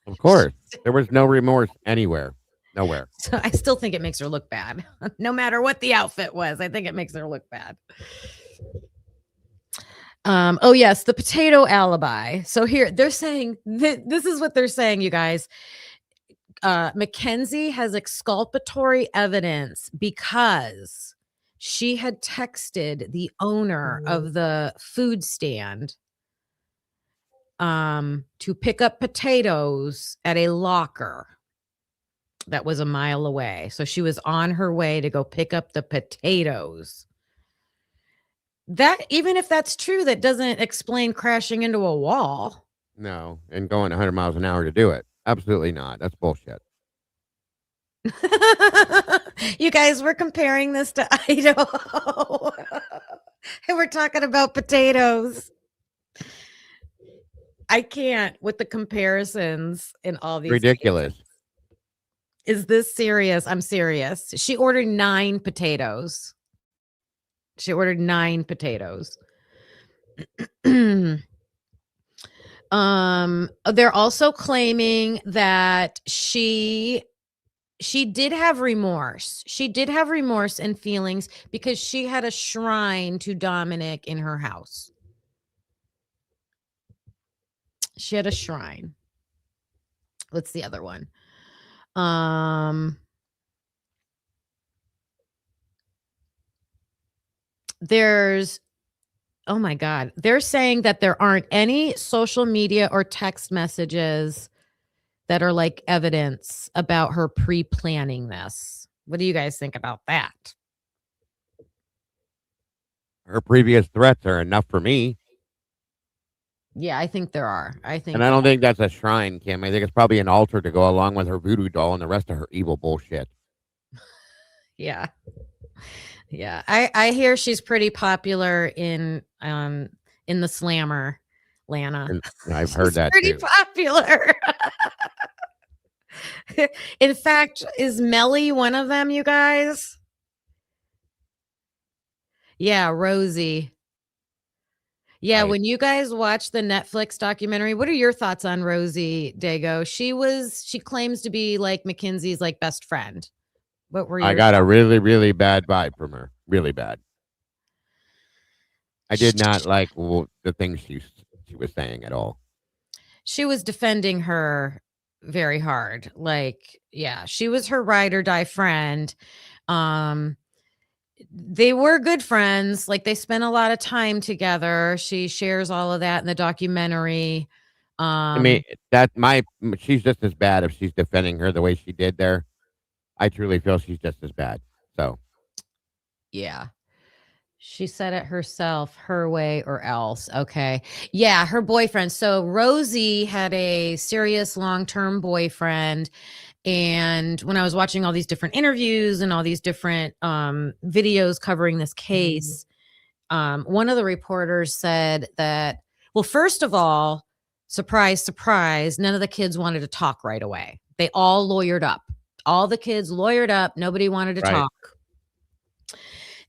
Of course. There was no remorse anywhere. Nowhere. So I still think it makes her look bad. No matter what the outfit was, I think it makes her look bad. Oh yes, the potato alibi. So here they're saying this is what they're saying, you guys. Mackenzie has exculpatory evidence because she had texted the owner of the food stand to pick up potatoes at a locker. that was a mile away. So she was on her way to go pick up the potatoes. That, even if that's true, that doesn't explain crashing into a wall. No, and going 100 miles an hour to do it. Absolutely not. That's bullshit. You guys, we're comparing this to Idaho. And we're talking about potatoes. I can't with the comparisons in all these Ridiculous. cases. Is this serious? I'm serious. She ordered 9 potatoes. She ordered 9 potatoes. They're also claiming that she did have remorse. She did have remorse and feelings because she had a shrine to Dominic in her house. She had a shrine. What's the other one? There's, oh my God, they're saying that there aren't any social media or text messages that are like evidence about her pre-planning this. What do you guys think about that? Her previous threats are enough for me. Yeah, I think there are. And I don't think that's a shrine, Kim. I think it's probably an altar to go along with her voodoo doll and the rest of her evil bullshit. Yeah. Yeah. I hear she's pretty popular in the slammer, Lana. And I've heard that pretty too. popular. In fact, is Melly one of them, you guys? Yeah, Rosie. Yeah, Right. when you guys watch the Netflix documentary, what are your thoughts on Rosie Dago? She claims to be like Mackenzie's like best friend. What were your I got a really, really bad vibe from her. Really bad. I did not like the things she was saying at all. She was defending her very hard. Like, yeah, she was her ride or die friend. They were good friends. Like, they spent a lot of time together. She shares all of that in the documentary. I mean, she's just as bad if she's defending her the way she did there. I truly feel she's just as bad. So, yeah. She said it herself, her way or else. Okay. Yeah, her boyfriend. So Rosie had a serious long-term boyfriend. And when I was watching all these different interviews and all these different videos covering this case, one of the reporters said that, well, first of all, surprise, surprise, none of the kids wanted to talk right away. They all lawyered up. All the kids lawyered up. Nobody wanted to talk.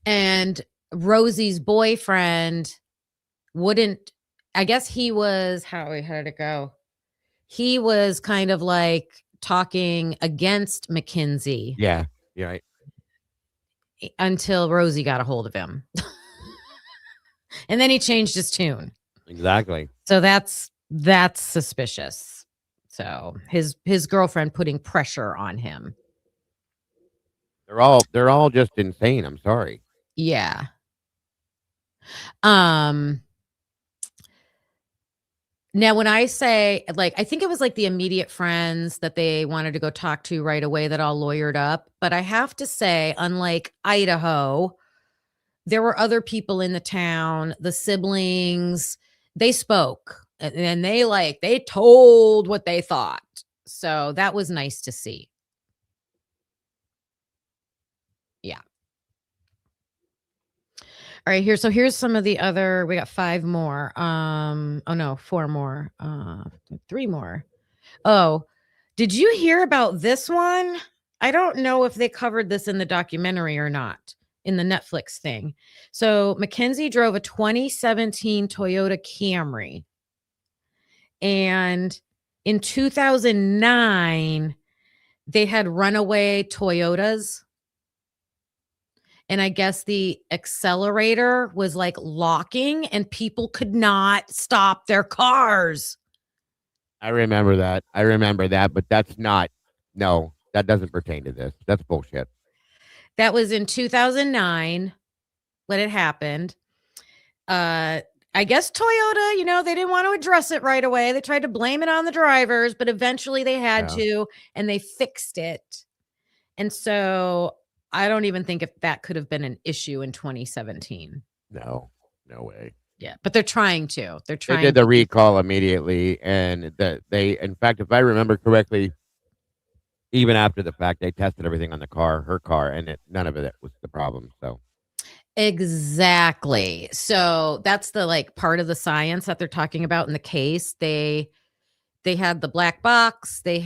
And Rosie's boyfriend wouldn't, I guess he was, how did it go? He was kind of like talking against Mackenzie. Yeah. Right. Until Rosie got a hold of him. And then he changed his tune. Exactly. So that's suspicious. So his girlfriend putting pressure on him. They're all just insane. I'm sorry. Yeah. Now, when I say, like, I think it was like the immediate friends that they wanted to go talk to right away that all lawyered up. But I have to say, unlike Idaho, there were other people in the town, the siblings, they spoke and they told what they thought. So that was nice to see. Yeah. All right, here's some of the other, we got 5 more. 4 more. 3 more. Oh, did you hear about this one? I don't know if they covered this in the documentary or not, in the Netflix thing. So Mackenzie drove a 2017 Toyota Camry. And in 2009, they had runaway Toyotas. And I guess the accelerator was like locking and people could not stop their cars. I remember that. But that's not, no, that doesn't pertain to this. That's bullshit. That was in 2009 when it happened. I guess Toyota, they didn't want to address it right away. They tried to blame it on the drivers, but eventually they had to, and they fixed it. And so I don't even think if that could have been an issue in 2017. No way. Yeah, but they're trying to. They're They trying did the to keep- recall immediately, and in fact, if I remember correctly, even after the fact, they tested everything on her car, and none of it was the problem. So Exactly. So that's the like part of the science that they're talking about in the case. They had the black box. They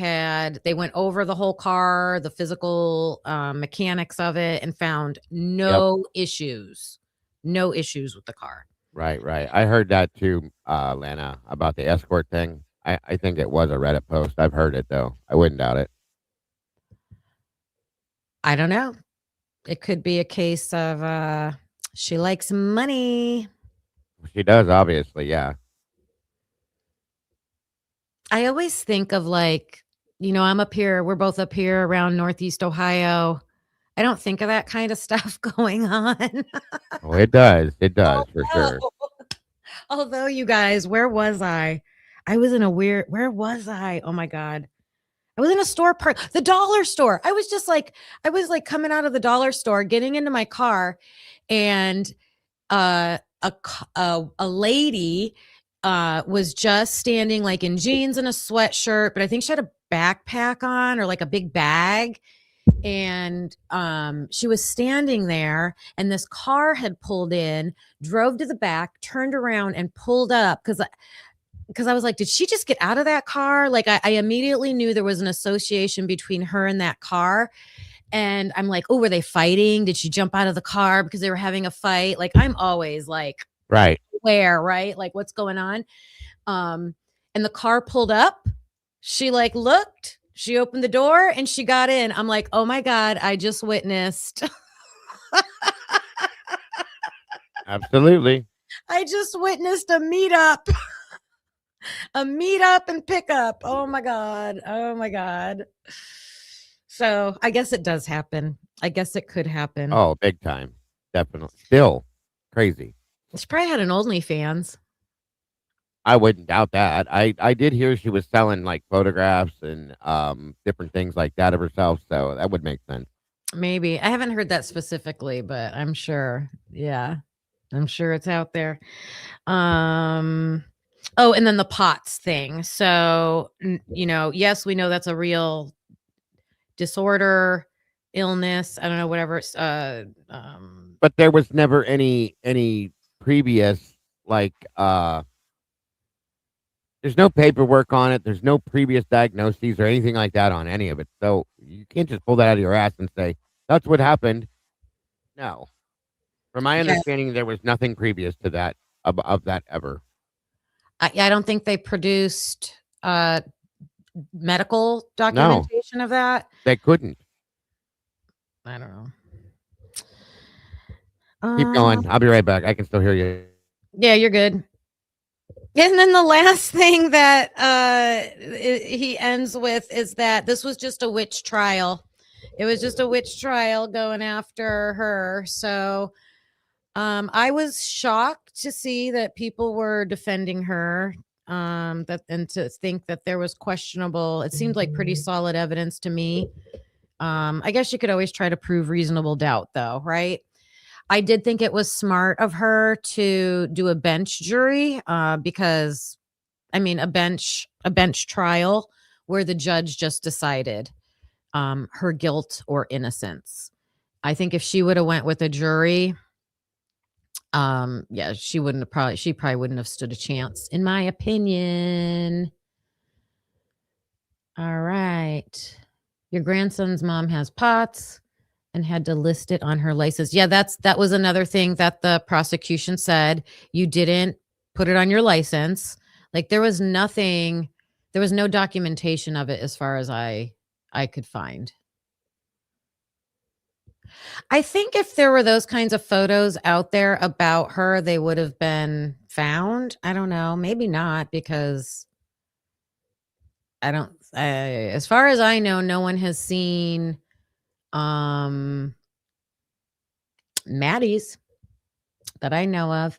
went over the whole car, the physical mechanics of it, and found no issues with the car. right. I heard that too, Lana, about the escort thing. I think it was a Reddit post. I've heard it though. I wouldn't doubt it. I don't know. It could be a case of she likes money. She does, obviously, yeah. I always think of like, I'm up here, we're both up here around Northeast Ohio. I don't think of that kind of stuff going on. Oh, it does. It does, for sure. Although, you guys, where was I? Where was I? Oh my God. I was in a store the dollar store. I was coming out of the dollar store, getting into my car, and a lady was just standing like in jeans and a sweatshirt, but I think she had a backpack on or like a big bag. And she was standing there, and this car had pulled in, drove to the back, turned around and pulled up because I was like, did she just get out of that car? Like I immediately knew there was an association between her and that car. And I'm like, oh, were they fighting? Did she jump out of the car because they were having a fight? Like, I'm always like, right. Where, right? Like, what's going on? And the car pulled up. She like looked, she opened the door and she got in. I'm like, oh my God, I just witnessed. Absolutely. I just witnessed a meetup. A meetup and pickup. Oh my God. So I guess it does happen. I guess it could happen. Oh, big time. Definitely. Still crazy. She probably had an OnlyFans. I wouldn't doubt that. I did hear she was selling like photographs and different things like that of herself. So that would make sense. Maybe. I haven't heard that specifically, but I'm sure. Yeah. I'm sure it's out there. Oh, and then the POTS thing. So, yes, we know that's a real disorder, illness. I don't know, whatever. It's, but there was never any previous, like, there's no paperwork on it. There's no previous diagnoses or anything like that on any of it. So you can't just pull that out of your ass and say, that's what happened. No. From my understanding, there was nothing previous to that, of that ever. I don't think they produced medical documentation of that. They couldn't. I don't know. Keep going. I'll be right back. I can still hear you. Yeah, you're good. And then the last thing that he ends with is that this was just a witch trial. It was just a witch trial going after her. So I was shocked to see that people were defending her, and to think that there was questionable. It seemed like pretty solid evidence to me. I guess you could always try to prove reasonable doubt, though, right? I did think it was smart of her to do a bench jury, because, I mean, a bench trial where the judge just decided her guilt or innocence. I think if she would have went with a jury, she probably wouldn't have stood a chance, in my opinion. All right. Your grandson's mom has POTS and had to list it on her license. Yeah, that was another thing that the prosecution said. You didn't put it on your license. Like there was no documentation of it as far as I could find. I think if there were those kinds of photos out there about her, they would have been found. I don't know. Maybe not, because as far as I know, no one has seen Maddie's that I know of.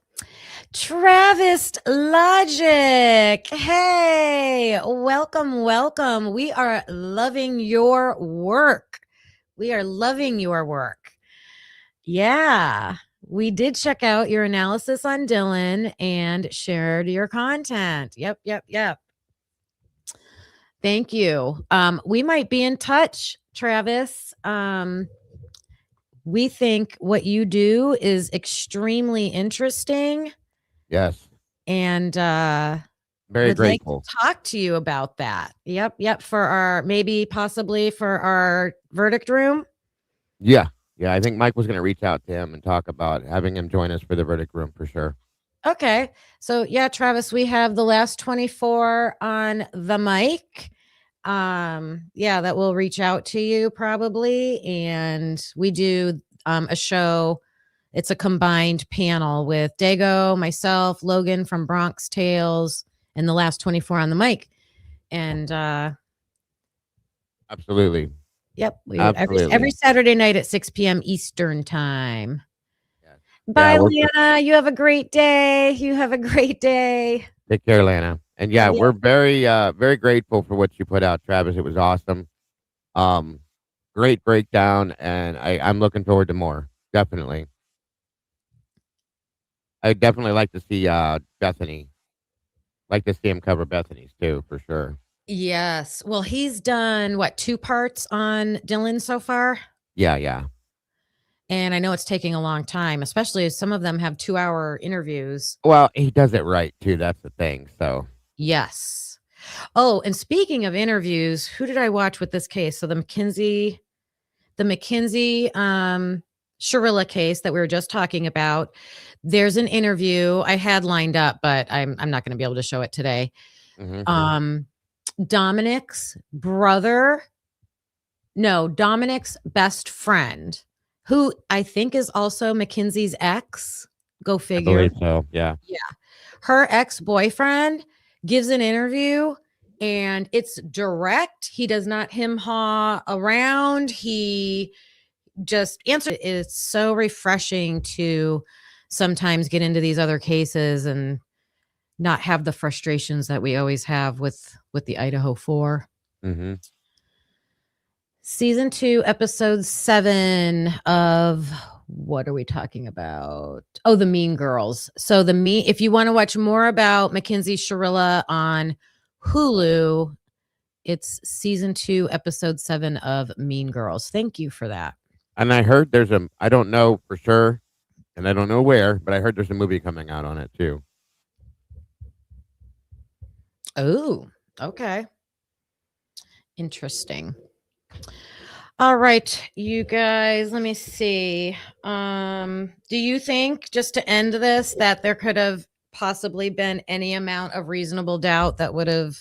Travis Logic. Hey, welcome. We are loving your work. We are loving your work. Yeah, we did check out your analysis on Dylan and shared your content. Yep. Thank you. We might be in touch, Travis. We think what you do is extremely interesting. Yes. And very would grateful. like to talk to you about that. Yep. For our possibly for our verdict room. Yeah. I think Mike was going to reach out to him and talk about having him join us for the verdict room for sure. Okay. So yeah, Travis, we have the last 24 on the mic. That will reach out to you probably. And we do a show. It's a combined panel with Dago, myself, Logan from Bronx Tales, and the last 24 on the mic. And absolutely. Yep. Every Saturday night at 6 p.m. Eastern time. Bye, Lana. You have a great day. Take care, Lana. And we're very, very grateful for what you put out, Travis. It was awesome. Great breakdown, and I'm looking forward to more. Definitely. I definitely like to see Bethany. Like to see him cover Bethany's too, for sure. Yes. Well, he's done 2 parts on Dylan so far? Yeah. And I know it's taking a long time, especially as some of them have 2-hour interviews. Well, he does it right too. That's the thing. So yes. Oh, and speaking of interviews, who did I watch with this case? So the Mackenzie Shirilla case that we were just talking about. There's an interview I had lined up, but I'm not going to be able to show it today. Mm-hmm. Dominic's best friend, who I think is also Mackenzie's ex. Go figure. I believe so. Yeah. Her ex-boyfriend gives an interview and it's direct. He does not hem-haw around. He just answered. It's so refreshing to sometimes get into these other cases and not have the frustrations that we always have with the Idaho 4. Mm-hmm. Season 2, episode 7 of what are we talking about? Oh, the Mean Girls. So if you want to watch more about Mackenzie Shirilla on Hulu, it's season 2, episode 7 of Mean Girls. Thank you for that. And I heard I don't know for sure, and I don't know where, but I heard there's a movie coming out on it too. Oh, okay. Interesting. All right, you guys, let me see. Do you think, just to end this, that there could have possibly been any amount of reasonable doubt that would have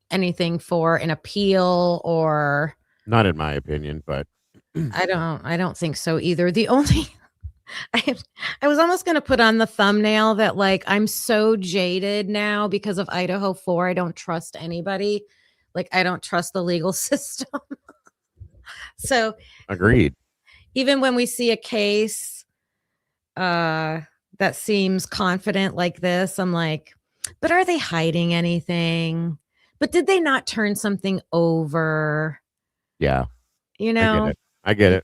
anything for an appeal or? Not in my opinion, but I don't think so either. The only I was almost going to put on the thumbnail that I'm so jaded now because of Idaho 4. I don't trust anybody. I don't trust the legal system. So agreed. Even when we see a case that seems confident like this, I'm like, but are they hiding anything? But did they not turn something over? Yeah. I get it.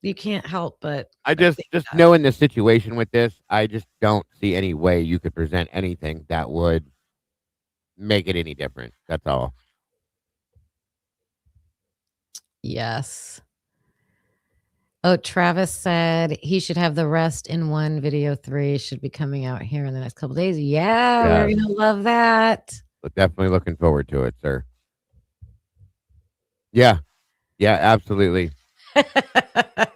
You can't help but I just knowing the situation with this, I just don't see any way you could present anything that would make it any different. That's all. Yes. Oh, Travis said he should have the rest in one. Video 3 should be coming out here in the next couple days. Yeah, we're going to love that. But definitely looking forward to it, sir. Yeah, absolutely.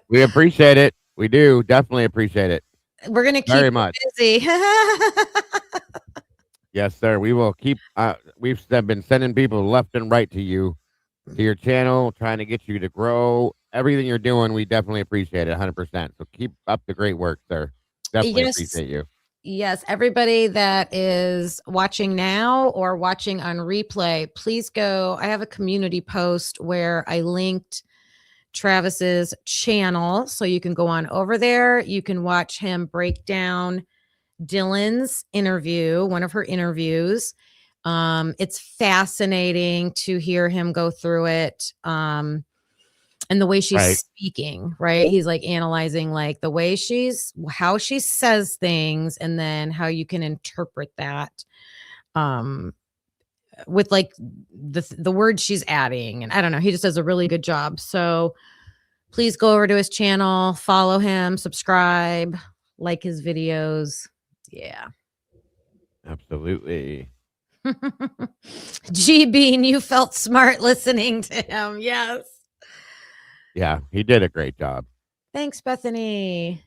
We appreciate it. We do definitely appreciate it. We're going to keep very much busy. Yes, sir. We will keep. We've been sending people left and right to your channel, trying to get you to grow. Everything you're doing, we definitely appreciate it 100%. So keep up the great work, sir. Definitely appreciate you. Yes, everybody that is watching now or watching on replay, please go. I have a community post where I linked Travis's channel, so you can go on over there. You can watch him break down Dylan's interview, one of her interviews. It's fascinating to hear him go through it. And the way she's speaking, right? He's like analyzing like the way how she says things, and then how you can interpret that with like the words she's adding. And I don't know, he just does a really good job. So please go over to his channel, follow him, subscribe, like his videos. Yeah. Absolutely. G Bean, you felt smart listening to him. Yes. Yeah, he did a great job. Thanks, Bethany.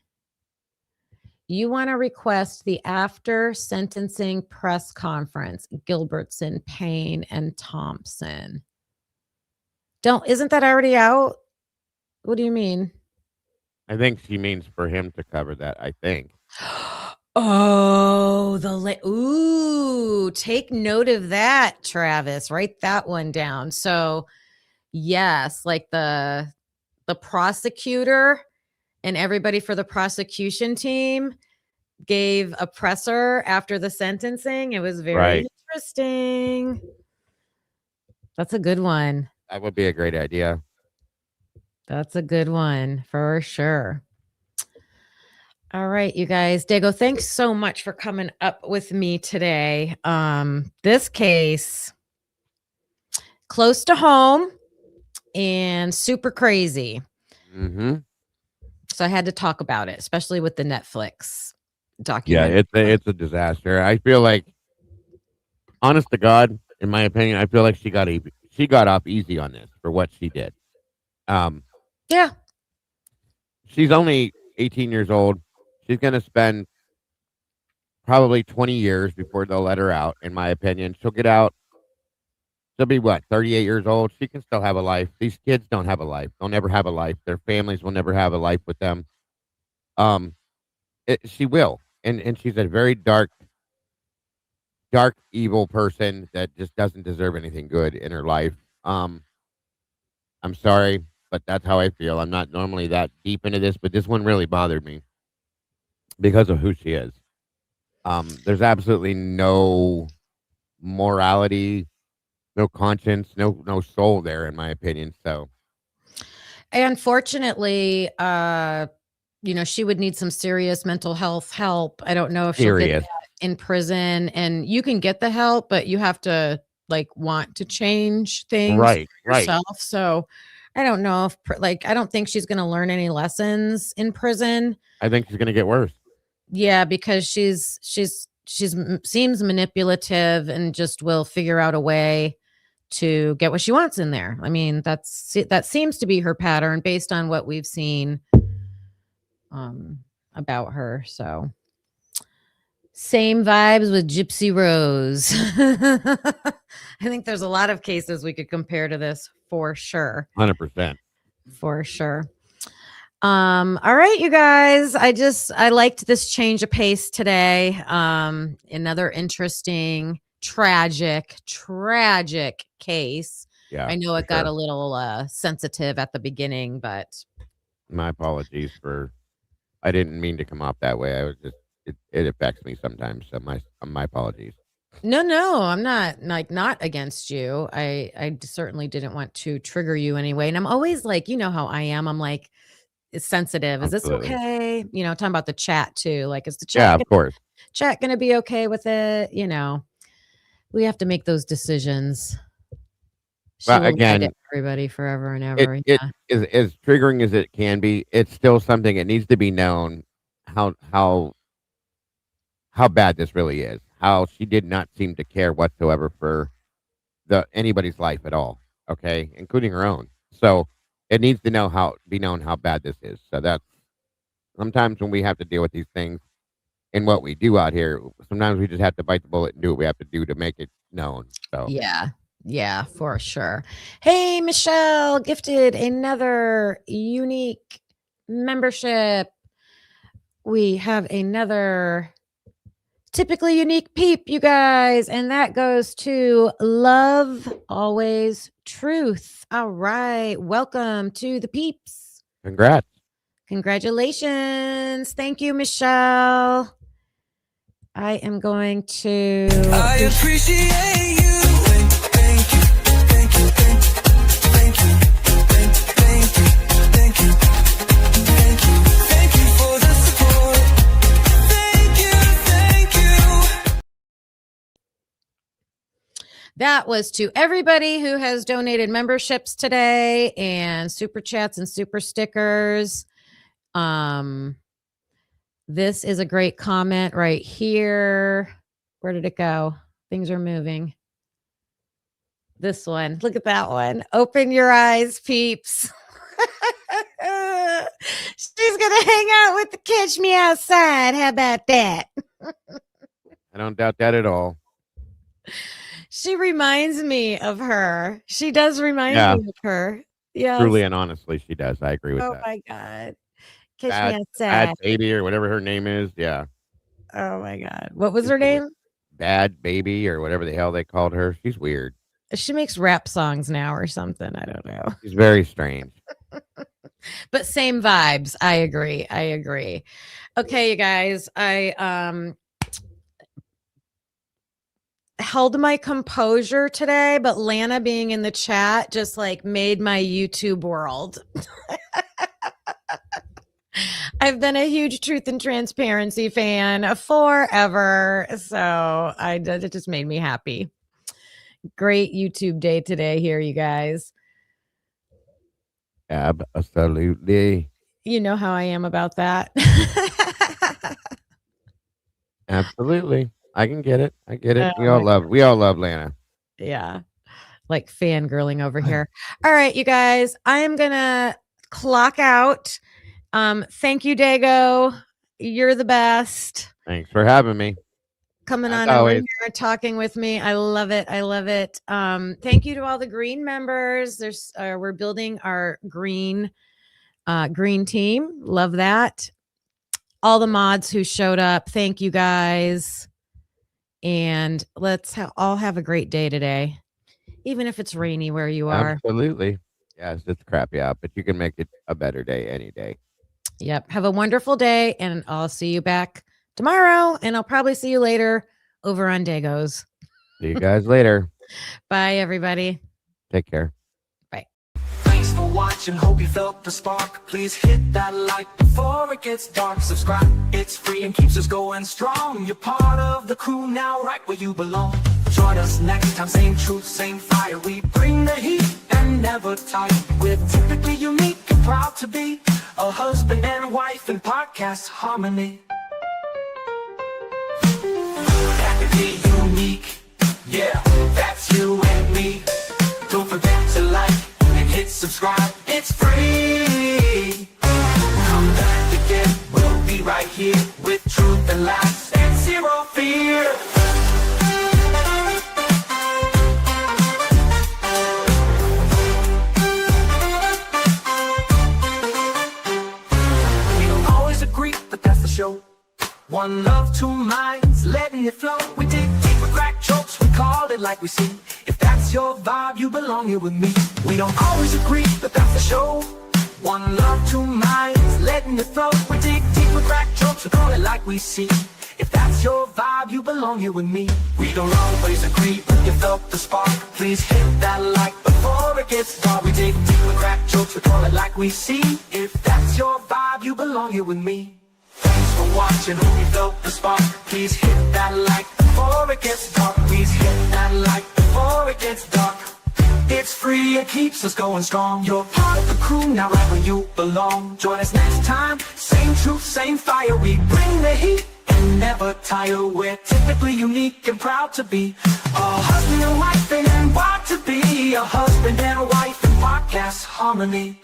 You want to request the after sentencing press conference, Gilbertson, Payne, and Thompson. Isn't that already out? What do you mean? I think she means for him to cover that, I think. Oh, take note of that, Travis. Write that one down. So, yes, like the prosecutor and everybody for the prosecution team gave a presser after the sentencing. It was very interesting. That's a good one. That would be a great idea. That's a good one for sure. All right, you guys. Dago, thanks so much for coming up with me today. This case, close to home and super crazy. Mm-hmm. So I had to talk about it, especially with the Netflix documentary. Yeah, it's a disaster. I feel like, honest to God, in my opinion, I feel like she got off easy on this for what she did. Yeah. She's only 18 years old. She's going to spend probably 20 years before they'll let her out, in my opinion. She'll get out. She'll be, 38 years old? She can still have a life. These kids don't have a life. They'll never have a life. Their families will never have a life with them. She will. And she's a very dark, evil person that just doesn't deserve anything good in her life. I'm sorry, but that's how I feel. I'm not normally that deep into this, but this one really bothered me because of who she is. There's absolutely no morality, no conscience, no soul there, in my opinion. So, unfortunately, she would need some serious mental health help. I don't know if she'll get that in prison, and you can get the help, but you have to want to change things yourself. Right. So I don't know if I don't think she's going to learn any lessons in prison. I think she's going to get worse. Yeah, because she seems manipulative and just will figure out a way to get what she wants in there. I mean, that seems to be her pattern based on what we've seen about her. So same vibes with Gypsy Rose. I think there's a lot of cases we could compare to this for sure. 100%. For sure. All right, you guys. I liked this change of pace today. Another interesting, tragic case. Yeah, I know it got a little sensitive at the beginning, but my apologies I didn't mean to come off that way. I was just it affects me sometimes. So my apologies. No, I'm not against you. I certainly didn't want to trigger you anyway. And I'm always like, you know how I am. I'm like, it's sensitive. Is Absolutely. This okay? Talking about the chat too. Like, is the chat of course. Chat gonna be okay with it? We have to make those decisions. But again, everybody forever and ever. It is as triggering as it can be. It's still something. It needs to be known how bad this really is. How she did not seem to care whatsoever for anybody's life at all. Okay, including her own. So it needs to be known how bad this is. So that's sometimes when we have to deal with these things and what we do out here, sometimes we just have to bite the bullet and do what we have to do to make it known. So yeah, for sure. Hey, Michelle gifted another unique membership. We have another typically unique peep, you guys, and that goes to Love Always Truth. All right, welcome to the peeps. Congrats. Congratulations. Thank you, Michelle. I am going to I appreciate That was to everybody who has donated memberships today and super chats and super stickers. This is a great comment right here. Where did it go? Things are moving. This one. Look at that one. Open your eyes, peeps. She's going to hang out with the Catch Me Outside. How about that? I don't doubt that at all. She reminds me of her. She does remind me of her. Yeah. Truly and honestly, she does. I agree with Oh that. my God. Catch Me Outside. Bad Baby or whatever her name is. Yeah. Oh my God. What was her name? Bad Baby or whatever the hell they called her. She's weird. She makes rap songs now or something. I don't know. She's very strange. But same vibes. I agree. Okay, you guys. I held my composure today, but Lana being in the chat just like made my YouTube world. I've been a huge Truth and Transparency fan forever. So it just made me happy. Great YouTube day today here, you guys. Absolutely. You know how I am about that. Absolutely. I can get it. I get it. We all love Lana. Yeah. Like fangirling over here. All right, you guys. I am gonna clock out. Thank you, Dago. You're the best. Thanks for having me. Coming As on over always. here talking with me. I love it. Thank you to all the green members. We're building our green team. Love that. All the mods who showed up. Thank you guys. And let's all have a great day today. Even if it's rainy where you are. Absolutely. Yes, it's crappy out, but you can make it a better day any day. Yep. Have a wonderful day, and I'll see you back tomorrow, and I'll probably see you later over on Dago's. See you guys later. Bye, everybody. Take care. Bye. Thanks for watching. Hope you felt the spark. Please hit that like before it gets dark. Subscribe. It's free and keeps us going strong. You're part of the crew now, right where you belong. Join us next time. Same truth, same fire. We bring the heat and never tire. We're typically unique and proud to be a husband and wife in podcast harmony. That could be unique. Yeah, that's you and me. Don't forget to like and hit subscribe. It's free. Come back again. We'll be right here with truth and laughs and zero fear. We don't always agree, but that's the show. One love, two minds, letting it flow. We dig deep with crack jokes, we call it like we see. If that's your vibe, you belong here with me. We don't always agree, but that's the show. One love, two minds, letting it flow. We dig deep with crack jokes, we call it like we see. If that's your vibe, you belong here with me. We don't always agree, but you felt the spark. Please hit that like before it gets dark. We dig deep with crack jokes, we call it like we see. If that's your vibe, you belong here with me. Thanks for watching, hope you felt the spark. Please hit that like before it gets dark. Please hit that like before it gets dark. It's free, it keeps us going strong. You're part of the crew, now right where you belong. Join us next time, same truth, same fire. We bring the heat and never tire. We're typically unique and proud to be a husband and wife and wild to be a husband and wife in podcast harmony.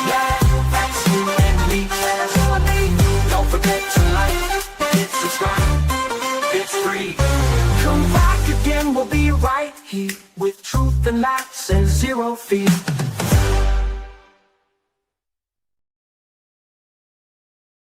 Yeah, that's you and me. Don't forget to like, hit subscribe. It's free. Come back again, we'll be right here with truth and laughs and zero fear.